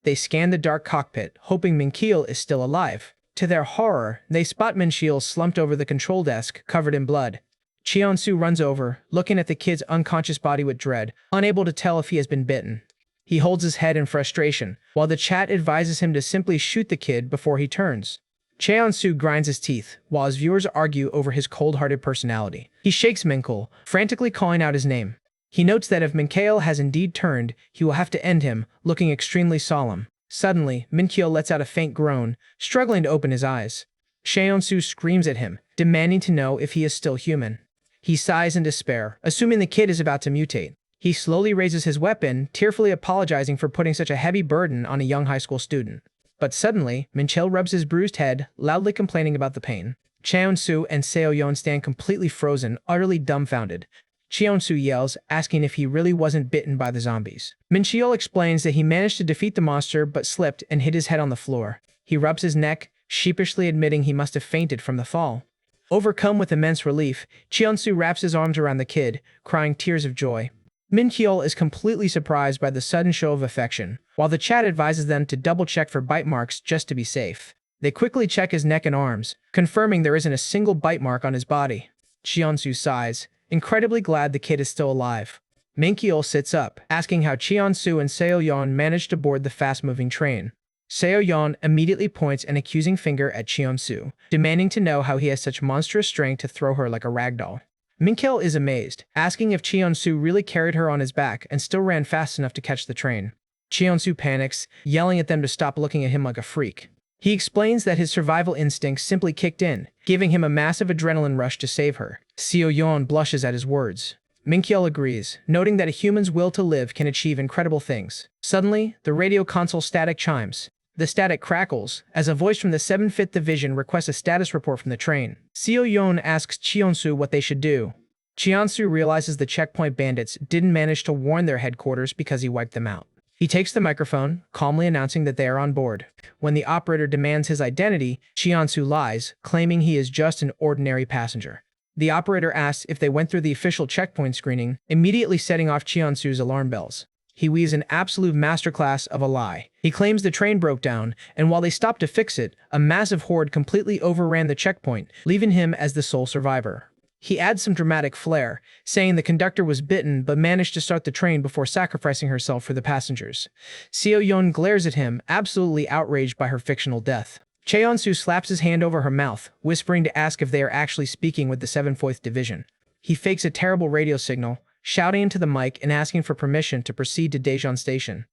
They scan the dark cockpit, hoping Minkiel is still alive. To their horror, they spot Minkiel slumped over the control desk, covered in blood. Cheon-soo runs over, looking at the kid's unconscious body with dread, unable to tell if he has been bitten. He holds his head in frustration, while the chat advises him to simply shoot the kid before he turns. Cheon-soo grinds his teeth, while his viewers argue over his cold-hearted personality. He shakes Minkiel, frantically calling out his name. He notes that if Minkiel has indeed turned, he will have to end him, looking extremely solemn. Suddenly, Minkiel lets out a faint groan, struggling to open his eyes. Cheon-soo screams at him, demanding to know if he is still human. He sighs in despair, assuming the kid is about to mutate. He slowly raises his weapon, tearfully apologizing for putting such a heavy burden on a young high school student. But suddenly, Minkiel rubs his bruised head, loudly complaining about the pain. Cheon-soo and Seo-yeon stand completely frozen, utterly dumbfounded. Cheon-soo yells, asking if he really wasn't bitten by the zombies. Minkiel explains that he managed to defeat the monster but slipped and hit his head on the floor. He rubs his neck, sheepishly admitting he must have fainted from the fall. Overcome with immense relief, Cheon-soo wraps his arms around the kid, crying tears of joy. Minkiel is completely surprised by the sudden show of affection, while the chat advises them to double-check for bite marks just to be safe. They quickly check his neck and arms, confirming there isn't a single bite mark on his body. Cheon-soo sighs, incredibly glad the kid is still alive. Minkiel sits up, asking how Cheon-soo and Seo-yeon managed to board the fast-moving train. Seo-yeon immediately points an accusing finger at Cheon-soo, demanding to know how he has such monstrous strength to throw her like a ragdoll. Minkiel is amazed, asking if Cheon-soo really carried her on his back and still ran fast enough to catch the train. Cheon-soo panics, yelling at them to stop looking at him like a freak. He explains that his survival instincts simply kicked in, giving him a massive adrenaline rush to save her. Seo-yeon blushes at his words. Minkiel agrees, noting that a human's will to live can achieve incredible things. Suddenly, the radio console static chimes. The static crackles, as a voice from the 7th Division requests a status report from the train. Seo-yeon asks Cheon-soo what they should do. Cheon-soo realizes the checkpoint bandits didn't manage to warn their headquarters because he wiped them out. He takes the microphone, calmly announcing that they are on board. When the operator demands his identity, Cheon-soo lies, claiming he is just an ordinary passenger. The operator asks if they went through the official checkpoint screening, immediately setting off Cheon-soo's alarm bells. He weaves an absolute masterclass of a lie. He claims the train broke down, and while they stopped to fix it, a massive horde completely overran the checkpoint, leaving him as the sole survivor. He adds some dramatic flair, saying the conductor was bitten but managed to start the train before sacrificing herself for the passengers. Seo-yeon glares at him, absolutely outraged by her fictional death. Cheon-soo slaps his hand over her mouth, whispering to ask if they are actually speaking with the 7th Division. He fakes a terrible radio signal, shouting into the mic and asking for permission to proceed to Daejeon Station.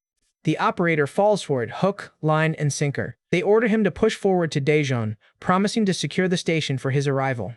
The operator falls for it, hook, line, and sinker. They order him to push forward to Daejeon, promising to secure the station for his arrival.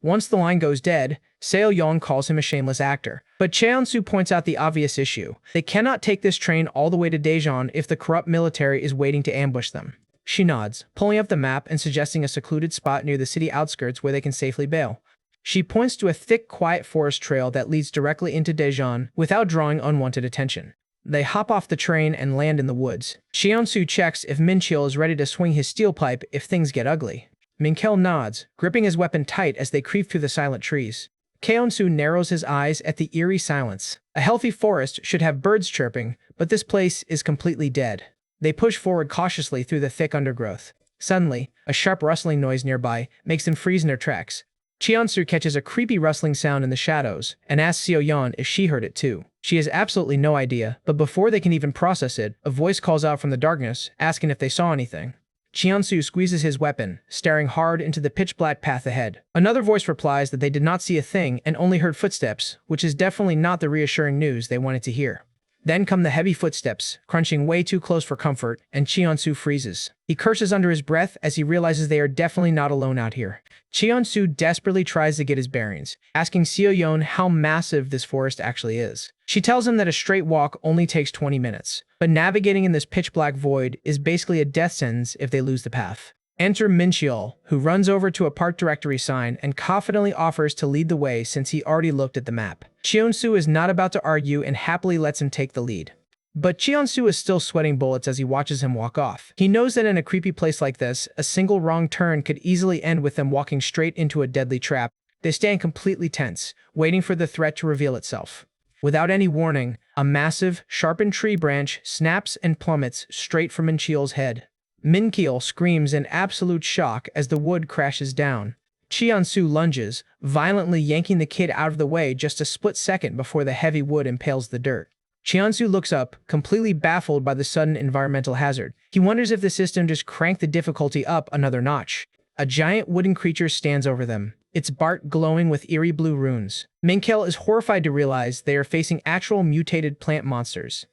Once the line goes dead, Seo-yeon calls him a shameless actor. But Cheon-soo points out the obvious issue. They cannot take this train all the way to Daejeon if the corrupt military is waiting to ambush them. She nods, pulling up the map and suggesting a secluded spot near the city outskirts where they can safely bail. She points to a thick, quiet forest trail that leads directly into Daejeon without drawing unwanted attention. They hop off the train and land in the woods. Cheon-soo checks if Minkiel is ready to swing his steel pipe if things get ugly. Minkiel nods, gripping his weapon tight as they creep through the silent trees. Cheon-soo narrows his eyes at the eerie silence. A healthy forest should have birds chirping, but this place is completely dead. They push forward cautiously through the thick undergrowth. Suddenly, a sharp rustling noise nearby makes them freeze in their tracks. Cheon-soo catches a creepy rustling sound in the shadows and asks Seo-yeon if she heard it too. She has absolutely no idea, but before they can even process it, a voice calls out from the darkness, asking if they saw anything. Cheon-soo squeezes his weapon, staring hard into the pitch-black path ahead. Another voice replies that they did not see a thing and only heard footsteps, which is definitely not the reassuring news they wanted to hear. Then come the heavy footsteps, crunching way too close for comfort, and Cheon-soo freezes. He curses under his breath as he realizes they are definitely not alone out here. Cheon-soo desperately tries to get his bearings, asking Seo-yeon how massive this forest actually is. She tells him that a straight walk only takes 20 minutes, but navigating in this pitch-black void is basically a death sentence if they lose the path. Enter Minkiel, who runs over to a park directory sign and confidently offers to lead the way since he already looked at the map. Cheon-soo is not about to argue and happily lets him take the lead. But Cheon-soo is still sweating bullets as he watches him walk off. He knows that in a creepy place like this, a single wrong turn could easily end with them walking straight into a deadly trap. They stand completely tense, waiting for the threat to reveal itself. Without any warning, A massive, sharpened tree branch snaps and plummets straight for Mincheol's head. Mincheol screams in absolute shock as the wood crashes down. Cheonsu lunges, violently yanking the kid out of the way just a split second before the heavy wood impales the dirt. Cheonsu looks up, completely baffled by the sudden environmental hazard. He wonders if the system just cranked the difficulty up another notch. A giant wooden creature stands over them, its bark glowing with eerie blue runes. Mincheol is horrified to realize they are facing actual mutated plant monsters.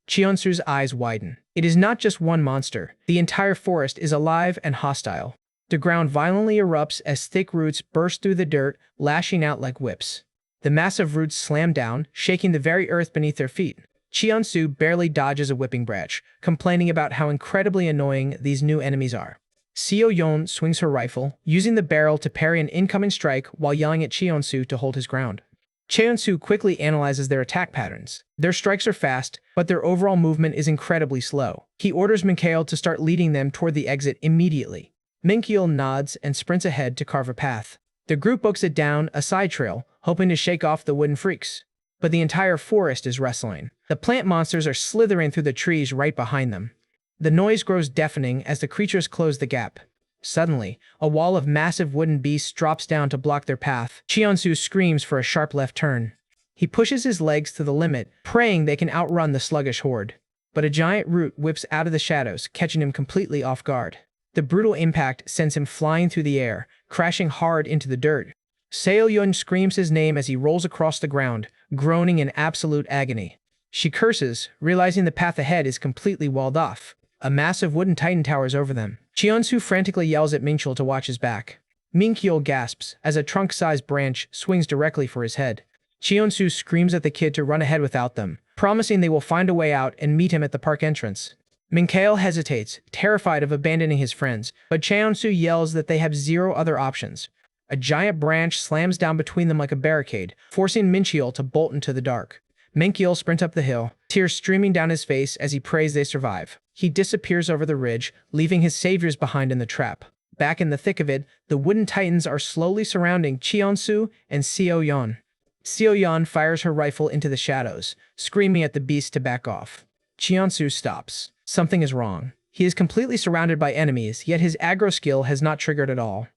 Cheonsu's eyes widen. It is not just one monster. The entire forest is alive and hostile. The ground violently erupts as thick roots burst through the dirt, lashing out like whips. The massive roots slam down, shaking the very earth beneath their feet. Cheonsu barely dodges a whipping branch, complaining about how incredibly annoying these new enemies are. Seo-yeon swings her rifle, using the barrel to parry an incoming strike while yelling at Cheonsu to hold his ground. Cheonsu quickly analyzes their attack patterns. Their strikes are fast, but their overall movement is incredibly slow. He orders Mincheol to start leading them toward the exit immediately. Mincheol nods and sprints ahead to carve a path. The group books it down a side trail, hoping to shake off the wooden freaks. But the entire forest is wrestling. The plant monsters are slithering through the trees right behind them. The noise grows deafening as the creatures close the gap. Suddenly, a wall of massive wooden beasts drops down to block their path. Cheonsu screams for a sharp left turn. He pushes his legs to the limit, praying they can outrun the sluggish horde. But a giant root whips out of the shadows, catching him completely off guard. The brutal impact sends him flying through the air, crashing hard into the dirt. Seo-yeon screams his name as he rolls across the ground, groaning in absolute agony. She curses, realizing the path ahead is completely walled off. A massive wooden titan towers over them. Cheonsu frantically yells at Mincheol to watch his back. Mincheol gasps as a trunk-sized branch swings directly for his head. Cheonsu screams at the kid to run ahead without them, promising they will find a way out and meet him at the park entrance. Mincheol hesitates, terrified of abandoning his friends, but Cheonsu yells that they have zero other options. A giant branch slams down between them like a barricade, forcing Mincheol to bolt into the dark. Mincheol sprints up the hill, tears streaming down his face as he prays they survive. He disappears over the ridge, leaving his saviors behind in the trap. Back in the thick of it, the wooden titans are slowly surrounding Cheonsu and Seo-yeon. Seo-yeon fires her rifle into the shadows, screaming at the beasts to back off. Cheonsu stops. Something is wrong. He is completely surrounded by enemies, yet his aggro skill has not triggered at all.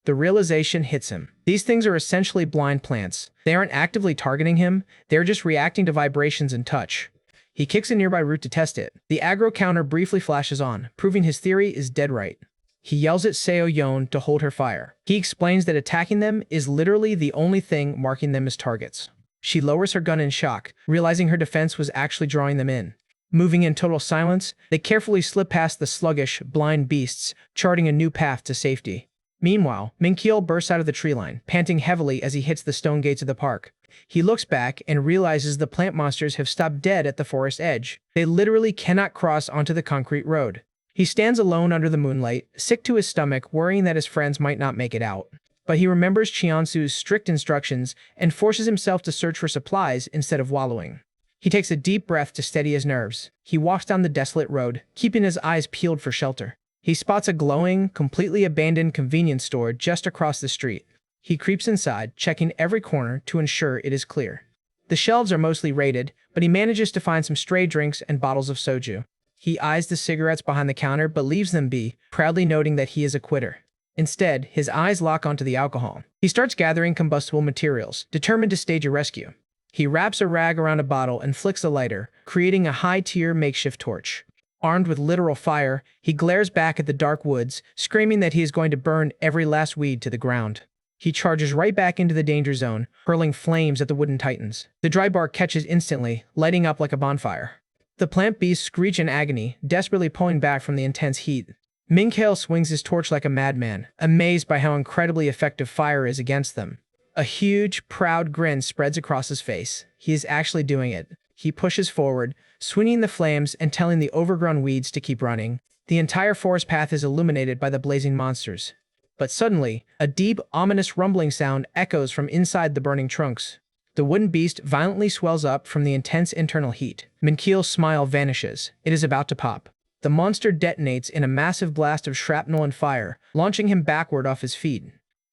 The realization hits him. These things are essentially blind plants. They aren't actively targeting him, they're just reacting to vibrations and touch. He kicks a nearby root to test it. The aggro counter briefly flashes on, proving his theory is dead right. He yells at Seo-yeon to hold her fire. He explains that attacking them is literally the only thing marking them as targets. She lowers her gun in shock, realizing her defense was actually drawing them in. Moving in total silence, they carefully slip past the sluggish, blind beasts, charting a new path to safety. Meanwhile, Mincheol bursts out of the tree line, panting heavily as he hits the stone gates of the park. He looks back and realizes the plant monsters have stopped dead at the forest edge. They literally cannot cross onto the concrete road. He stands alone under the moonlight, sick to his stomach, worrying that his friends might not make it out. But he remembers Cheonsu's strict instructions and forces himself to search for supplies instead of wallowing. He takes a deep breath to steady his nerves. He walks down the desolate road, keeping his eyes peeled for shelter. He spots a glowing, completely abandoned convenience store just across the street. He creeps inside, checking every corner to ensure it is clear. The shelves are mostly raided, but he manages to find some stray drinks and bottles of soju. He eyes the cigarettes behind the counter but leaves them be, proudly noting that he is a quitter. Instead, his eyes lock onto the alcohol. He starts gathering combustible materials, determined to stage a rescue. He wraps a rag around a bottle and flicks a lighter, creating a high-tier makeshift torch. Armed with literal fire, he glares back at the dark woods, screaming that he is going to burn every last weed to the ground. He charges right back into the danger zone, hurling flames at the wooden titans. The dry bark catches instantly, lighting up like a bonfire. The plant beasts screech in agony, desperately pulling back from the intense heat. Mincheol swings his torch like a madman, amazed by how incredibly effective fire is against them. A huge, proud grin spreads across his face. He is actually doing it. He pushes forward, swinging the flames and telling the overgrown weeds to keep running. The entire forest path is illuminated by the blazing monsters. But suddenly, a deep, ominous rumbling sound echoes from inside the burning trunks. The wooden beast violently swells up from the intense internal heat. Mincheol's smile vanishes. It is about to pop. The monster detonates in a massive blast of shrapnel and fire, launching him backward off his feet.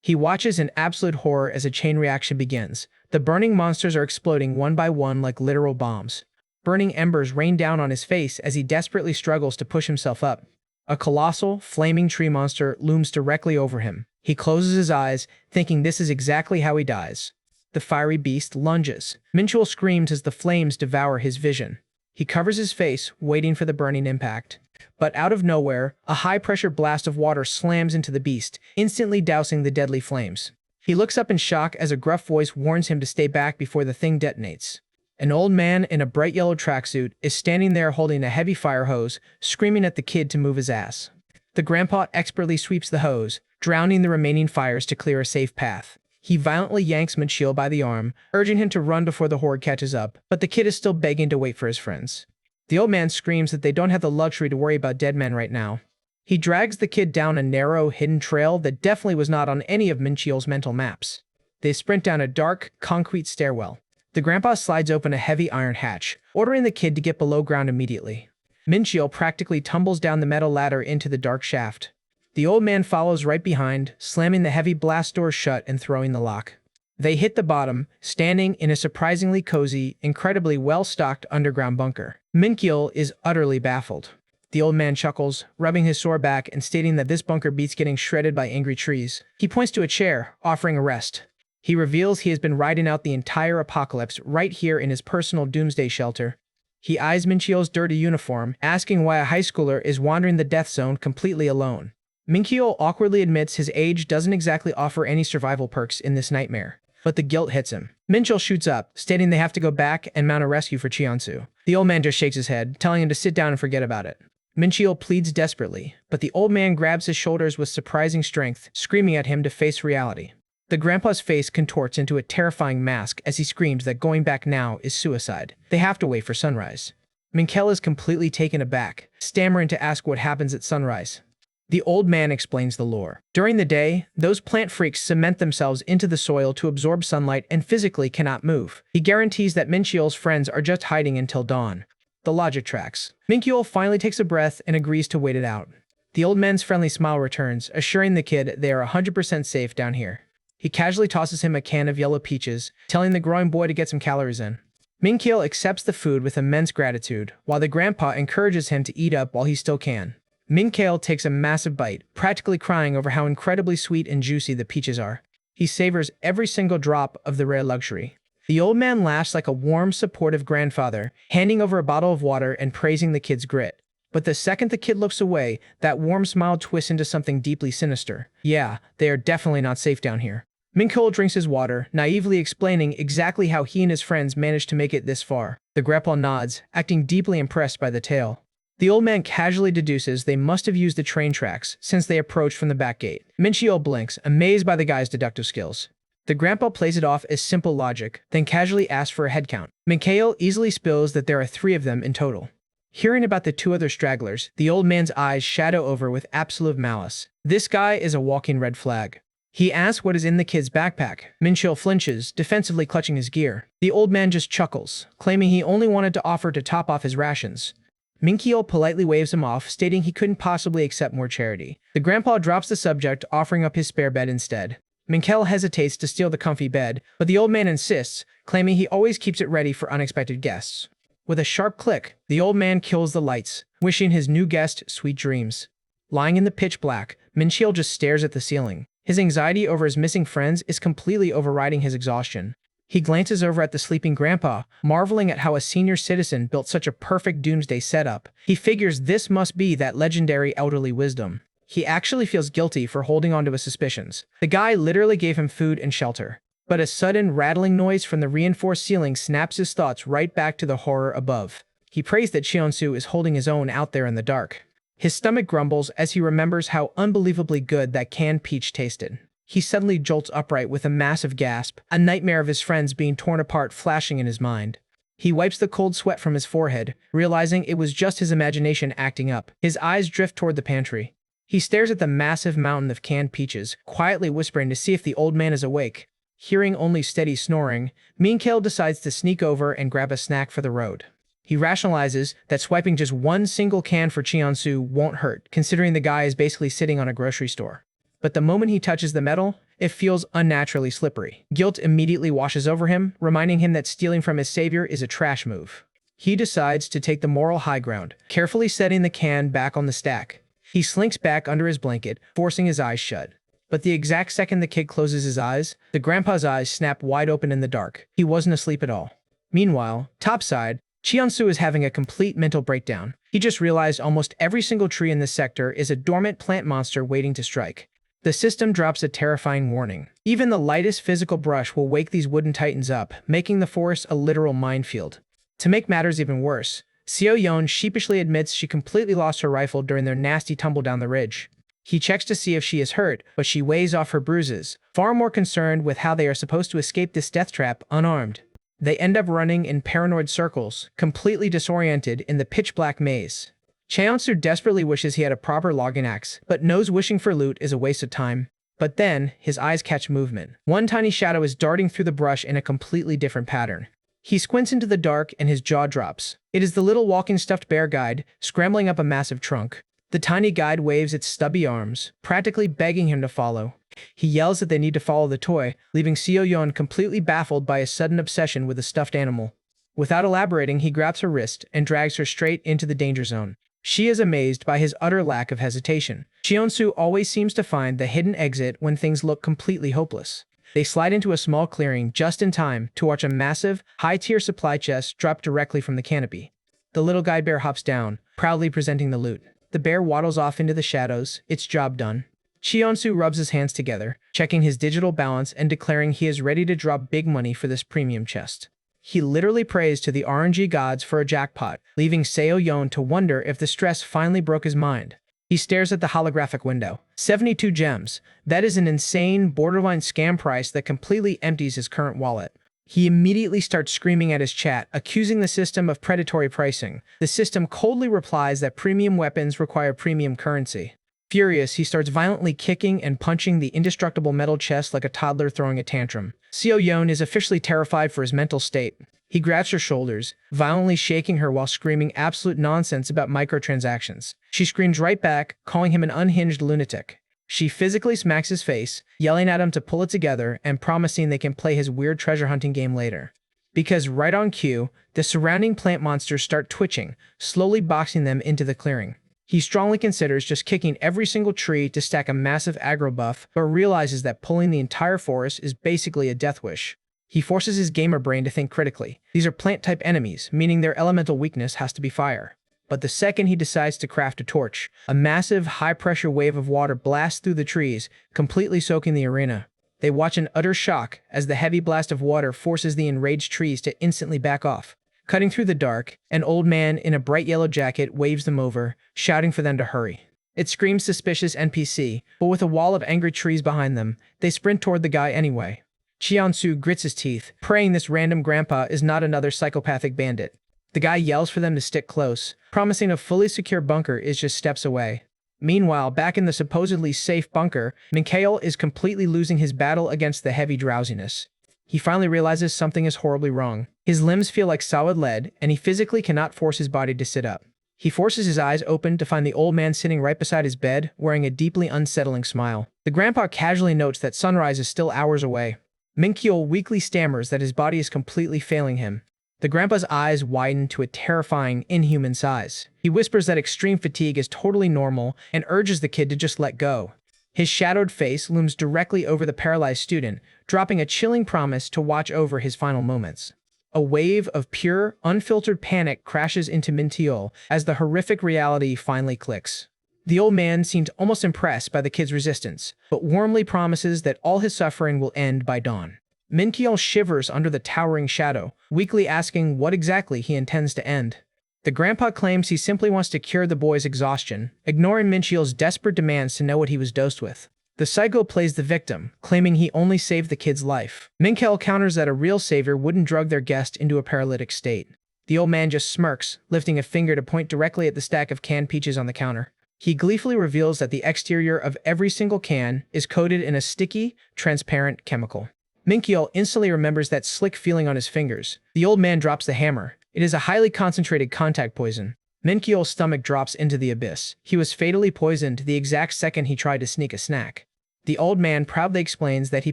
He watches in absolute horror as a chain reaction begins. The burning monsters are exploding one by one like literal bombs. Burning embers rain down on his face as he desperately struggles to push himself up. A colossal, flaming tree monster looms directly over him. He closes his eyes, thinking this is exactly how he dies. The fiery beast lunges. Minchul screams as the flames devour his vision. He covers his face, waiting for the burning impact. But out of nowhere, a high-pressure blast of water slams into the beast, instantly dousing the deadly flames. He looks up in shock as a gruff voice warns him to stay back before the thing detonates. An old man in a bright yellow tracksuit is standing there holding a heavy fire hose, screaming at the kid to move his ass. The grandpa expertly sweeps the hose, drowning the remaining fires to clear a safe path. He violently yanks Minchil by the arm, urging him to run before the horde catches up, but the kid is still begging to wait for his friends. The old man screams that they don't have the luxury to worry about dead men right now. He drags the kid down a narrow, hidden trail that definitely was not on any of Minchil's mental maps. They sprint down a dark, concrete stairwell. The grandpa slides open a heavy iron hatch, ordering the kid to get below ground immediately. Minchil practically tumbles down the metal ladder into the dark shaft. The old man follows right behind, slamming the heavy blast door shut and throwing the lock. They hit the bottom, standing in a surprisingly cozy, incredibly well-stocked underground bunker. Minchil is utterly baffled. The old man chuckles, rubbing his sore back and stating that this bunker beats getting shredded by angry trees. He points to a chair, offering a rest. He reveals he has been riding out the entire apocalypse right here in his personal doomsday shelter. He eyes Minchil's dirty uniform, asking why a high schooler is wandering the death zone completely alone. Minchil awkwardly admits his age doesn't exactly offer any survival perks in this nightmare, but the guilt hits him. Minchil shoots up, stating they have to go back and mount a rescue for Cheonsu. The old man just shakes his head, telling him to sit down and forget about it. Minchil pleads desperately, but the old man grabs his shoulders with surprising strength, screaming at him to face reality. The grandpa's face contorts into a terrifying mask as he screams that going back now is suicide. They have to wait for sunrise. Minchil is completely taken aback, stammering to ask what happens at sunrise. The old man explains the lore. During the day, those plant freaks cement themselves into the soil to absorb sunlight and physically cannot move. He guarantees that Minchil's friends are just hiding until dawn. The logic tracks. Minchil finally takes a breath and agrees to wait it out. The old man's friendly smile returns, assuring the kid they are 100% safe down here. He casually tosses him a can of yellow peaches, telling the growing boy to get some calories in. Minchil accepts the food with immense gratitude, while the grandpa encourages him to eat up while he still can. Minchil takes a massive bite, practically crying over how incredibly sweet and juicy the peaches are. He savors every single drop of the rare luxury. The old man laughs like a warm, supportive grandfather, handing over a bottle of water and praising the kid's grit. But the second the kid looks away, that warm smile twists into something deeply sinister. Yeah, they are definitely not safe down here. Minchil drinks his water, naively explaining exactly how he and his friends managed to make it this far. The grandpa nods, acting deeply impressed by the tale. The old man casually deduces they must have used the train tracks, since they approached from the back gate. Minchil blinks, amazed by the guy's deductive skills. The grandpa plays it off as simple logic, then casually asks for a head count. Minchil easily spills that there are 3 of them in total. Hearing about the 2 other stragglers, the old man's eyes shadow over with absolute malice. This guy is a walking red flag. He asks what is in the kid's backpack. Minchil flinches, defensively clutching his gear. The old man just chuckles, claiming he only wanted to offer to top off his rations. Minchil politely waves him off, stating he couldn't possibly accept more charity. The grandpa drops the subject, offering up his spare bed instead. Minchil hesitates to steal the comfy bed, but the old man insists, claiming he always keeps it ready for unexpected guests. With a sharp click, the old man kills the lights, wishing his new guest sweet dreams. Lying in the pitch black, Minchil just stares at the ceiling. His anxiety over his missing friends is completely overriding his exhaustion. He glances over at the sleeping grandpa, marveling at how a senior citizen built such a perfect doomsday setup. He figures this must be that legendary elderly wisdom. He actually feels guilty for holding on to his suspicions. The guy literally gave him food and shelter. But a sudden rattling noise from the reinforced ceiling snaps his thoughts right back to the horror above. He prays that Cheonsu is holding his own out there in the dark. His stomach grumbles as he remembers how unbelievably good that canned peach tasted. He suddenly jolts upright with a massive gasp, a nightmare of his friends being torn apart flashing in his mind. He wipes the cold sweat from his forehead, realizing it was just his imagination acting up. His eyes drift toward the pantry. He stares at the massive mountain of canned peaches, quietly whispering to see if the old man is awake. Hearing only steady snoring, Minchil decides to sneak over and grab a snack for the road. He rationalizes that swiping just one single can for Cheonsu won't hurt, considering the guy is basically sitting on a grocery store. But the moment he touches the metal, it feels unnaturally slippery. Guilt immediately washes over him, reminding him that stealing from his savior is a trash move. He decides to take the moral high ground, carefully setting the can back on the stack. He slinks back under his blanket, forcing his eyes shut. But the exact second the kid closes his eyes, the grandpa's eyes snap wide open in the dark. He wasn't asleep at all. Meanwhile, topside, Cheonsu is having a complete mental breakdown. He just realized almost every single tree in this sector is a dormant plant monster waiting to strike. The system drops a terrifying warning. Even the lightest physical brush will wake these wooden titans up, making the forest a literal minefield. To make matters even worse, Seo-yeon sheepishly admits she completely lost her rifle during their nasty tumble down the ridge. He checks to see if she is hurt, but she weighs off her bruises, far more concerned with how they are supposed to escape this death trap unarmed. They end up running in paranoid circles, completely disoriented in the pitch-black maze. Cheonsu desperately wishes he had a proper logging axe, but knows wishing for loot is a waste of time. But then, his eyes catch movement. One tiny shadow is darting through the brush in a completely different pattern. He squints into the dark and his jaw drops. It is the little walking stuffed bear guide, scrambling up a massive trunk. The tiny guide waves its stubby arms, practically begging him to follow. He yells that they need to follow the toy, leaving Seo-yeon completely baffled by his sudden obsession with a stuffed animal. Without elaborating, he grabs her wrist and drags her straight into the danger zone. She is amazed by his utter lack of hesitation. Cheonsu always seems to find the hidden exit when things look completely hopeless. They slide into a small clearing just in time to watch a massive, high-tier supply chest drop directly from the canopy. The little guide bear hops down, proudly presenting the loot. The bear waddles off into the shadows, its job done. Cheonsu rubs his hands together, checking his digital balance and declaring he is ready to drop big money for this premium chest. He literally prays to the RNG gods for a jackpot, leaving Seo-yeon to wonder if the stress finally broke his mind. He stares at the holographic window. 72 gems. That is an insane, borderline scam price that completely empties his current wallet. He immediately starts screaming at his chat, accusing the system of predatory pricing. The system coldly replies that premium weapons require premium currency. Furious, he starts violently kicking and punching the indestructible metal chest like a toddler throwing a tantrum. Seo-yeon is officially terrified for his mental state. He grabs her shoulders, violently shaking her while screaming absolute nonsense about microtransactions. She screams right back, calling him an unhinged lunatic. She physically smacks his face, yelling at him to pull it together and promising they can play his weird treasure hunting game later. Because right on cue, the surrounding plant monsters start twitching, slowly boxing them into the clearing. He strongly considers just kicking every single tree to stack a massive aggro buff, but realizes that pulling the entire forest is basically a death wish. He forces his gamer brain to think critically. These are plant-type enemies, meaning their elemental weakness has to be fire. But the second he decides to craft a torch, a massive, high-pressure wave of water blasts through the trees, completely soaking the arena. They watch in utter shock as the heavy blast of water forces the enraged trees to instantly back off. Cutting through the dark, an old man in a bright yellow jacket waves them over, shouting for them to hurry. It screams suspicious NPC, but with a wall of angry trees behind them, they sprint toward the guy anyway. Cheonsu grits his teeth, praying this random grandpa is not another psychopathic bandit. The guy yells for them to stick close, promising a fully secure bunker is just steps away. Meanwhile, back in the supposedly safe bunker, Minkael is completely losing his battle against the heavy drowsiness. He finally realizes something is horribly wrong. His limbs feel like solid lead, and he physically cannot force his body to sit up. He forces his eyes open to find the old man sitting right beside his bed, wearing a deeply unsettling smile. The grandpa casually notes that sunrise is still hours away. Minkael weakly stammers that his body is completely failing him. The grandpa's eyes widen to a terrifying, inhuman size. He whispers that extreme fatigue is totally normal and urges the kid to just let go. His shadowed face looms directly over the paralyzed student, dropping a chilling promise to watch over his final moments. A wave of pure, unfiltered panic crashes into Minkael as the horrific reality finally clicks. The old man seems almost impressed by the kid's resistance, but warmly promises that all his suffering will end by dawn. Minkael shivers under the towering shadow, weakly asking what exactly he intends to end. The grandpa claims he simply wants to cure the boy's exhaustion, ignoring Minkael's desperate demands to know what he was dosed with. The psycho plays the victim, claiming he only saved the kid's life. Minkael counters that a real savior wouldn't drug their guest into a paralytic state. The old man just smirks, lifting a finger to point directly at the stack of canned peaches on the counter. He gleefully reveals that the exterior of every single can is coated in a sticky, transparent chemical. Minkael instantly remembers that slick feeling on his fingers. The old man drops the hammer. It is a highly concentrated contact poison. Minkael's stomach drops into the abyss. He was fatally poisoned the exact second he tried to sneak a snack. The old man proudly explains that he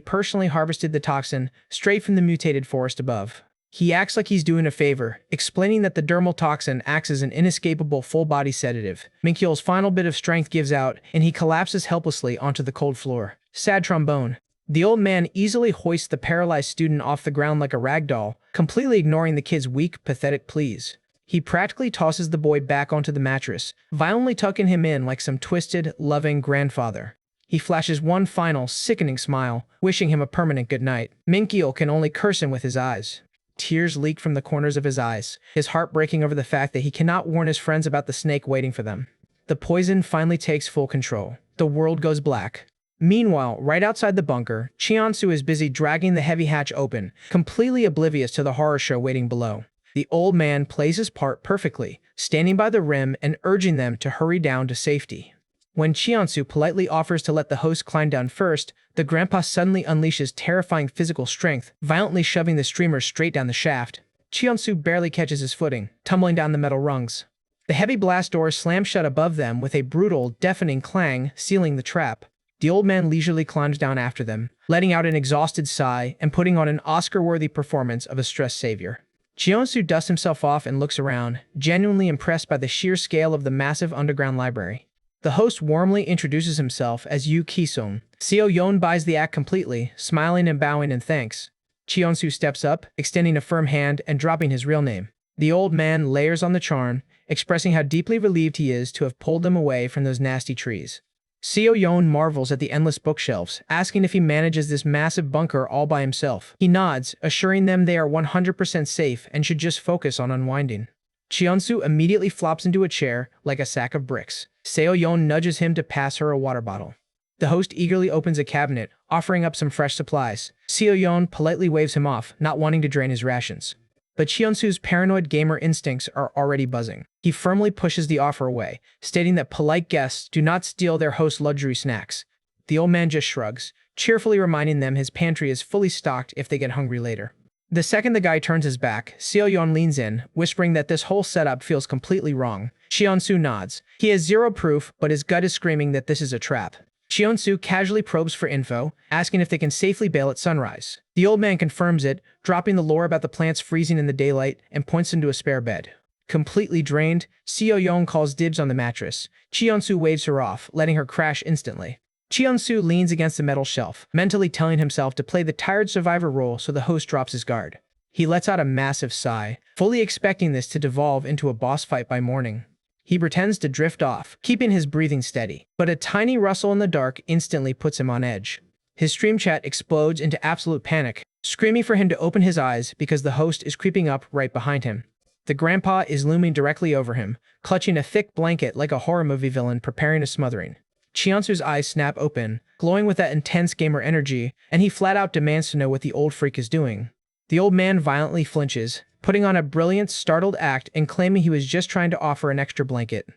personally harvested the toxin straight from the mutated forest above. He acts like he's doing a favor, explaining that the dermal toxin acts as an inescapable full-body sedative. Minkyul's final bit of strength gives out, and he collapses helplessly onto the cold floor. Sad trombone. The old man easily hoists the paralyzed student off the ground like a rag doll, completely ignoring the kid's weak, pathetic pleas. He practically tosses the boy back onto the mattress, violently tucking him in like some twisted, loving grandfather. He flashes one final, sickening smile, wishing him a permanent good night. Minkyul can only curse him with his eyes. Tears leak from the corners of his eyes, his heart breaking over the fact that he cannot warn his friends about the snake waiting for them. The poison finally takes full control. The world goes black. Meanwhile, right outside the bunker, Cheonsu is busy dragging the heavy hatch open, completely oblivious to the horror show waiting below. The old man plays his part perfectly, standing by the rim and urging them to hurry down to safety. When Cheonsu politely offers to let the host climb down first, the grandpa suddenly unleashes terrifying physical strength, violently shoving the streamer straight down the shaft. Cheonsu barely catches his footing, tumbling down the metal rungs. The heavy blast door slams shut above them with a brutal, deafening clang, sealing the trap. The old man leisurely climbs down after them, letting out an exhausted sigh and putting on an Oscar-worthy performance of a stressed savior. Cheonsu dusts himself off and looks around, genuinely impressed by the sheer scale of the massive underground library. The host warmly introduces himself as Yu Kisung. Seo Yeon buys the act completely, smiling and bowing in thanks. Cheonsu steps up, extending a firm hand and dropping his real name. The old man layers on the charm, expressing how deeply relieved he is to have pulled them away from those nasty trees. Seo Yeon marvels at the endless bookshelves, asking if he manages this massive bunker all by himself. He nods, assuring them they are 100% safe and should just focus on unwinding. Cheonsu immediately flops into a chair like a sack of bricks. Seo Yeon nudges him to pass her a water bottle. The host eagerly opens a cabinet, offering up some fresh supplies. Seo Yeon politely waves him off, not wanting to drain his rations. But Cheonsu's paranoid gamer instincts are already buzzing. He firmly pushes the offer away, stating that polite guests do not steal their host's luxury snacks. The old man just shrugs, cheerfully reminding them his pantry is fully stocked if they get hungry later. The second the guy turns his back, Seo Yeon leans in, whispering that this whole setup feels completely wrong. Cheonsu nods. He has zero proof, but his gut is screaming that this is a trap. Cheonsu casually probes for info, asking if they can safely bail at sunrise. The old man confirms it, dropping the lore about the plants freezing in the daylight, and points them to a spare bed. Completely drained, Seo Yeon calls dibs on the mattress. Cheonsu waves her off, letting her crash instantly. Cheonsu leans against the metal shelf, mentally telling himself to play the tired survivor role so the host drops his guard. He lets out a massive sigh, fully expecting this to devolve into a boss fight by morning. He pretends to drift off, keeping his breathing steady, but a tiny rustle in the dark instantly puts him on edge. His stream chat explodes into absolute panic, screaming for him to open his eyes because the host is creeping up right behind him. The grandpa is looming directly over him, clutching a thick blanket like a horror movie villain preparing a smothering. Cheonsu's eyes snap open, glowing with that intense gamer energy, and he flat out demands to know what the old freak is doing. The old man violently flinches, putting on a brilliant, startled act and claiming he was just trying to offer an extra blanket.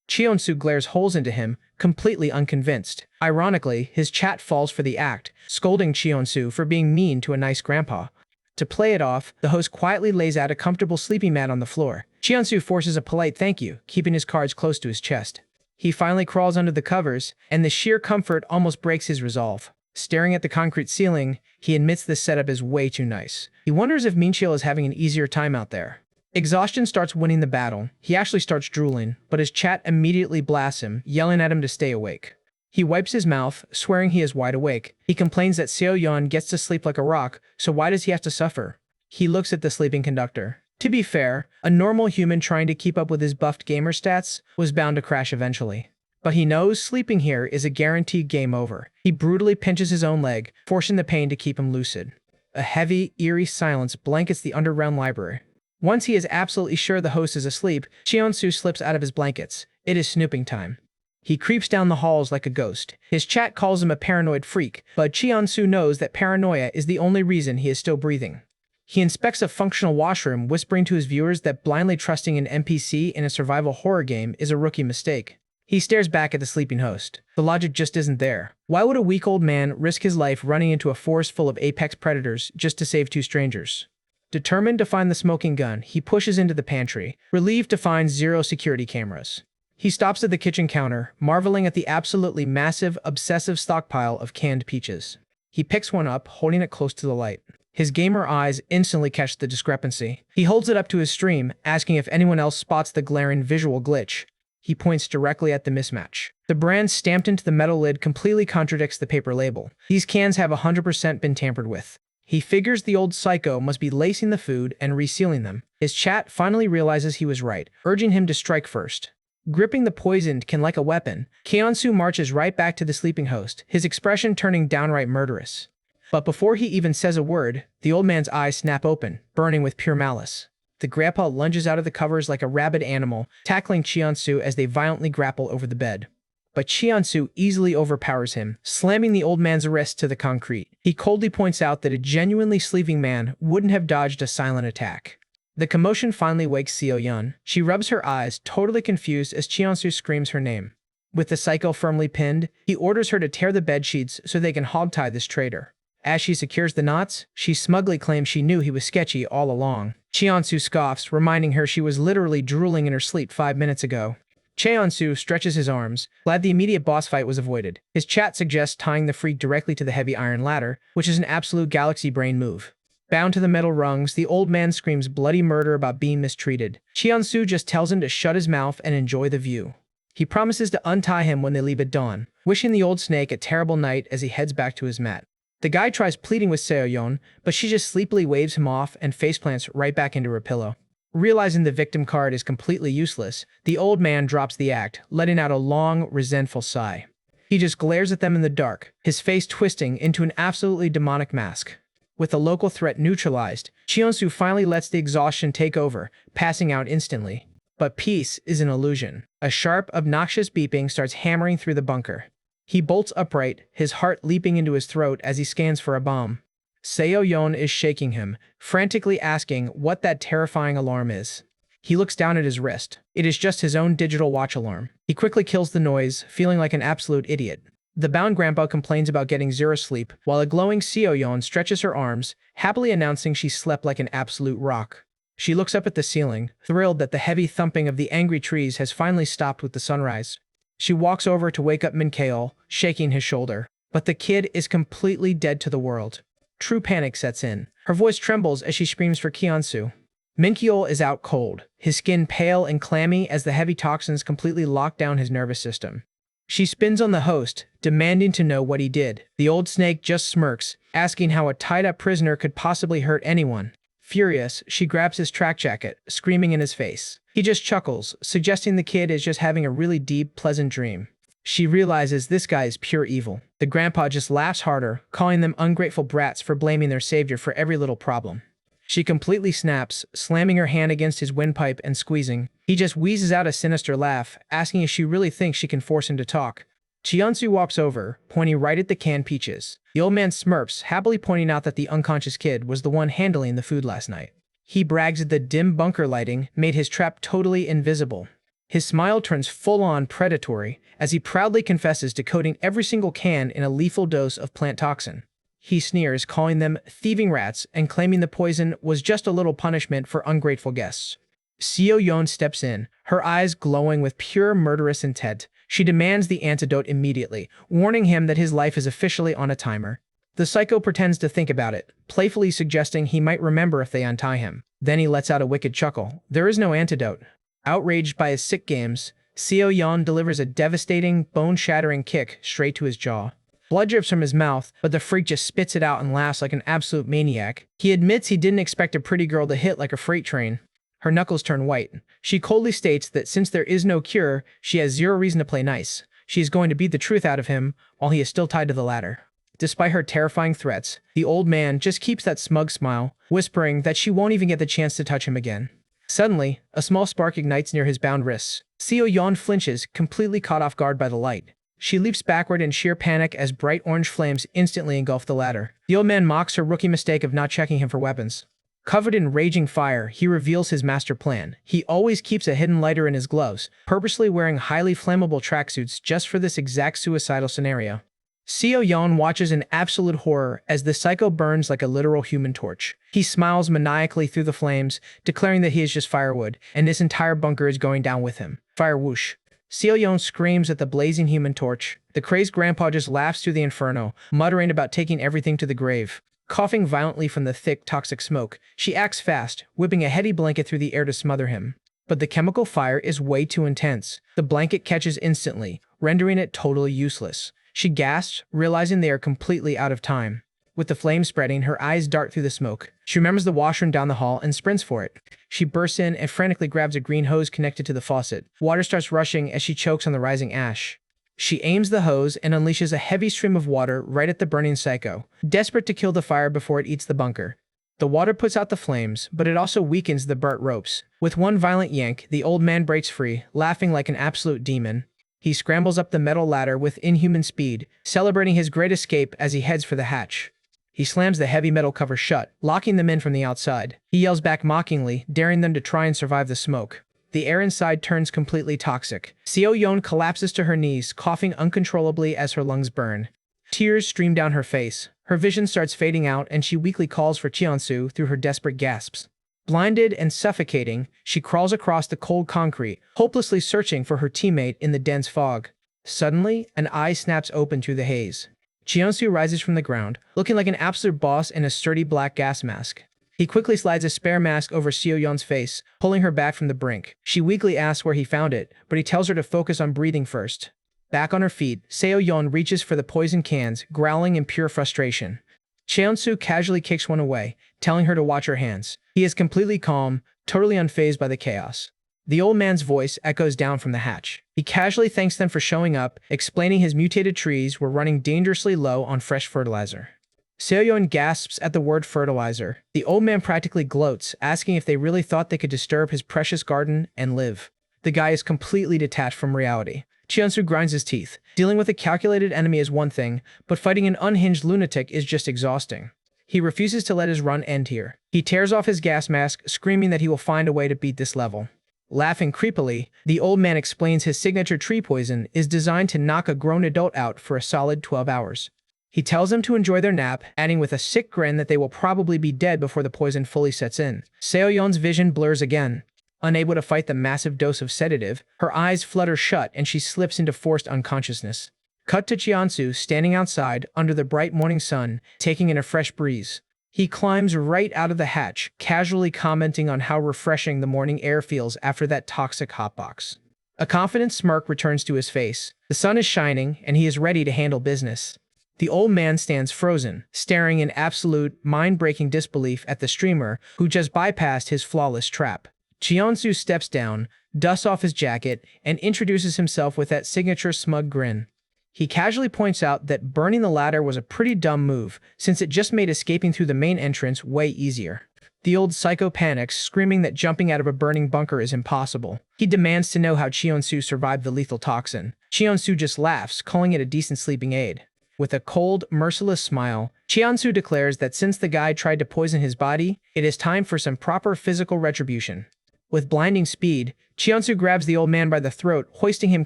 Cheonsu glares holes into him, completely unconvinced. Ironically, his chat falls for the act, scolding Cheonsu for being mean to a nice grandpa. To play it off, the host quietly lays out a comfortable sleeping mat on the floor. Cheonsu forces a polite thank you, keeping his cards close to his chest. He finally crawls under the covers, and the sheer comfort almost breaks his resolve. Staring at the concrete ceiling, he admits this setup is way too nice. He wonders if Minkyul is having an easier time out there. Exhaustion starts winning the battle. He actually starts drooling, but his chat immediately blasts him, yelling at him to stay awake. He wipes his mouth, swearing he is wide awake. He complains that Seo Yeon gets to sleep like a rock, so why does he have to suffer? He looks at the sleeping conductor. To be fair, a normal human trying to keep up with his buffed gamer stats was bound to crash eventually. But he knows sleeping here is a guaranteed game over. He brutally pinches his own leg, forcing the pain to keep him lucid. A heavy, eerie silence blankets the underground library. Once he is absolutely sure the host is asleep, Cheonsu slips out of his blankets. It is snooping time. He creeps down the halls like a ghost. His chat calls him a paranoid freak, but Cheonsu knows that paranoia is the only reason he is still breathing. He inspects a functional washroom, whispering to his viewers that blindly trusting an NPC in a survival horror game is a rookie mistake. He stares back at the sleeping host. The logic just isn't there. Why would a weak old man risk his life running into a forest full of apex predators just to save two strangers? Determined to find the smoking gun, he pushes into the pantry, relieved to find 0 security cameras. He stops at the kitchen counter, marveling at the absolutely massive, obsessive stockpile of canned peaches. He picks one up, holding it close to the light. His gamer eyes instantly catch the discrepancy. He holds it up to his stream, asking if anyone else spots the glaring visual glitch. He points directly at the mismatch. The brand stamped into the metal lid completely contradicts the paper label. These cans have 100% been tampered with. He figures the old psycho must be lacing the food and resealing them. His chat finally realizes he was right, urging him to strike first. Gripping the poisoned can like a weapon, Kyeonsu marches right back to the sleeping host, his expression turning downright murderous. But before he even says a word, the old man's eyes snap open, burning with pure malice. The grandpa lunges out of the covers like a rabid animal, tackling Kyeonsu as they violently grapple over the bed. But Kyeonsu easily overpowers him, slamming the old man's wrist to the concrete. He coldly points out that a genuinely sleeping man wouldn't have dodged a silent attack. The commotion finally wakes Seo-yeon. She rubs her eyes, totally confused as Kyeonsu screams her name. With the psycho firmly pinned, he orders her to tear the bedsheets so they can hogtie this traitor. As she secures the knots, she smugly claims she knew he was sketchy all along. Kyeonsu scoffs, reminding her she was literally drooling in her sleep 5 minutes ago. Cheonsu stretches his arms, glad the immediate boss fight was avoided. His chat suggests tying the freak directly to the heavy iron ladder, which is an absolute galaxy brain move. Bound to the metal rungs, the old man screams bloody murder about being mistreated. Cheonsu just tells him to shut his mouth and enjoy the view. He promises to untie him when they leave at dawn, wishing the old snake a terrible night as he heads back to his mat. The guy tries pleading with Seo-yeon, but she just sleepily waves him off and faceplants right back into her pillow. Realizing the victim card is completely useless, the old man drops the act, letting out a long, resentful sigh. He just glares at them in the dark, his face twisting into an absolutely demonic mask. With the local threat neutralized, Cheonsu finally lets the exhaustion take over, passing out instantly. But peace is an illusion. A sharp, obnoxious beeping starts hammering through the bunker. He bolts upright, his heart leaping into his throat as he scans for a bomb. Seo-yeon is shaking him, frantically asking what that terrifying alarm is. He looks down at his wrist. It is just his own digital watch alarm. He quickly kills the noise, feeling like an absolute idiot. The bound grandpa complains about getting zero sleep, while a glowing Seo-yeon stretches her arms, happily announcing she slept like an absolute rock. She looks up at the ceiling, thrilled that the heavy thumping of the angry trees has finally stopped with the sunrise. She walks over to wake up Min-keol, shaking his shoulder. But the kid is completely dead to the world. True panic sets in. Her voice trembles as she screams for Kyeonsu. Min-keol is out cold, his skin pale and clammy as the heavy toxins completely lock down his nervous system. She spins on the host, demanding to know what he did. The old snake just smirks, asking how a tied-up prisoner could possibly hurt anyone. Furious, she grabs his track jacket, screaming in his face. He just chuckles, suggesting the kid is just having a really deep, pleasant dream. She realizes this guy is pure evil. The grandpa just laughs harder, calling them ungrateful brats for blaming their savior for every little problem. She completely snaps, slamming her hand against his windpipe and squeezing. He just wheezes out a sinister laugh, asking if she really thinks she can force him to talk. Cheonsu walks over, pointing right at the canned peaches. The old man smirks, happily pointing out that the unconscious kid was the one handling the food last night. He brags that the dim bunker lighting made his trap totally invisible. His smile turns full-on predatory as he proudly confesses to coating every single can in a lethal dose of plant toxin. He sneers, calling them thieving rats and claiming the poison was just a little punishment for ungrateful guests. Seo-yeon steps in, her eyes glowing with pure murderous intent. She demands the antidote immediately, warning him that his life is officially on a timer. The psycho pretends to think about it, playfully suggesting he might remember if they untie him. Then he lets out a wicked chuckle. There is no antidote. Outraged by his sick games, Seo-yeon delivers a devastating, bone-shattering kick straight to his jaw. Blood drips from his mouth, but the freak just spits it out and laughs like an absolute maniac. He admits he didn't expect a pretty girl to hit like a freight train. Her knuckles turn white. She coldly states that since there is no cure, she has zero reason to play nice. She is going to beat the truth out of him while he is still tied to the ladder. Despite her terrifying threats, the old man just keeps that smug smile, whispering that she won't even get the chance to touch him again. Suddenly, a small spark ignites near his bound wrists. Seo-yeon flinches, completely caught off guard by the light. She leaps backward in sheer panic as bright orange flames instantly engulf the ladder. The old man mocks her rookie mistake of not checking him for weapons. Covered in raging fire, he reveals his master plan. He always keeps a hidden lighter in his gloves, purposely wearing highly flammable tracksuits just for this exact suicidal scenario. Seo-yeon watches in absolute horror as the psycho burns like a literal human torch. He smiles maniacally through the flames, declaring that he is just firewood, and this entire bunker is going down with him. Fire whoosh. Seo-yeon screams at the blazing human torch. The crazed grandpa just laughs through the inferno, muttering about taking everything to the grave. Coughing violently from the thick, toxic smoke, she acts fast, whipping a heavy blanket through the air to smother him. But the chemical fire is way too intense. The blanket catches instantly, rendering it totally useless. She gasps, realizing they are completely out of time. With the flame spreading, her eyes dart through the smoke. She remembers the washroom down the hall and sprints for it. She bursts in and frantically grabs a green hose connected to the faucet. Water starts rushing as she chokes on the rising ash. She aims the hose and unleashes a heavy stream of water right at the burning psycho, desperate to kill the fire before it eats the bunker. The water puts out the flames, but it also weakens the burnt ropes. With one violent yank, the old man breaks free, laughing like an absolute demon. He scrambles up the metal ladder with inhuman speed, celebrating his great escape as he heads for the hatch. He slams the heavy metal cover shut, locking them in from the outside. He yells back mockingly, daring them to try and survive the smoke. The air inside turns completely toxic. Seo-yeon collapses to her knees, coughing uncontrollably as her lungs burn. Tears stream down her face. Her vision starts fading out and she weakly calls for Cheonsu through her desperate gasps. Blinded and suffocating, she crawls across the cold concrete, hopelessly searching for her teammate in the dense fog. Suddenly, an eye snaps open through the haze. Cheonsu rises from the ground, looking like an absolute boss in a sturdy black gas mask. He quickly slides a spare mask over Seo-yeon's face, pulling her back from the brink. She weakly asks where he found it, but he tells her to focus on breathing first. Back on her feet, Seo-yeon reaches for the poison cans, growling in pure frustration. Cheonsu casually kicks one away, telling her to watch her hands. He is completely calm, totally unfazed by the chaos. The old man's voice echoes down from the hatch. He casually thanks them for showing up, explaining his mutated trees were running dangerously low on fresh fertilizer. Seo-yeon gasps at the word fertilizer. The old man practically gloats, asking if they really thought they could disturb his precious garden and live. The guy is completely detached from reality. Cheonsu grinds his teeth. Dealing with a calculated enemy is one thing, but fighting an unhinged lunatic is just exhausting. He refuses to let his run end here. He tears off his gas mask, screaming that he will find a way to beat this level. Laughing creepily, the old man explains his signature tree poison is designed to knock a grown adult out for a solid 12 hours. He tells them to enjoy their nap, adding with a sick grin that they will probably be dead before the poison fully sets in. Seo-yeon's vision blurs again. Unable to fight the massive dose of sedative, her eyes flutter shut and she slips into forced unconsciousness. Cut to Cheonsu standing outside under the bright morning sun, taking in a fresh breeze. He climbs right out of the hatch, casually commenting on how refreshing the morning air feels after that toxic hotbox. A confident smirk returns to his face. The sun is shining, and he is ready to handle business. The old man stands frozen, staring in absolute, mind-breaking disbelief at the streamer who just bypassed his flawless trap. Cheonsu steps down, dusts off his jacket, and introduces himself with that signature smug grin. He casually points out that burning the ladder was a pretty dumb move, since it just made escaping through the main entrance way easier. The old psycho panics, screaming that jumping out of a burning bunker is impossible. He demands to know how Cheonsu survived the lethal toxin. Cheonsu just laughs, calling it a decent sleeping aid. With a cold, merciless smile, Cheonsu declares that since the guy tried to poison his body, it is time for some proper physical retribution. With blinding speed, Cheonsu grabs the old man by the throat, hoisting him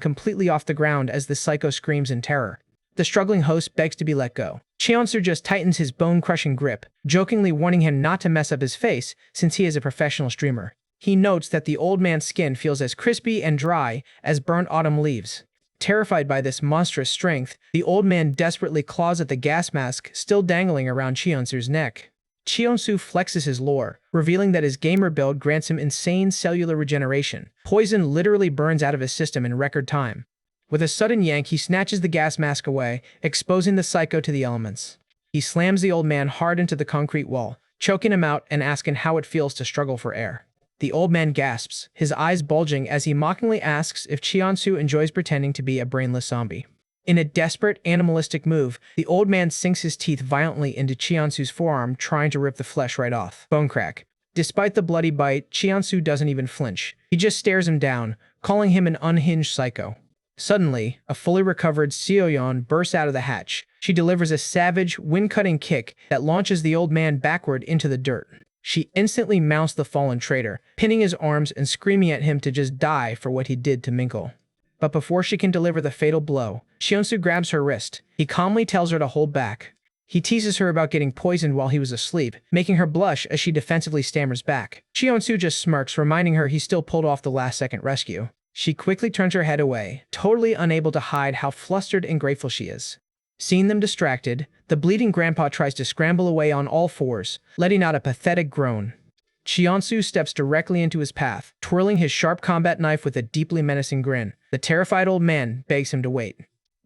completely off the ground as the psycho screams in terror. The struggling host begs to be let go. Cheonsu just tightens his bone-crushing grip, jokingly warning him not to mess up his face since he is a professional streamer. He notes that the old man's skin feels as crispy and dry as burnt autumn leaves. Terrified by this monstrous strength, the old man desperately claws at the gas mask still dangling around Cheonsu's neck. Cheonsu flexes his lore, revealing that his gamer build grants him insane cellular regeneration. Poison literally burns out of his system in record time. With a sudden yank, he snatches the gas mask away, exposing the psycho to the elements. He slams the old man hard into the concrete wall, choking him out and asking how it feels to struggle for air. The old man gasps, his eyes bulging as he mockingly asks if Cheonsu enjoys pretending to be a brainless zombie. In a desperate, animalistic move, the old man sinks his teeth violently into Cheonsu's forearm, trying to rip the flesh right off. Bone crack. Despite the bloody bite, Cheonsu doesn't even flinch. He just stares him down, calling him an unhinged psycho. Suddenly, a fully recovered Seo-yeon bursts out of the hatch. She delivers a savage, wind-cutting kick that launches the old man backward into the dirt. She instantly mounts the fallen traitor, pinning his arms and screaming at him to just die for what he did to Minkle. But before she can deliver the fatal blow, Cheonsu grabs her wrist. He calmly tells her to hold back. He teases her about getting poisoned while he was asleep, making her blush as she defensively stammers back. Cheonsu just smirks, reminding her he still pulled off the last-second rescue. She quickly turns her head away, totally unable to hide how flustered and grateful she is. Seeing them distracted, the bleeding grandpa tries to scramble away on all fours, letting out a pathetic groan. Cheonsu steps directly into his path, twirling his sharp combat knife with a deeply menacing grin. The terrified old man begs him to wait.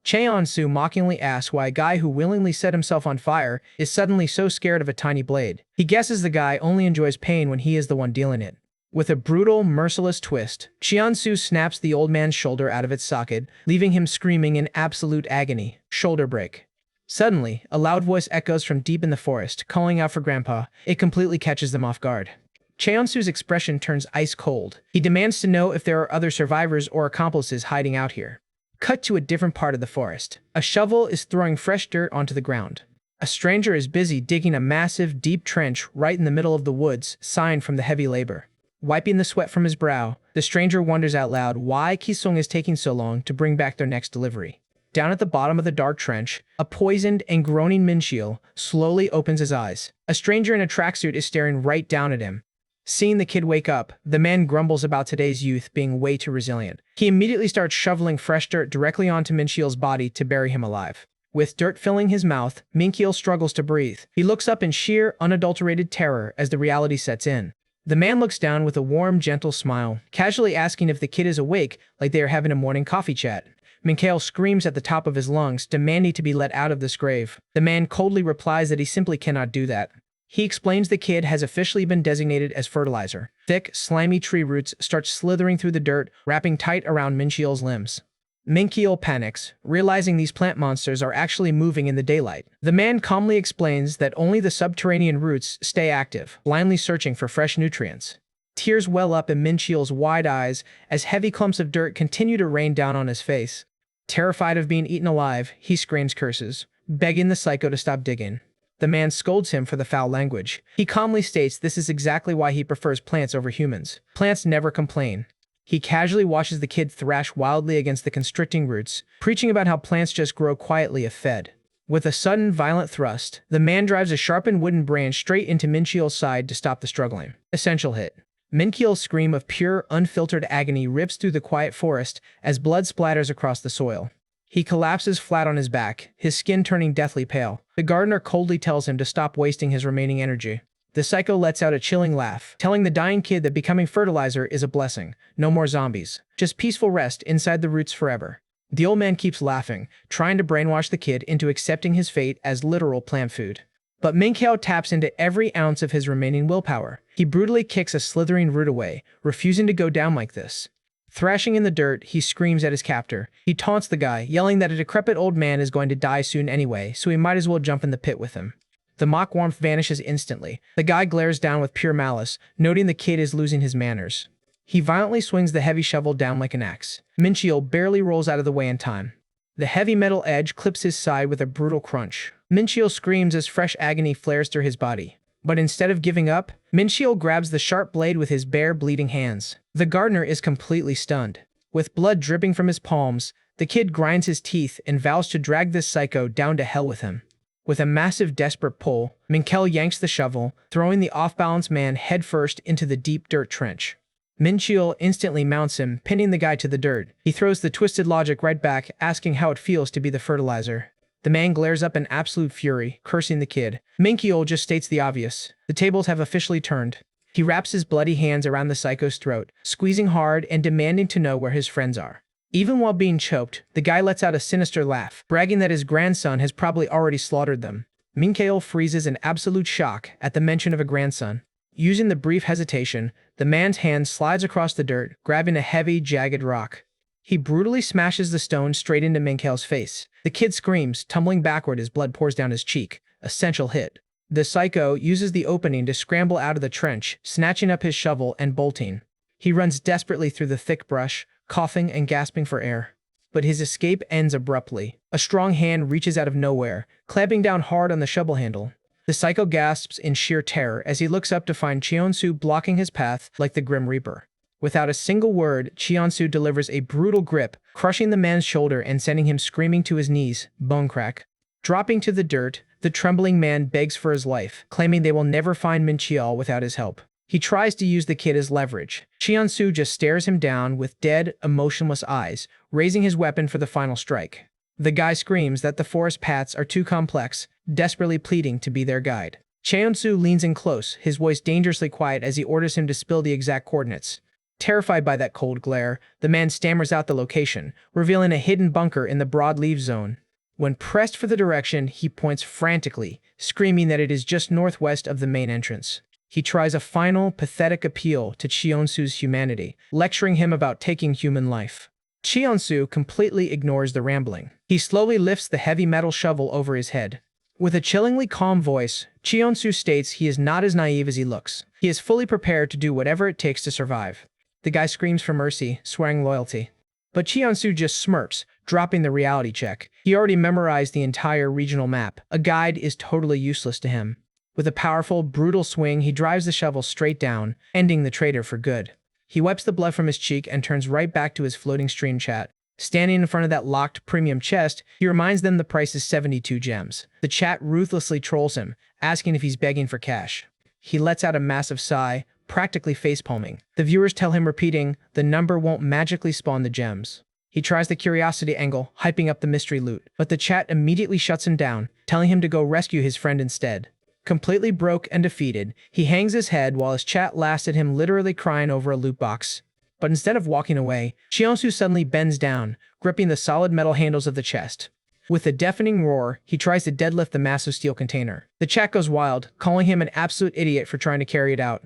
Cheonsu mockingly asks why a guy who willingly set himself on fire is suddenly so scared of a tiny blade. He guesses the guy only enjoys pain when he is the one dealing it. With a brutal, merciless twist, Cheonsu snaps the old man's shoulder out of its socket, leaving him screaming in absolute agony. Shoulder break. Suddenly, a loud voice echoes from deep in the forest, calling out for Grandpa. It completely catches them off guard. Cheonsu's expression turns ice cold. He demands to know if there are other survivors or accomplices hiding out here. Cut to a different part of the forest. A shovel is throwing fresh dirt onto the ground. A stranger is busy digging a massive, deep trench right in the middle of the woods, sighing from the heavy labor. Wiping the sweat from his brow, the stranger wonders out loud why Kisung is taking so long to bring back their next delivery. Down at the bottom of the dark trench, a poisoned and groaning Minchiel slowly opens his eyes. A stranger in a tracksuit is staring right down at him. Seeing the kid wake up, the man grumbles about today's youth being way too resilient. He immediately starts shoveling fresh dirt directly onto Minchiel's body to bury him alive. With dirt filling his mouth, Minchiel struggles to breathe. He looks up in sheer, unadulterated terror as the reality sets in. The man looks down with a warm, gentle smile, casually asking if the kid is awake like they are having a morning coffee chat. Minchiel screams at the top of his lungs, demanding to be let out of this grave. The man coldly replies that he simply cannot do that. He explains the kid has officially been designated as fertilizer. Thick, slimy tree roots start slithering through the dirt, wrapping tight around Minchiel's limbs. Minchiel panics, realizing these plant monsters are actually moving in the daylight. The man calmly explains that only the subterranean roots stay active, blindly searching for fresh nutrients. Tears well up in Minchiel's wide eyes as heavy clumps of dirt continue to rain down on his face. Terrified of being eaten alive, he screams curses, begging the psycho to stop digging. The man scolds him for the foul language. He calmly states this is exactly why he prefers plants over humans. Plants never complain. He casually watches the kid thrash wildly against the constricting roots, preaching about how plants just grow quietly if fed. With a sudden, violent thrust, the man drives a sharpened wooden branch straight into Minchiel's side to stop the struggling. Essential hit. Minchiel's scream of pure, unfiltered agony rips through the quiet forest as blood splatters across the soil. He collapses flat on his back, his skin turning deathly pale. The gardener coldly tells him to stop wasting his remaining energy. The psycho lets out a chilling laugh, telling the dying kid that becoming fertilizer is a blessing. No more zombies. Just peaceful rest inside the roots forever. The old man keeps laughing, trying to brainwash the kid into accepting his fate as literal plant food. But Minchiel taps into every ounce of his remaining willpower. He brutally kicks a slithering root away, refusing to go down like this. Thrashing in the dirt, he screams at his captor. He taunts the guy, yelling that a decrepit old man is going to die soon anyway, so he might as well jump in the pit with him. The mock warmth vanishes instantly. The guy glares down with pure malice, noting the kid is losing his manners. He violently swings the heavy shovel down like an axe. Minchiel barely rolls out of the way in time. The heavy metal edge clips his side with a brutal crunch. Minchiel screams as fresh agony flares through his body. But instead of giving up, Minchiel grabs the sharp blade with his bare, bleeding hands. The gardener is completely stunned. With blood dripping from his palms, the kid grinds his teeth and vows to drag this psycho down to hell with him. With a massive, desperate pull, Minchiel yanks the shovel, throwing the off-balance man headfirst into the deep dirt trench. Minchiel instantly mounts him, pinning the guy to the dirt. He throws the twisted logic right back, asking how it feels to be the fertilizer. The man glares up in absolute fury, cursing the kid. Minchiel just states the obvious. The tables have officially turned. He wraps his bloody hands around the psycho's throat, squeezing hard and demanding to know where his friends are. Even while being choked, the guy lets out a sinister laugh, bragging that his grandson has probably already slaughtered them. Minchiel freezes in absolute shock at the mention of a grandson. Using the brief hesitation, the man's hand slides across the dirt, grabbing a heavy, jagged rock. He brutally smashes the stone straight into Minchiel's face. The kid screams, tumbling backward as blood pours down his cheek. Essential hit. The psycho uses the opening to scramble out of the trench, snatching up his shovel and bolting. He runs desperately through the thick brush, coughing and gasping for air. But his escape ends abruptly. A strong hand reaches out of nowhere, clamping down hard on the shovel handle. The psycho gasps in sheer terror as he looks up to find Cheonsu blocking his path like the Grim Reaper. Without a single word, Cheonsu delivers a brutal grip, crushing the man's shoulder and sending him screaming to his knees, bone crack. Dropping to the dirt, the trembling man begs for his life, claiming they will never find Minchiel without his help. He tries to use the kid as leverage. Cheonsu just stares him down with dead, emotionless eyes, raising his weapon for the final strike. The guy screams that the forest paths are too complex, desperately pleading to be their guide. Cheonsu leans in close, his voice dangerously quiet as he orders him to spill the exact coordinates. Terrified by that cold glare, the man stammers out the location, revealing a hidden bunker in the broadleaf zone. When pressed for the direction, he points frantically, screaming that it is just northwest of the main entrance. He tries a final, pathetic appeal to Cheonsu's humanity, lecturing him about taking human life. Cheonsu completely ignores the rambling. He slowly lifts the heavy metal shovel over his head. With a chillingly calm voice, Cheonsu states he is not as naive as he looks. He is fully prepared to do whatever it takes to survive. The guy screams for mercy, swearing loyalty. But Cheonsu just smirks, dropping the reality check. He already memorized the entire regional map. A guide is totally useless to him. With a powerful, brutal swing, he drives the shovel straight down, ending the traitor for good. He wipes the blood from his cheek and turns right back to his floating stream chat. Standing in front of that locked premium chest, he reminds them the price is 72 gems. The chat ruthlessly trolls him, asking if he's begging for cash. He lets out a massive sigh, practically facepalming. The viewers tell him repeating, the number won't magically spawn the gems. He tries the curiosity angle, hyping up the mystery loot, but the chat immediately shuts him down, telling him to go rescue his friend instead. Completely broke and defeated, he hangs his head while his chat laughs at him, literally crying over a loot box. But instead of walking away, Cheonsu suddenly bends down, gripping the solid metal handles of the chest. With a deafening roar, he tries to deadlift the massive steel container. The chat goes wild, calling him an absolute idiot for trying to carry it out.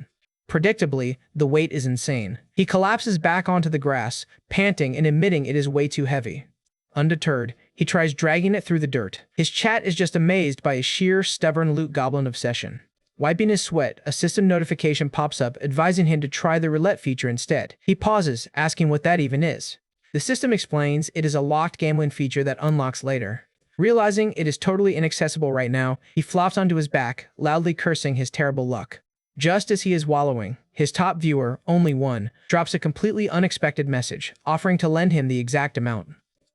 Predictably, the weight is insane. He collapses back onto the grass, panting and admitting it is way too heavy. Undeterred, he tries dragging it through the dirt. His chat is just amazed by his sheer, stubborn loot goblin obsession. Wiping his sweat, a system notification pops up advising him to try the roulette feature instead. He pauses, asking what that even is. The system explains it is a locked gambling feature that unlocks later. Realizing it is totally inaccessible right now, he flops onto his back, loudly cursing his terrible luck. Just as he is wallowing, his top viewer, only one, drops a completely unexpected message, offering to lend him the exact amount.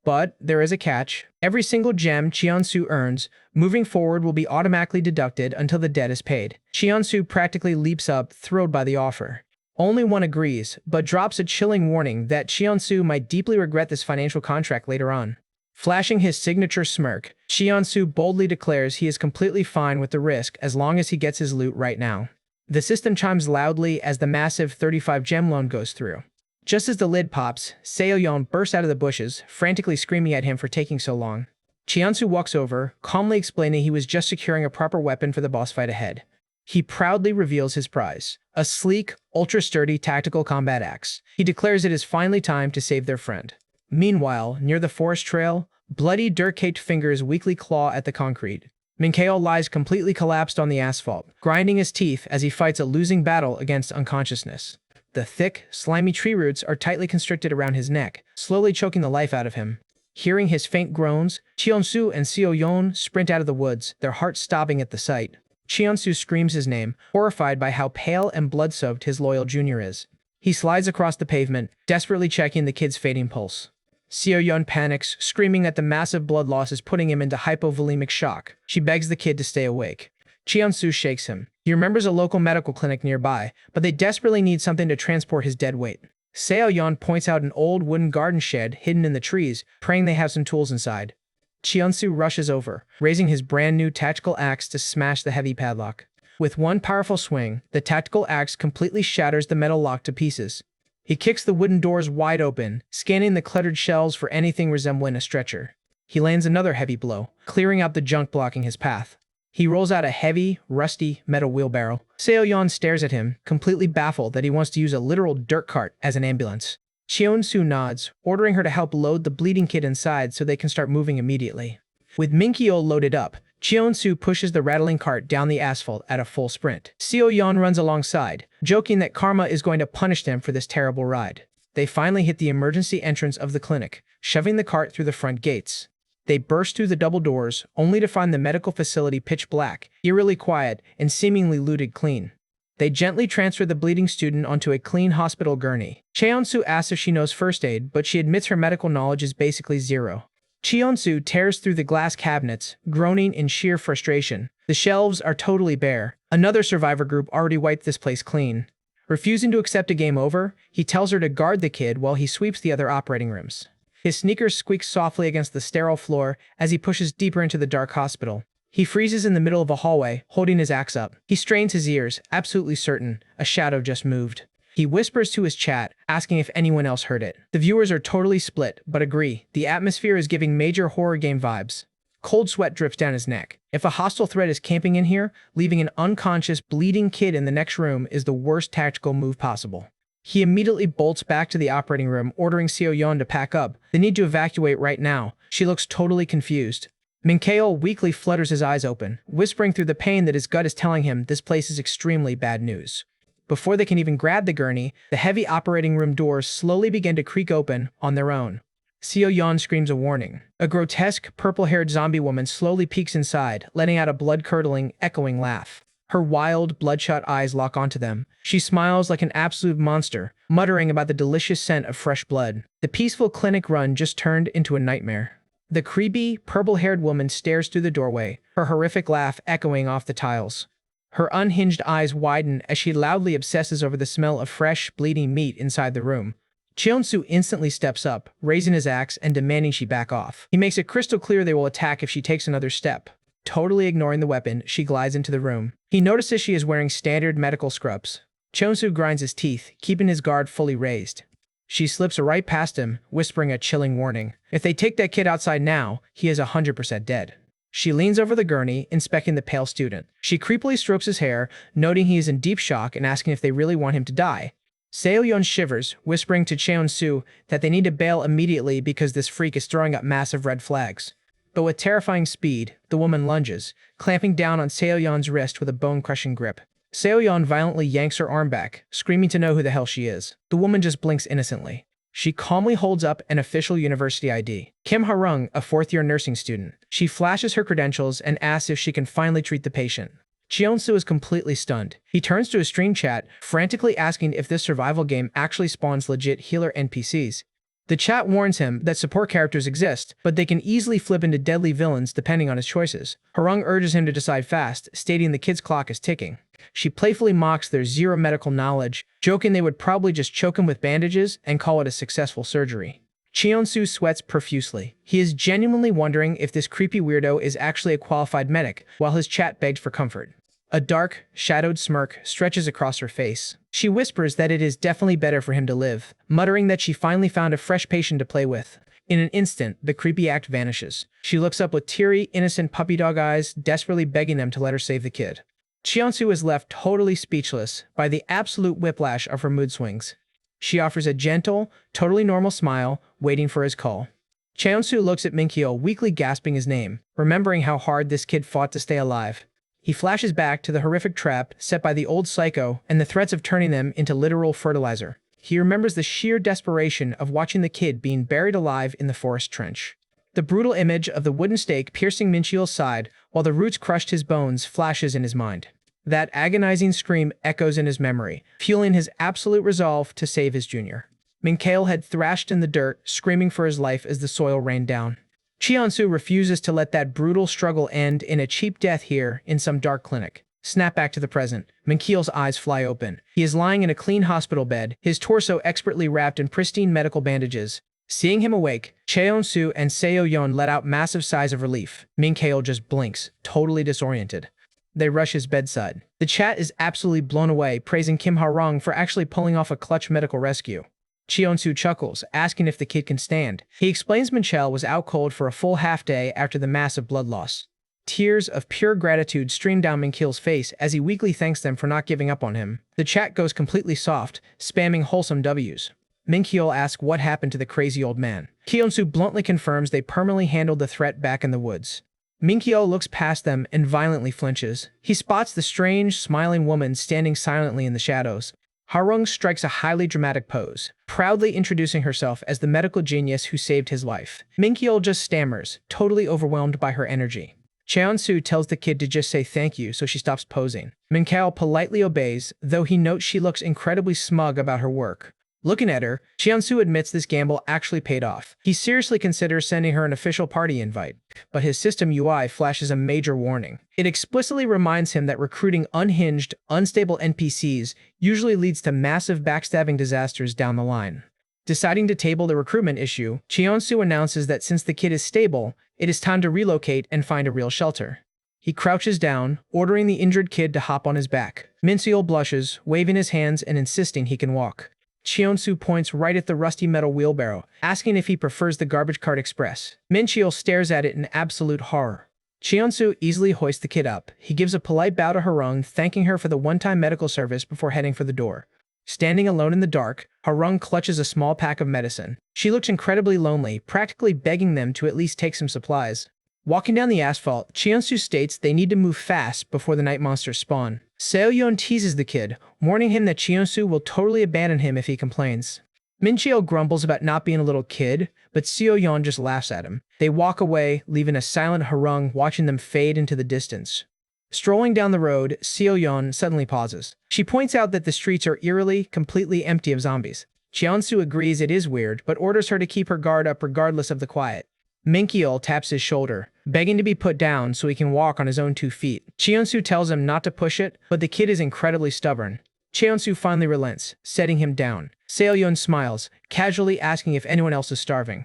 But there is a catch. Every single gem Cheonsu earns, moving forward will be automatically deducted until the debt is paid. Cheonsu practically leaps up, thrilled by the offer. Only one agrees, but drops a chilling warning that Cheonsu might deeply regret this financial contract later on. Flashing his signature smirk, Cheonsu boldly declares he is completely fine with the risk as long as he gets his loot right now. The system chimes loudly as the massive 35-gem loan goes through. Just as the lid pops, Seoyeon bursts out of the bushes, frantically screaming at him for taking so long. Cheonsu walks over, calmly explaining he was just securing a proper weapon for the boss fight ahead. He proudly reveals his prize, a sleek, ultra-sturdy tactical combat axe. He declares it is finally time to save their friend. Meanwhile, near the forest trail, bloody, dirt-caked fingers weakly claw at the concrete. Minkeo lies completely collapsed on the asphalt, grinding his teeth as he fights a losing battle against unconsciousness. The thick, slimy tree roots are tightly constricted around his neck, slowly choking the life out of him. Hearing his faint groans, Cheonsu and Seoyeon sprint out of the woods, their hearts stopping at the sight. Cheonsu screams his name, horrified by how pale and blood-soaked his loyal junior is. He slides across the pavement, desperately checking the kid's fading pulse. Seoyeon panics, screaming that the massive blood loss is putting him into hypovolemic shock. She begs the kid to stay awake. Cheonsu shakes him. He remembers a local medical clinic nearby, but they desperately need something to transport his dead weight. Seoyeon points out an old wooden garden shed hidden in the trees, praying they have some tools inside. Cheonsu rushes over, raising his brand new tactical axe to smash the heavy padlock. With one powerful swing, the tactical axe completely shatters the metal lock to pieces. He kicks the wooden doors wide open, scanning the cluttered shelves for anything resembling a stretcher. He lands another heavy blow, clearing out the junk blocking his path. He rolls out a heavy, rusty metal wheelbarrow. Seoyeon stares at him, completely baffled that he wants to use a literal dirt cart as an ambulance. Cheonsu nods, ordering her to help load the bleeding kid inside so they can start moving immediately. With Minkeo loaded up, Cheonsu pushes the rattling cart down the asphalt at a full sprint. Seoyeon runs alongside, joking that karma is going to punish them for this terrible ride. They finally hit the emergency entrance of the clinic, shoving the cart through the front gates. They burst through the double doors, only to find the medical facility pitch black, eerily quiet, and seemingly looted clean. They gently transfer the bleeding student onto a clean hospital gurney. Cheonsu asks if she knows first aid, but she admits her medical knowledge is basically zero. Cheonsu tears through the glass cabinets, groaning in sheer frustration. The shelves are totally bare. Another survivor group already wiped this place clean. Refusing to accept a game over, he tells her to guard the kid while he sweeps the other operating rooms. His sneakers squeak softly against the sterile floor as he pushes deeper into the dark hospital. He freezes in the middle of a hallway, holding his axe up. He strains his ears, absolutely certain a shadow just moved. He whispers to his chat, asking if anyone else heard it. The viewers are totally split, but agree. The atmosphere is giving major horror game vibes. Cold sweat drips down his neck. If a hostile threat is camping in here, leaving an unconscious, bleeding kid in the next room is the worst tactical move possible. He immediately bolts back to the operating room, ordering Seo-yeon to pack up. They need to evacuate right now. She looks totally confused. Min-keol weakly flutters his eyes open, whispering through the pain that his gut is telling him this place is extremely bad news. Before they can even grab the gurney, the heavy operating room doors slowly begin to creak open on their own. Seo-yeon screams a warning. A grotesque, purple-haired zombie woman slowly peeks inside, letting out a blood-curdling, echoing laugh. Her wild, bloodshot eyes lock onto them. She smiles like an absolute monster, muttering about the delicious scent of fresh blood. The peaceful clinic run just turned into a nightmare. The creepy, purple-haired woman stares through the doorway, her horrific laugh echoing off the tiles. Her unhinged eyes widen as she loudly obsesses over the smell of fresh, bleeding meat inside the room. Cheon-soo instantly steps up, raising his axe and demanding she back off. He makes it crystal clear they will attack if she takes another step. Totally ignoring the weapon, she glides into the room. He notices she is wearing standard medical scrubs. Cheon-soo grinds his teeth, keeping his guard fully raised. She slips right past him, whispering a chilling warning. If they take that kid outside now, he is 100% dead. She leans over the gurney, inspecting the pale student. She creepily strokes his hair, noting he is in deep shock and asking if they really want him to die. Seo-yeon shivers, whispering to Cheon-soo that they need to bail immediately because this freak is throwing up massive red flags. But with terrifying speed, the woman lunges, clamping down on Seo-yeon's wrist with a bone-crushing grip. Seo-yeon violently yanks her arm back, screaming to know who the hell she is. The woman just blinks innocently. She calmly holds up an official university ID. Kim Ha-rung, a fourth-year nursing student. She flashes her credentials and asks if she can finally treat the patient. Cheon-soo is completely stunned. He turns to his stream chat, frantically asking if this survival game actually spawns legit healer NPCs. The chat warns him that support characters exist, but they can easily flip into deadly villains depending on his choices. Ha-rung urges him to decide fast, stating the kid's clock is ticking. She playfully mocks their zero medical knowledge, joking they would probably just choke him with bandages and call it a successful surgery. Cheon-soo sweats profusely. He is genuinely wondering if this creepy weirdo is actually a qualified medic, while his chat begs for comfort. A dark, shadowed smirk stretches across her face. She whispers that it is definitely better for him to live, muttering that she finally found a fresh patient to play with. In an instant, the creepy act vanishes. She looks up with teary, innocent puppy dog eyes, desperately begging them to let her save the kid. Cheon-soo is left totally speechless by the absolute whiplash of her mood swings. She offers a gentle, totally normal smile, waiting for his call. Cheon-soo looks at Min-keol, weakly gasping his name, remembering how hard this kid fought to stay alive. He flashes back to the horrific trap set by the old psycho and the threats of turning them into literal fertilizer. He remembers the sheer desperation of watching the kid being buried alive in the forest trench. The brutal image of the wooden stake piercing Min-keol's side while the roots crushed his bones flashes in his mind. That agonizing scream echoes in his memory, fueling his absolute resolve to save his junior. Min-keol had thrashed in the dirt, screaming for his life as the soil rained down. Cheon-soo refuses to let that brutal struggle end in a cheap death here in some dark clinic. Snap back to the present. Min-keol's eyes fly open. He is lying in a clean hospital bed, his torso expertly wrapped in pristine medical bandages. Seeing him awake, Cheon-soo and Seo-yeon let out massive sighs of relief. Min-keol just blinks, totally disoriented. They rush his bedside. The chat is absolutely blown away, praising Kim Ha-rung for actually pulling off a clutch medical rescue. Cheon-soo chuckles, asking if the kid can stand. He explains Min-keol was out cold for a full half day after the massive blood loss. Tears of pure gratitude stream down Min-keol's face as he weakly thanks them for not giving up on him. The chat goes completely soft, spamming wholesome W's. Min-keol asks what happened to the crazy old man. Cheon-soo bluntly confirms they permanently handled the threat back in the woods. Min-keol looks past them and violently flinches. He spots the strange, smiling woman standing silently in the shadows. Ha-rung strikes a highly dramatic pose, proudly introducing herself as the medical genius who saved his life. Min-keol just stammers, totally overwhelmed by her energy. Cheon-soo tells the kid to just say thank you so she stops posing. Min-keol politely obeys, though he notes she looks incredibly smug about her work. Looking at her, Cheon-soo admits this gamble actually paid off. He seriously considers sending her an official party invite, but his system UI flashes a major warning. It explicitly reminds him that recruiting unhinged, unstable NPCs usually leads to massive backstabbing disasters down the line. Deciding to table the recruitment issue, Cheonsu announces that since the kid is stable, it is time to relocate and find a real shelter. He crouches down, ordering the injured kid to hop on his back. Minseol blushes, waving his hands and insisting he can walk. Cheonsu points right at the rusty metal wheelbarrow, asking if he prefers the garbage cart express. Minseol stares at it in absolute horror. Cheonsu easily hoists the kid up. He gives a polite bow to Harung, thanking her for the one-time medical service before heading for the door. Standing alone in the dark, Harung clutches a small pack of medicine. She looks incredibly lonely, practically begging them to at least take some supplies. Walking down the asphalt, Cheonsu states they need to move fast before the night monsters spawn. Seo-yeon teases the kid, warning him that Cheonsu will totally abandon him if he complains. Mincheo grumbles about not being a little kid, but Seo-yeon just laughs at him. They walk away, leaving a silent Harung watching them fade into the distance. Strolling down the road, Seo-yeon suddenly pauses. She points out that the streets are eerily, completely empty of zombies. Cheonsu agrees it is weird, but orders her to keep her guard up regardless of the quiet. Minkyul taps his shoulder, begging to be put down so he can walk on his own 2 feet. Cheonsu tells him not to push it, but the kid is incredibly stubborn. Cheonsu finally relents, setting him down. Seo-yeon smiles, casually asking if anyone else is starving.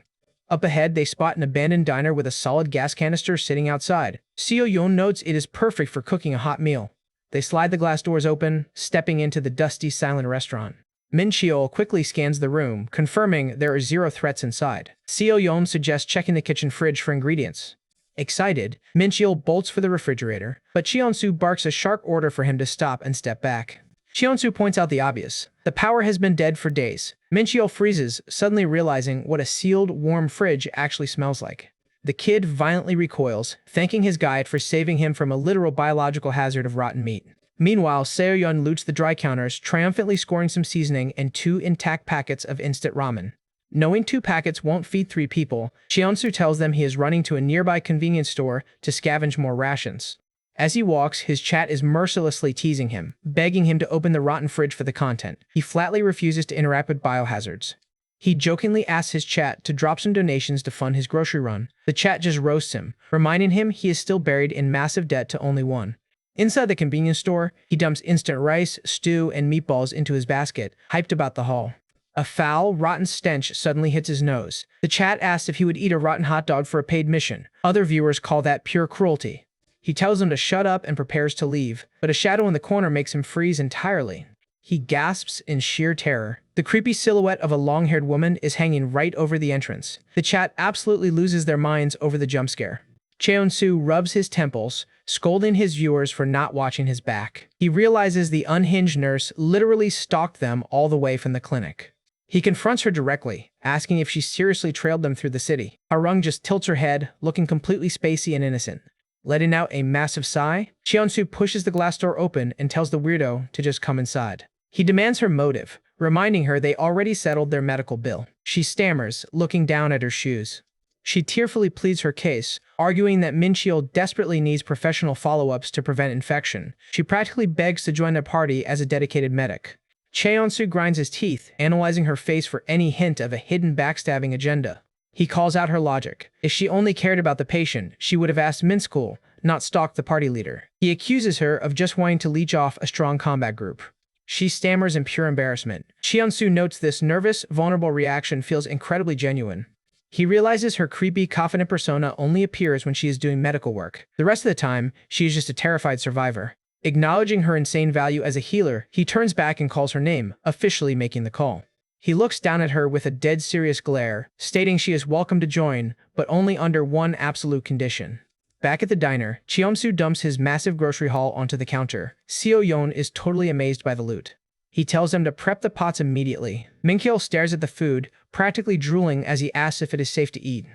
Up ahead, they spot an abandoned diner with a solid gas canister sitting outside. Seo-yeon notes it is perfect for cooking a hot meal. They slide the glass doors open, stepping into the dusty, silent restaurant. Mincheol quickly scans the room, confirming there are 0 threats inside. Seo-yeon suggests checking the kitchen fridge for ingredients. Excited, Mincheol bolts for the refrigerator, but Cheonsu barks a sharp order for him to stop and step back. Cheonsu points out the obvious. The power has been dead for days. Mincheol freezes, suddenly realizing what a sealed, warm fridge actually smells like. The kid violently recoils, thanking his guide for saving him from a literal biological hazard of rotten meat. Meanwhile, Seo-yeon loots the dry counters, triumphantly scoring some seasoning and 2 intact packets of instant ramen. Knowing 2 packets won't feed 3 people, Cheonsu tells them he is running to a nearby convenience store to scavenge more rations. As he walks, his chat is mercilessly teasing him, begging him to open the rotten fridge for the content. He flatly refuses to interact with biohazards. He jokingly asks his chat to drop some donations to fund his grocery run. The chat just roasts him, reminding him he is still buried in massive debt to only one. Inside the convenience store, he dumps instant rice, stew, and meatballs into his basket, hyped about the haul. A foul, rotten stench suddenly hits his nose. The chat asks if he would eat a rotten hot dog for a paid mission. Other viewers call that pure cruelty. He tells them to shut up and prepares to leave, but a shadow in the corner makes him freeze entirely. He gasps in sheer terror. The creepy silhouette of a long-haired woman is hanging right over the entrance. The chat absolutely loses their minds over the jump scare. Cheonsu rubs his temples, scolding his viewers for not watching his back. He realizes the unhinged nurse literally stalked them all the way from the clinic. He confronts her directly, asking if she seriously trailed them through the city. Harung just tilts her head, looking completely spacey and innocent. Letting out a massive sigh, Cheonsu pushes the glass door open and tells the weirdo to just come inside. He demands her motive, reminding her they already settled their medical bill. She stammers, looking down at her shoes. She tearfully pleads her case, arguing that Mincheol desperately needs professional follow-ups to prevent infection. She practically begs to join their party as a dedicated medic. Cheonsu grinds his teeth, analyzing her face for any hint of a hidden backstabbing agenda. He calls out her logic. If she only cared about the patient, she would have asked Minskool, not stalked the party leader. He accuses her of just wanting to leech off a strong combat group. She stammers in pure embarrassment. Cheonsu notes this nervous, vulnerable reaction feels incredibly genuine. He realizes her creepy, confident persona only appears when she is doing medical work. The rest of the time, she is just a terrified survivor. Acknowledging her insane value as a healer, he turns back and calls her name, officially making the call. He looks down at her with a dead serious glare, stating she is welcome to join, but only under one absolute condition. Back at the diner, Cheonsu dumps his massive grocery haul onto the counter. Seo-yeon is totally amazed by the loot. He tells them to prep the pots immediately. Minkyul stares at the food, practically drooling as he asks if it is safe to eat.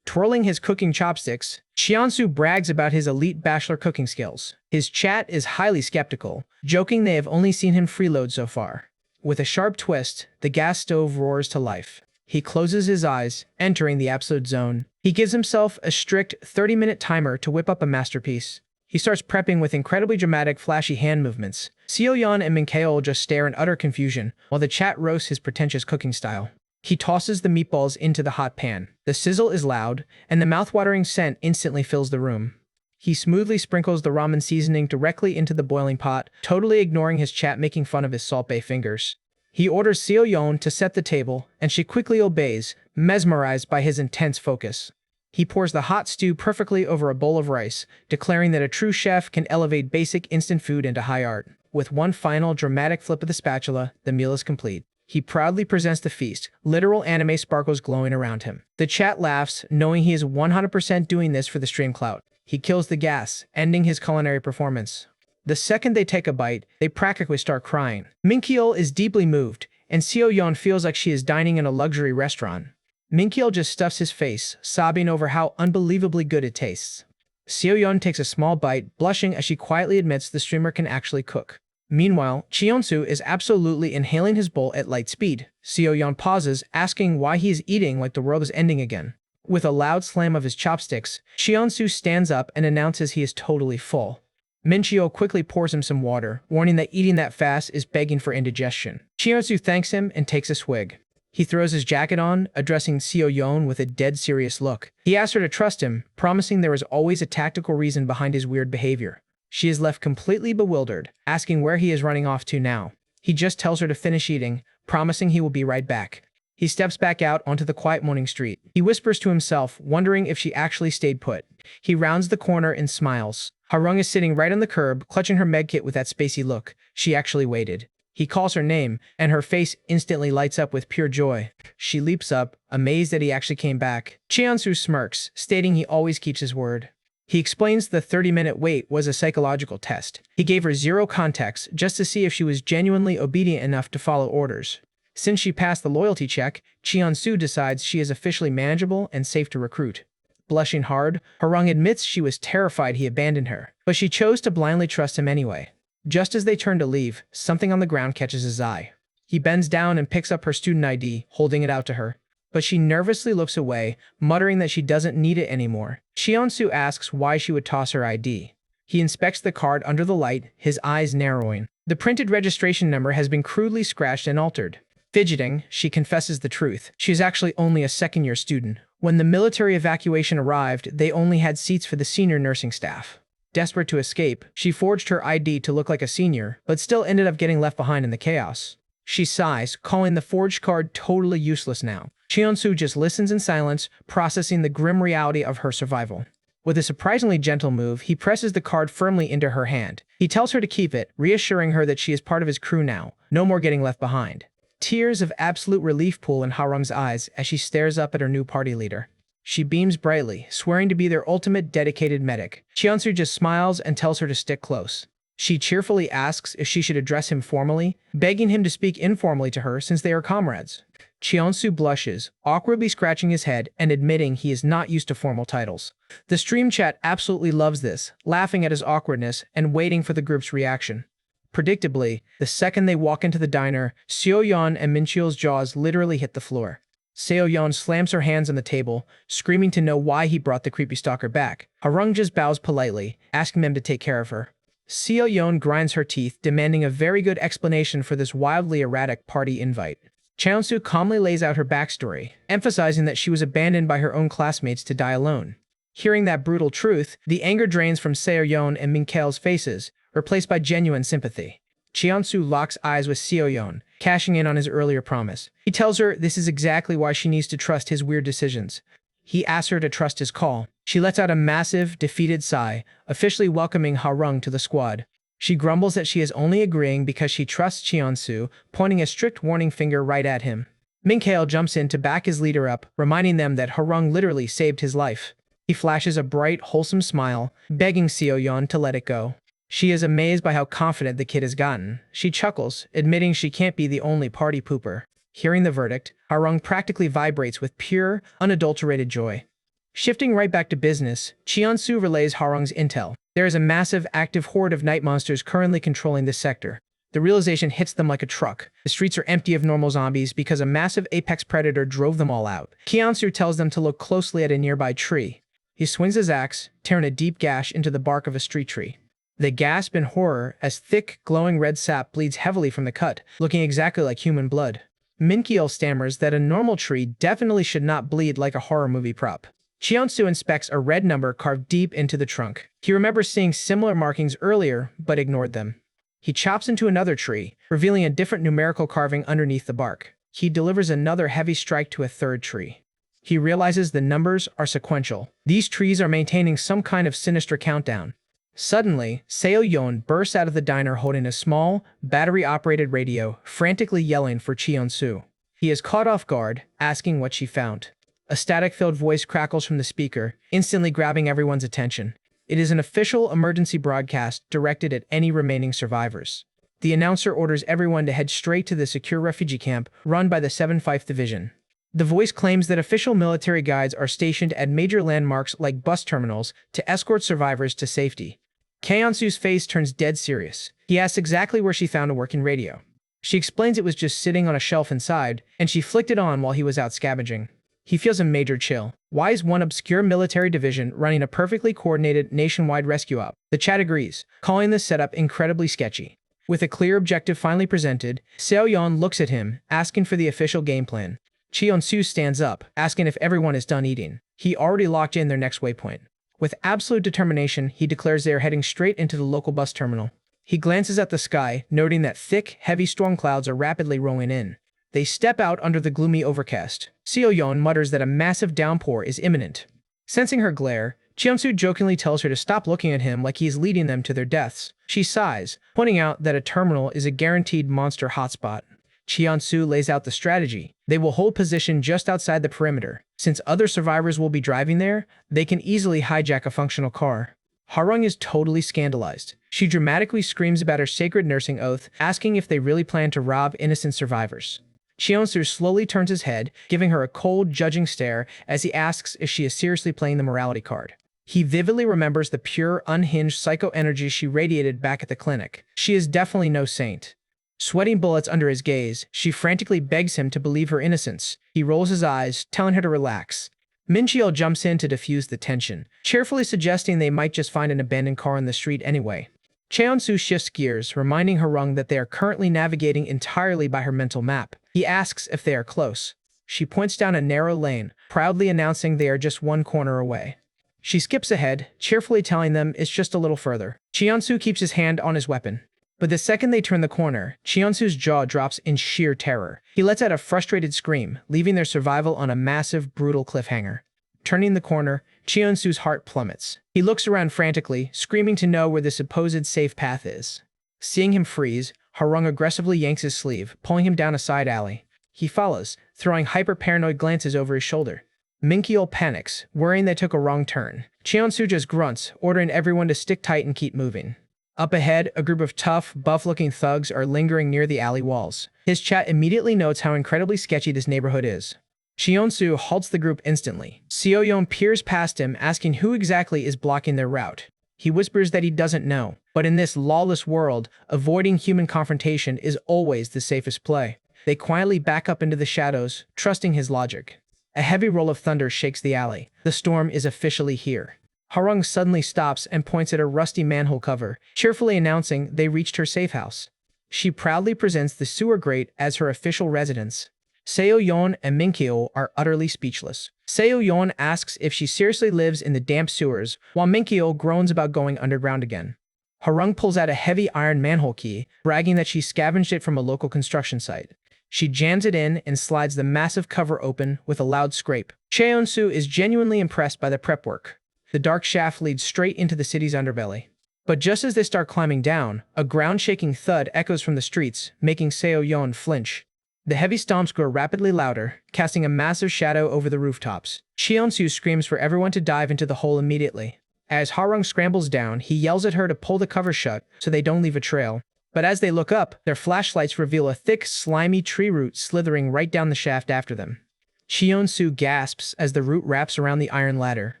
Twirling his cooking chopsticks, Cheonsu brags about his elite bachelor cooking skills. His chat is highly skeptical, joking they have only seen him freeload so far. With a sharp twist, the gas stove roars to life. He closes his eyes, entering the absolute zone. He gives himself a strict 30-minute timer to whip up a masterpiece. He starts prepping with incredibly dramatic, flashy hand movements. Seo-yeon and Mincheol just stare in utter confusion, while the chat roasts his pretentious cooking style. He tosses the meatballs into the hot pan. The sizzle is loud, and the mouth-watering scent instantly fills the room. He smoothly sprinkles the ramen seasoning directly into the boiling pot, totally ignoring his chat making fun of his Salt Bae fingers. He orders Seo-yeon to set the table, and she quickly obeys, mesmerized by his intense focus. He pours the hot stew perfectly over a bowl of rice, declaring that a true chef can elevate basic instant food into high art. With one final dramatic flip of the spatula, the meal is complete. He proudly presents the feast, literal anime sparkles glowing around him. The chat laughs, knowing he is 100% doing this for the stream clout. He kills the gas, ending his culinary performance. The second they take a bite, they practically start crying. Minkyul is deeply moved, and Seo-yeon feels like she is dining in a luxury restaurant. Minkyul just stuffs his face, sobbing over how unbelievably good it tastes. Seo-yeon takes a small bite, blushing as she quietly admits the streamer can actually cook. Meanwhile, Cheonsu is absolutely inhaling his bowl at light speed. Seo-yeon pauses, asking why he is eating like the world is ending again. With a loud slam of his chopsticks, Cheonsu stands up and announces he is totally full. Minkyul quickly pours him some water, warning that eating that fast is begging for indigestion. Cheonsu thanks him and takes a swig. He throws his jacket on, addressing Seo-yeon with a dead serious look. He asks her to trust him, promising there is always a tactical reason behind his weird behavior. She is left completely bewildered, asking where he is running off to now. He just tells her to finish eating, promising he will be right back. He steps back out onto the quiet morning street. He whispers to himself, wondering if she actually stayed put. He rounds the corner and smiles. Harung is sitting right on the curb, clutching her medkit with that spacey look. She actually waited. He calls her name, and her face instantly lights up with pure joy. She leaps up, amazed that he actually came back. Cheonsu smirks, stating he always keeps his word. He explains the 30-minute wait was a psychological test. He gave her zero context just to see if she was genuinely obedient enough to follow orders. Since she passed the loyalty check, Cheonsu decides she is officially manageable and safe to recruit. Blushing hard, Harung admits she was terrified he abandoned her, but she chose to blindly trust him anyway. Just as they turn to leave, something on the ground catches his eye. He bends down and picks up her student ID, holding it out to her. But she nervously looks away, muttering that she doesn't need it anymore. Cheonsu asks why she would toss her ID. He inspects the card under the light, his eyes narrowing. The printed registration number has been crudely scratched and altered. Fidgeting, she confesses the truth. She is actually only a second-year student. When the military evacuation arrived, they only had seats for the senior nursing staff. Desperate to escape, she forged her ID to look like a senior, but still ended up getting left behind in the chaos. She sighs, calling the forged card totally useless now. Cheonsu just listens in silence, processing the grim reality of her survival. With a surprisingly gentle move, he presses the card firmly into her hand. He tells her to keep it, reassuring her that she is part of his crew now, no more getting left behind. Tears of absolute relief pool in Harung's eyes as she stares up at her new party leader. She beams brightly, swearing to be their ultimate dedicated medic. Cheonsu just smiles and tells her to stick close. She cheerfully asks if she should address him formally, begging him to speak informally to her since they are comrades. Cheonsu blushes, awkwardly scratching his head and admitting he is not used to formal titles. The stream chat absolutely loves this, laughing at his awkwardness and waiting for the group's reaction. Predictably, the second they walk into the diner, Seo-yeon and Minkyul's jaws literally hit the floor. Seo-yeon slams her hands on the table, screaming to know why he brought the creepy stalker back. Harung just bows politely, asking them to take care of her. Seo-yeon grinds her teeth, demanding a very good explanation for this wildly erratic party invite. Cheonsu calmly lays out her backstory, emphasizing that she was abandoned by her own classmates to die alone. Hearing that brutal truth, the anger drains from Seo-yeon and Minkyul's faces, replaced by genuine sympathy. Cheonsu locks eyes with Seo-yeon, cashing in on his earlier promise. He tells her this is exactly why she needs to trust his weird decisions. He asks her to trust his call. She lets out a massive, defeated sigh, officially welcoming Harung to the squad. She grumbles that she is only agreeing because she trusts Cheonsu, pointing a strict warning finger right at him. Minkyul jumps in to back his leader up, reminding them that Harung literally saved his life. He flashes a bright, wholesome smile, begging Seo-yeon to let it go. She is amazed by how confident the kid has gotten. She chuckles, admitting she can't be the only party pooper. Hearing the verdict, Harung practically vibrates with pure, unadulterated joy. Shifting right back to business, Cheonsu relays Harung's intel. There is a massive, active horde of night monsters currently controlling this sector. The realization hits them like a truck. The streets are empty of normal zombies because a massive apex predator drove them all out. Cheonsu tells them to look closely at a nearby tree. He swings his axe, tearing a deep gash into the bark of a street tree. They gasp in horror as thick, glowing red sap bleeds heavily from the cut, looking exactly like human blood. Minkyul stammers that a normal tree definitely should not bleed like a horror movie prop. Cheonsu inspects a red number carved deep into the trunk. He remembers seeing similar markings earlier, but ignored them. He chops into another tree, revealing a different numerical carving underneath the bark. He delivers another heavy strike to a third tree. He realizes the numbers are sequential. These trees are maintaining some kind of sinister countdown. Suddenly, Seo-yeon bursts out of the diner holding a small, battery-operated radio, frantically yelling for Cheon-soo. He is caught off guard, asking what she found. A static-filled voice crackles from the speaker, instantly grabbing everyone's attention. It is an official emergency broadcast directed at any remaining survivors. The announcer orders everyone to head straight to the secure refugee camp run by the 7th Division. The voice claims that official military guides are stationed at major landmarks like bus terminals to escort survivors to safety. Cheon-soo's face turns dead serious. He asks exactly where she found a working radio. She explains it was just sitting on a shelf inside, and she flicked it on while he was out scavenging. He feels a major chill. Why is one obscure military division running a perfectly coordinated nationwide rescue op? The chat agrees, calling this setup incredibly sketchy. With a clear objective finally presented, Seo-yeon looks at him, asking for the official game plan. Cheon-soo stands up, asking if everyone is done eating. He already locked in their next waypoint. With absolute determination, he declares they are heading straight into the local bus terminal. He glances at the sky, noting that thick, heavy storm clouds are rapidly rolling in. They step out under the gloomy overcast. Seo-yeon mutters that a massive downpour is imminent. Sensing her glare, Cheon-soo jokingly tells her to stop looking at him like he is leading them to their deaths. She sighs, pointing out that a terminal is a guaranteed monster hotspot. Cheon-soo lays out the strategy. They will hold position just outside the perimeter. Since other survivors will be driving there, they can easily hijack a functional car. Harung is totally scandalized. She dramatically screams about her sacred nursing oath, asking if they really plan to rob innocent survivors. Cheon-soo slowly turns his head, giving her a cold, judging stare as he asks if she is seriously playing the morality card. He vividly remembers the pure, unhinged psycho-energy she radiated back at the clinic. She is definitely no saint. Sweating bullets under his gaze, she frantically begs him to believe her innocence. He rolls his eyes, telling her to relax. Min-cheol jumps in to diffuse the tension, cheerfully suggesting they might just find an abandoned car on the street anyway. Cheon-soo shifts gears, reminding Harung that they are currently navigating entirely by her mental map. He asks if they are close. She points down a narrow lane, proudly announcing they are just one corner away. She skips ahead, cheerfully telling them it's just a little further. Cheon-soo keeps his hand on his weapon. But the second they turn the corner, Cheon-soo's jaw drops in sheer terror. He lets out a frustrated scream, leaving their survival on a massive, brutal cliffhanger. Turning the corner, Cheon-soo's heart plummets. He looks around frantically, screaming to know where the supposed safe path is. Seeing him freeze, Harung aggressively yanks his sleeve, pulling him down a side alley. He follows, throwing hyper-paranoid glances over his shoulder. Min-cheol panics, worrying they took a wrong turn. Cheon-soo just grunts, ordering everyone to stick tight and keep moving. Up ahead, a group of tough, buff-looking thugs are lingering near the alley walls. His chat immediately notes how incredibly sketchy this neighborhood is. Cheon-soo halts the group instantly. Seo-yeon peers past him, asking who exactly is blocking their route. He whispers that he doesn't know, but in this lawless world, avoiding human confrontation is always the safest play. They quietly back up into the shadows, trusting his logic. A heavy roll of thunder shakes the alley. The storm is officially here. Harung suddenly stops and points at a rusty manhole cover, cheerfully announcing they reached her safe house. She proudly presents the sewer grate as her official residence. Seo-yeon and Min-cheol are utterly speechless. Seo-yeon asks if she seriously lives in the damp sewers, while Min-cheol groans about going underground again. Harung pulls out a heavy iron manhole key, bragging that she scavenged it from a local construction site. She jams it in and slides the massive cover open with a loud scrape. Cheon-soo is genuinely impressed by the prep work. The dark shaft leads straight into the city's underbelly. But just as they start climbing down, a ground-shaking thud echoes from the streets, making Seo-yeon flinch. The heavy stomps grow rapidly louder, casting a massive shadow over the rooftops. Cheon-soo screams for everyone to dive into the hole immediately. As Harung scrambles down, he yells at her to pull the cover shut so they don't leave a trail. But as they look up, their flashlights reveal a thick, slimy tree root slithering right down the shaft after them. Cheon-soo gasps as the root wraps around the iron ladder.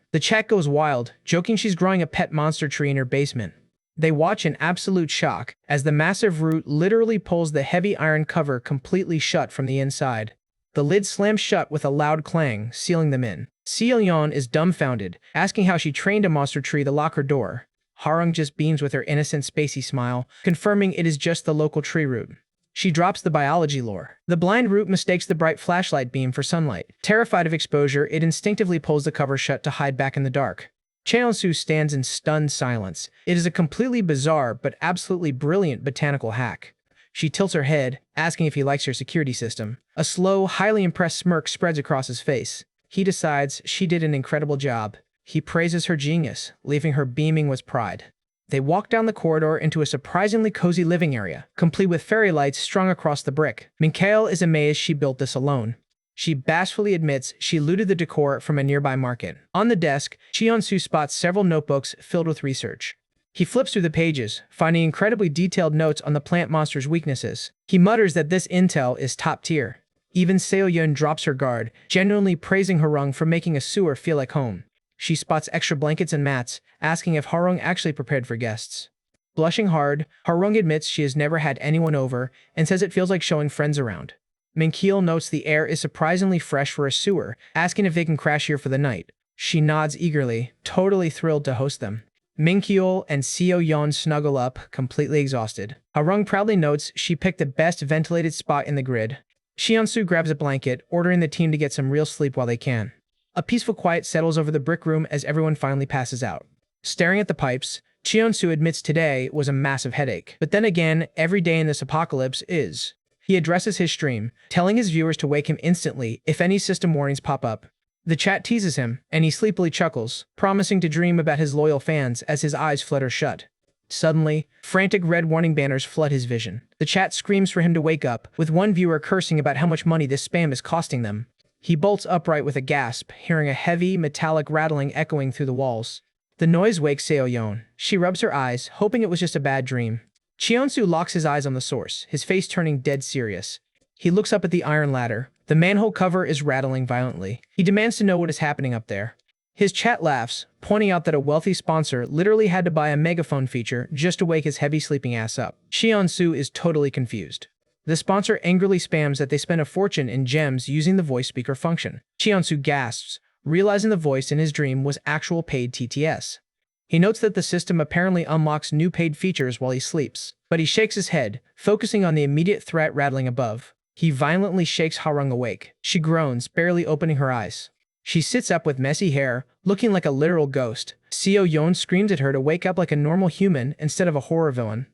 The chat goes wild, joking she's growing a pet monster tree in her basement. They watch in absolute shock as the massive root literally pulls the heavy iron cover completely shut from the inside. The lid slams shut with a loud clang, sealing them in. Seo-yeon is dumbfounded, asking how she trained a monster tree to lock her door. Harung just beams with her innocent spacey smile, confirming it is just the local tree root. She drops the biology lore. The blind root mistakes the bright flashlight beam for sunlight. Terrified of exposure, it instinctively pulls the cover shut to hide back in the dark. Cheonsu stands in stunned silence. It is a completely bizarre but absolutely brilliant botanical hack. She tilts her head, asking if he likes her security system. A slow, highly impressed smirk spreads across his face. He decides she did an incredible job. He praises her genius, leaving her beaming with pride. They walk down the corridor into a surprisingly cozy living area, complete with fairy lights strung across the brick. Minkael is amazed she built this alone. She bashfully admits she looted the decor from a nearby market. On the desk, Cheonsu spots several notebooks filled with research. He flips through the pages, finding incredibly detailed notes on the plant monster's weaknesses. He mutters that this intel is top tier. Even Seo-yeon drops her guard, genuinely praising Harung for making a sewer feel like home. She spots extra blankets and mats, asking if Harung actually prepared for guests. Blushing hard, Harung admits she has never had anyone over and says it feels like showing friends around. Minkael notes the air is surprisingly fresh for a sewer, asking if they can crash here for the night. She nods eagerly, totally thrilled to host them. Minkael and Seo-yeon snuggle up, completely exhausted. Harung proudly notes she picked the best ventilated spot in the grid. Cheonsu grabs a blanket, ordering the team to get some real sleep while they can. A peaceful quiet settles over the brick room as everyone finally passes out. Staring at the pipes, Cheonsu admits today was a massive headache. But then again, every day in this apocalypse is. He addresses his stream, telling his viewers to wake him instantly if any system warnings pop up. The chat teases him, and he sleepily chuckles, promising to dream about his loyal fans as his eyes flutter shut. Suddenly, frantic red warning banners flood his vision. The chat screams for him to wake up, with one viewer cursing about how much money this spam is costing them. He bolts upright with a gasp, hearing a heavy, metallic rattling echoing through the walls. The noise wakes Seo-yeon. She rubs her eyes, hoping it was just a bad dream. Cheonsu locks his eyes on the source, his face turning dead serious. He looks up at the iron ladder. The manhole cover is rattling violently. He demands to know what is happening up there. His chat laughs, pointing out that a wealthy sponsor literally had to buy a megaphone feature just to wake his heavy sleeping ass up. Cheonsu is totally confused. The sponsor angrily spams that they spent a fortune in gems using the voice speaker function. Cheonsu gasps, realizing the voice in his dream was actual paid TTS. He notes that the system apparently unlocks new paid features while he sleeps, but he shakes his head, focusing on the immediate threat rattling above. He violently shakes Harung awake. She groans, barely opening her eyes. She sits up with messy hair, looking like a literal ghost. Seo-yeon screams at her to wake up like a normal human instead of a horror villain.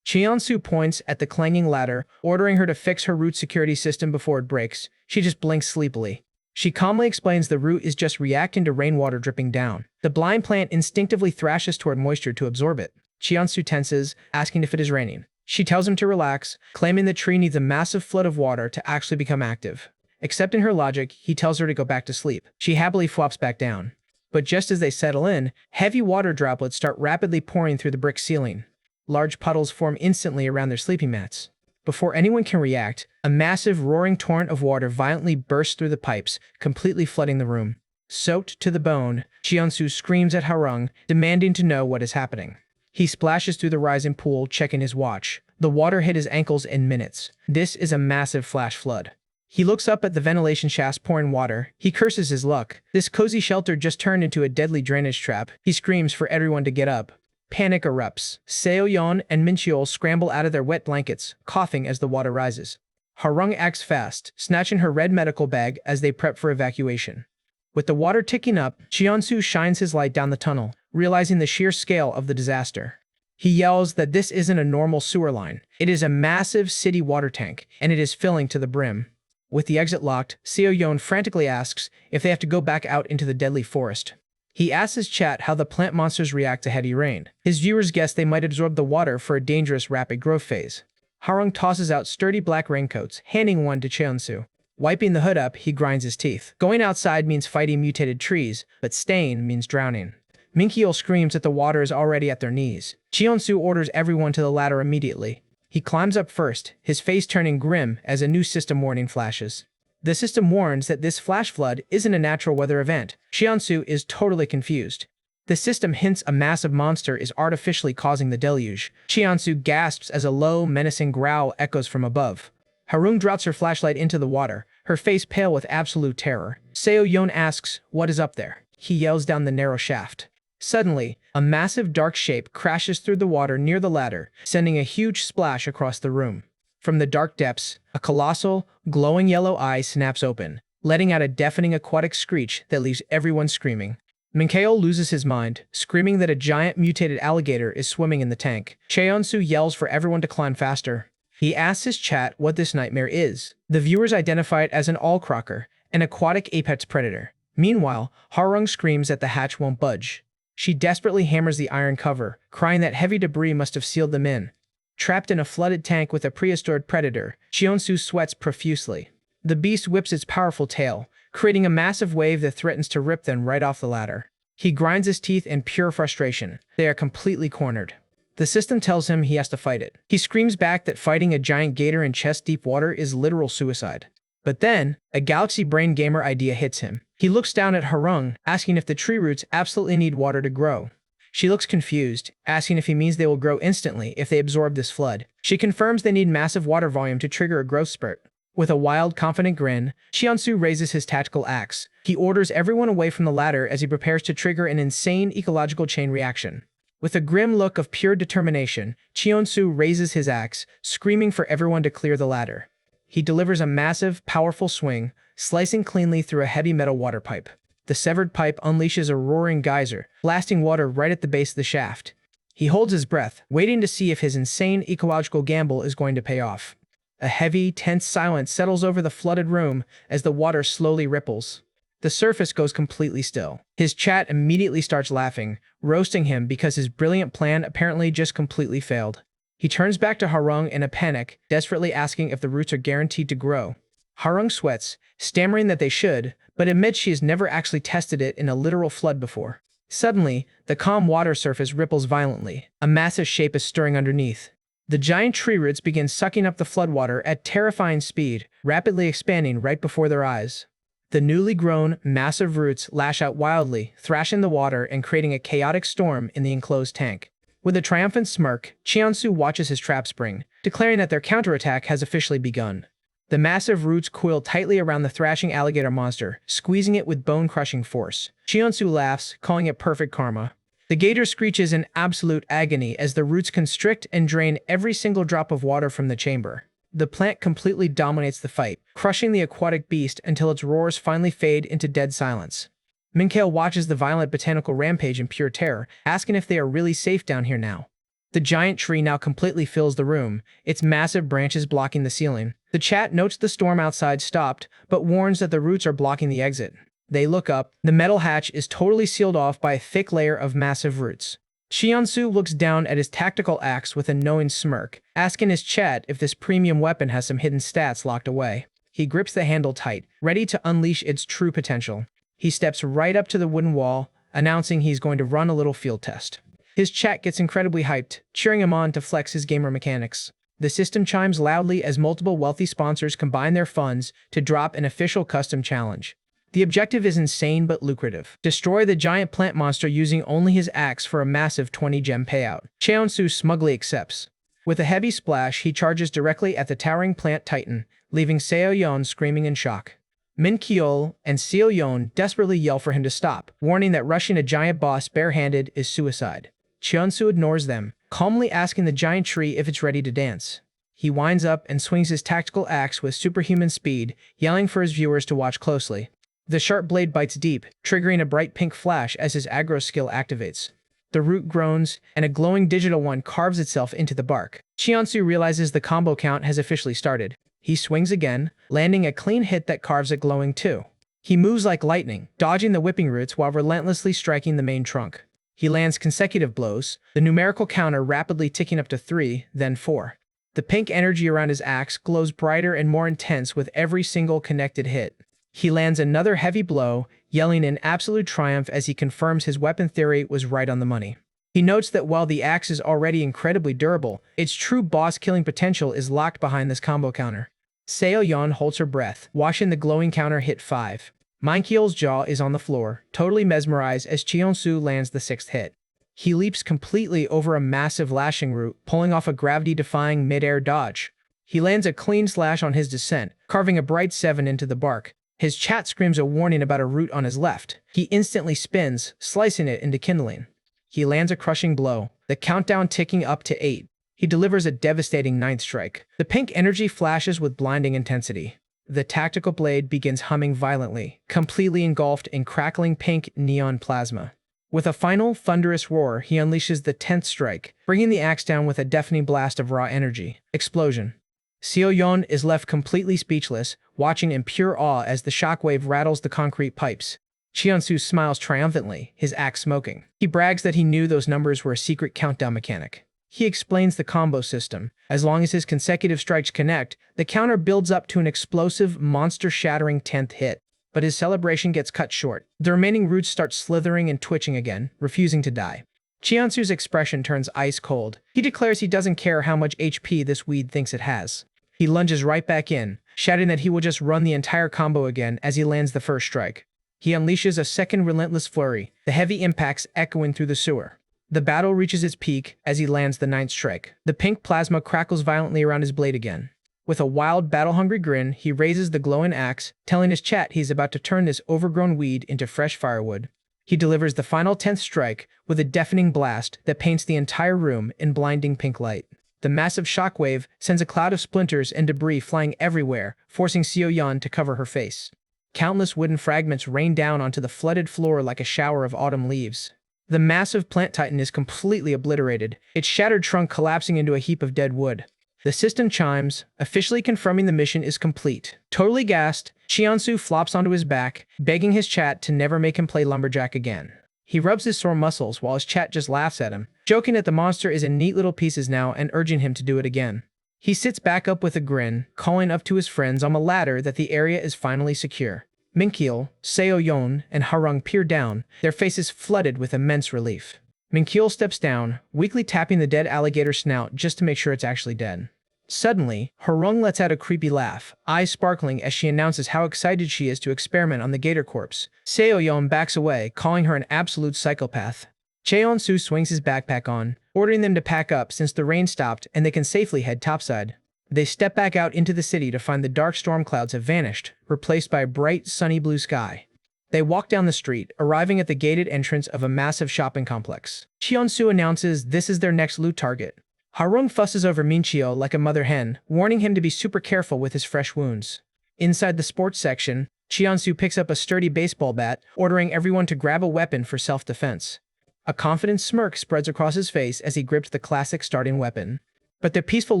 Cheonsu points at the clanging ladder, ordering her to fix her root security system before it breaks. She just blinks sleepily. She calmly explains the root is just reacting to rainwater dripping down. The blind plant instinctively thrashes toward moisture to absorb it. Cheonsu tenses, asking if it is raining. She tells him to relax, claiming the tree needs a massive flood of water to actually become active. Accepting her logic, he tells her to go back to sleep. She happily flops back down. But just as they settle in, heavy water droplets start rapidly pouring through the brick ceiling. Large puddles form instantly around their sleeping mats. Before anyone can react, a massive roaring torrent of water violently bursts through the pipes, completely flooding the room. Soaked to the bone, Cheonsu screams at Harung, demanding to know what is happening. He splashes through the rising pool, checking his watch. The water hit his ankles in minutes. This is a massive flash flood. He looks up at the ventilation shafts pouring water. He curses his luck. This cozy shelter just turned into a deadly drainage trap. He screams for everyone to get up. Panic erupts. Seo-yeon and Mincheol scramble out of their wet blankets, coughing as the water rises. Harung acts fast, snatching her red medical bag as they prep for evacuation. With the water ticking up, Cheonsu shines his light down the tunnel, realizing the sheer scale of the disaster. He yells that this isn't a normal sewer line. It is a massive city water tank, and it is filling to the brim. With the exit locked, Seo-yeon frantically asks if they have to go back out into the deadly forest. He asks his chat how the plant monsters react to heavy rain. His viewers guess they might absorb the water for a dangerous rapid growth phase. Harung tosses out sturdy black raincoats, handing one to Cheonsu. Wiping the hood up, he grinds his teeth. Going outside means fighting mutated trees, but staying means drowning. Mincheol screams that the water is already at their knees. Cheonsu orders everyone to the ladder immediately. He climbs up first, his face turning grim as a new system warning flashes. The system warns that this flash flood isn't a natural weather event. Cheonsu is totally confused. The system hints a massive monster is artificially causing the deluge. Cheonsu gasps as a low, menacing growl echoes from above. Harung drops her flashlight into the water, her face pale with absolute terror. Seo-yeon asks, "What is up there?" He yells down the narrow shaft. Suddenly, a massive dark shape crashes through the water near the ladder, sending a huge splash across the room. From the dark depths, a colossal, glowing yellow eye snaps open, letting out a deafening aquatic screech that leaves everyone screaming. Minkeo loses his mind, screaming that a giant mutated alligator is swimming in the tank. Cheonsu yells for everyone to climb faster. He asks his chat what this nightmare is. The viewers identify it as an allcrocker, an aquatic apex predator. Meanwhile, Harung screams that the hatch won't budge. She desperately hammers the iron cover, crying that heavy debris must have sealed them in. Trapped in a flooded tank with a prehistoric predator, Cheonsu sweats profusely. The beast whips its powerful tail, creating a massive wave that threatens to rip them right off the ladder. He grinds his teeth in pure frustration. They are completely cornered. The system tells him he has to fight it. He screams back that fighting a giant gator in chest-deep water is literal suicide. But then, a Galaxy Brain Gamer idea hits him. He looks down at Harung, asking if the tree roots absolutely need water to grow. She looks confused, asking if he means they will grow instantly if they absorb this flood. She confirms they need massive water volume to trigger a growth spurt. With a wild, confident grin, Cheonsu raises his tactical axe. He orders everyone away from the ladder as he prepares to trigger an insane ecological chain reaction. With a grim look of pure determination, Cheonsu raises his axe, screaming for everyone to clear the ladder. He delivers a massive, powerful swing, slicing cleanly through a heavy metal water pipe. The severed pipe unleashes a roaring geyser, blasting water right at the base of the shaft. He holds his breath, waiting to see if his insane ecological gamble is going to pay off. A heavy, tense silence settles over the flooded room as the water slowly ripples. The surface goes completely still. His chat immediately starts laughing, roasting him because his brilliant plan apparently just completely failed. He turns back to Harung in a panic, desperately asking if the roots are guaranteed to grow. Harung sweats, stammering that they should, but admits she has never actually tested it in a literal flood before. Suddenly, the calm water surface ripples violently. A massive shape is stirring underneath. The giant tree roots begin sucking up the floodwater at terrifying speed, rapidly expanding right before their eyes. The newly grown, massive roots lash out wildly, thrashing the water and creating a chaotic storm in the enclosed tank. With a triumphant smirk, Cheonsu watches his trap spring, declaring that their counterattack has officially begun. The massive roots coil tightly around the thrashing alligator monster, squeezing it with bone-crushing force. Cheonsu laughs, calling it perfect karma. The gator screeches in absolute agony as the roots constrict and drain every single drop of water from the chamber. The plant completely dominates the fight, crushing the aquatic beast until its roars finally fade into dead silence. Minkeo watches the violent botanical rampage in pure terror, asking if they are really safe down here now. The giant tree now completely fills the room, its massive branches blocking the ceiling. The chat notes the storm outside stopped, but warns that the roots are blocking the exit. They look up. The metal hatch is totally sealed off by a thick layer of massive roots. Cheonsu looks down at his tactical axe with a knowing smirk, asking his chat if this premium weapon has some hidden stats locked away. He grips the handle tight, ready to unleash its true potential. He steps right up to the wooden wall, announcing he's going to run a little field test. His chat gets incredibly hyped, cheering him on to flex his gamer mechanics. The system chimes loudly as multiple wealthy sponsors combine their funds to drop an official custom challenge. The objective is insane but lucrative. Destroy the giant plant monster using only his axe for a massive 20-gem payout. Cheonsu smugly accepts. With a heavy splash, he charges directly at the towering plant titan, leaving Seo-yeon screaming in shock. Min Kyeol and Seo-yeon desperately yell for him to stop, warning that rushing a giant boss barehanded is suicide. Cheonsu ignores them, calmly asking the giant tree if it's ready to dance. He winds up and swings his tactical axe with superhuman speed, yelling for his viewers to watch closely. The sharp blade bites deep, triggering a bright pink flash as his aggro skill activates. The root groans, and a glowing digital one carves itself into the bark. Cheonsu realizes the combo count has officially started. He swings again, landing a clean hit that carves it glowing too. He moves like lightning, dodging the whipping roots while relentlessly striking the main trunk. He lands consecutive blows, the numerical counter rapidly ticking up to 3, then 4. The pink energy around his axe glows brighter and more intense with every single connected hit. He lands another heavy blow, yelling in absolute triumph as he confirms his weapon theory was right on the money. He notes that while the axe is already incredibly durable, its true boss-killing potential is locked behind this combo counter. Seo-yeon holds her breath, watching the glowing counter hit 5. Minkyeol's jaw is on the floor, totally mesmerized as Cheonsu lands the 6th hit. He leaps completely over a massive lashing root, pulling off a gravity-defying mid-air dodge. He lands a clean slash on his descent, carving a bright 7 into the bark. His chat screams a warning about a root on his left. He instantly spins, slicing it into kindling. He lands a crushing blow, the countdown ticking up to 8. He delivers a devastating 9th strike. The pink energy flashes with blinding intensity. The tactical blade begins humming violently, completely engulfed in crackling pink neon plasma. With a final, thunderous roar, he unleashes the 10th strike, bringing the axe down with a deafening blast of raw energy. Explosion. Seo-yeon is left completely speechless, watching in pure awe as the shockwave rattles the concrete pipes. Cheon-soo smiles triumphantly, his axe smoking. He brags that he knew those numbers were a secret countdown mechanic. He explains the combo system. As long as his consecutive strikes connect, the counter builds up to an explosive, monster-shattering 10th hit. But his celebration gets cut short. The remaining roots start slithering and twitching again, refusing to die. Cheon-soo's expression turns ice cold. He declares he doesn't care how much HP this weed thinks it has. He lunges right back in, shouting that he will just run the entire combo again as he lands the first strike. He unleashes a second relentless flurry, the heavy impacts echoing through the sewer. The battle reaches its peak as he lands the 9th strike. The pink plasma crackles violently around his blade again. With a wild, battle-hungry grin, he raises the glowing axe, telling his chat he's about to turn this overgrown weed into fresh firewood. He delivers the final 10th strike with a deafening blast that paints the entire room in blinding pink light. The massive shockwave sends a cloud of splinters and debris flying everywhere, forcing Seo-yeon to cover her face. Countless wooden fragments rain down onto the flooded floor like a shower of autumn leaves. The massive plant titan is completely obliterated, its shattered trunk collapsing into a heap of dead wood. The system chimes, officially confirming the mission is complete. Totally gassed, Cheon-soo flops onto his back, begging his chat to never make him play lumberjack again. He rubs his sore muscles while his chat just laughs at him, joking that the monster is in neat little pieces now and urging him to do it again. He sits back up with a grin, calling up to his friends on the ladder that the area is finally secure. Min-kil, Seo-yeon, and Harung peer down, their faces flooded with immense relief. Min-kil steps down, weakly tapping the dead alligator's snout just to make sure it's actually dead. Suddenly, Harung lets out a creepy laugh, eyes sparkling as she announces how excited she is to experiment on the gator corpse. Seo-yeon backs away, calling her an absolute psychopath. Cheon-soo swings his backpack on, ordering them to pack up since the rain stopped and they can safely head topside. They step back out into the city to find the dark storm clouds have vanished, replaced by a bright, sunny blue sky. They walk down the street, arriving at the gated entrance of a massive shopping complex. Cheon-soo announces this is their next loot target. Harung fusses over Min-chio like a mother hen, warning him to be super careful with his fresh wounds. Inside the sports section, Cheon-soo picks up a sturdy baseball bat, ordering everyone to grab a weapon for self-defense. A confident smirk spreads across his face as he grips the classic starting weapon. But their peaceful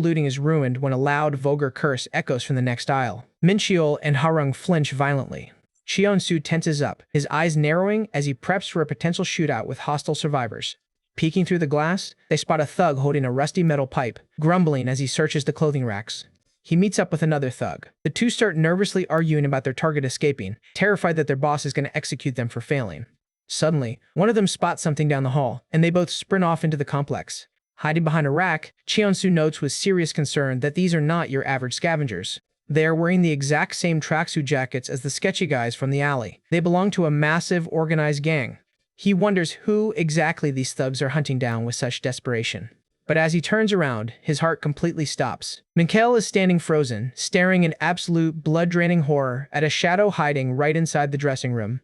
looting is ruined when a loud, vulgar curse echoes from the next aisle. Min-chio and Harung flinch violently. Cheon-soo tenses up, his eyes narrowing as he preps for a potential shootout with hostile survivors. Peeking through the glass, they spot a thug holding a rusty metal pipe, grumbling as he searches the clothing racks. He meets up with another thug. The two start nervously arguing about their target escaping, terrified that their boss is going to execute them for failing. Suddenly, one of them spots something down the hall, and they both sprint off into the complex. Hiding behind a rack, Cheon-soo notes with serious concern that these are not your average scavengers. They are wearing the exact same tracksuit jackets as the sketchy guys from the alley. They belong to a massive, organized gang. He wonders who exactly these thugs are hunting down with such desperation. But as he turns around, his heart completely stops. Min-kil is standing frozen, staring in absolute blood-draining horror at a shadow hiding right inside the dressing room.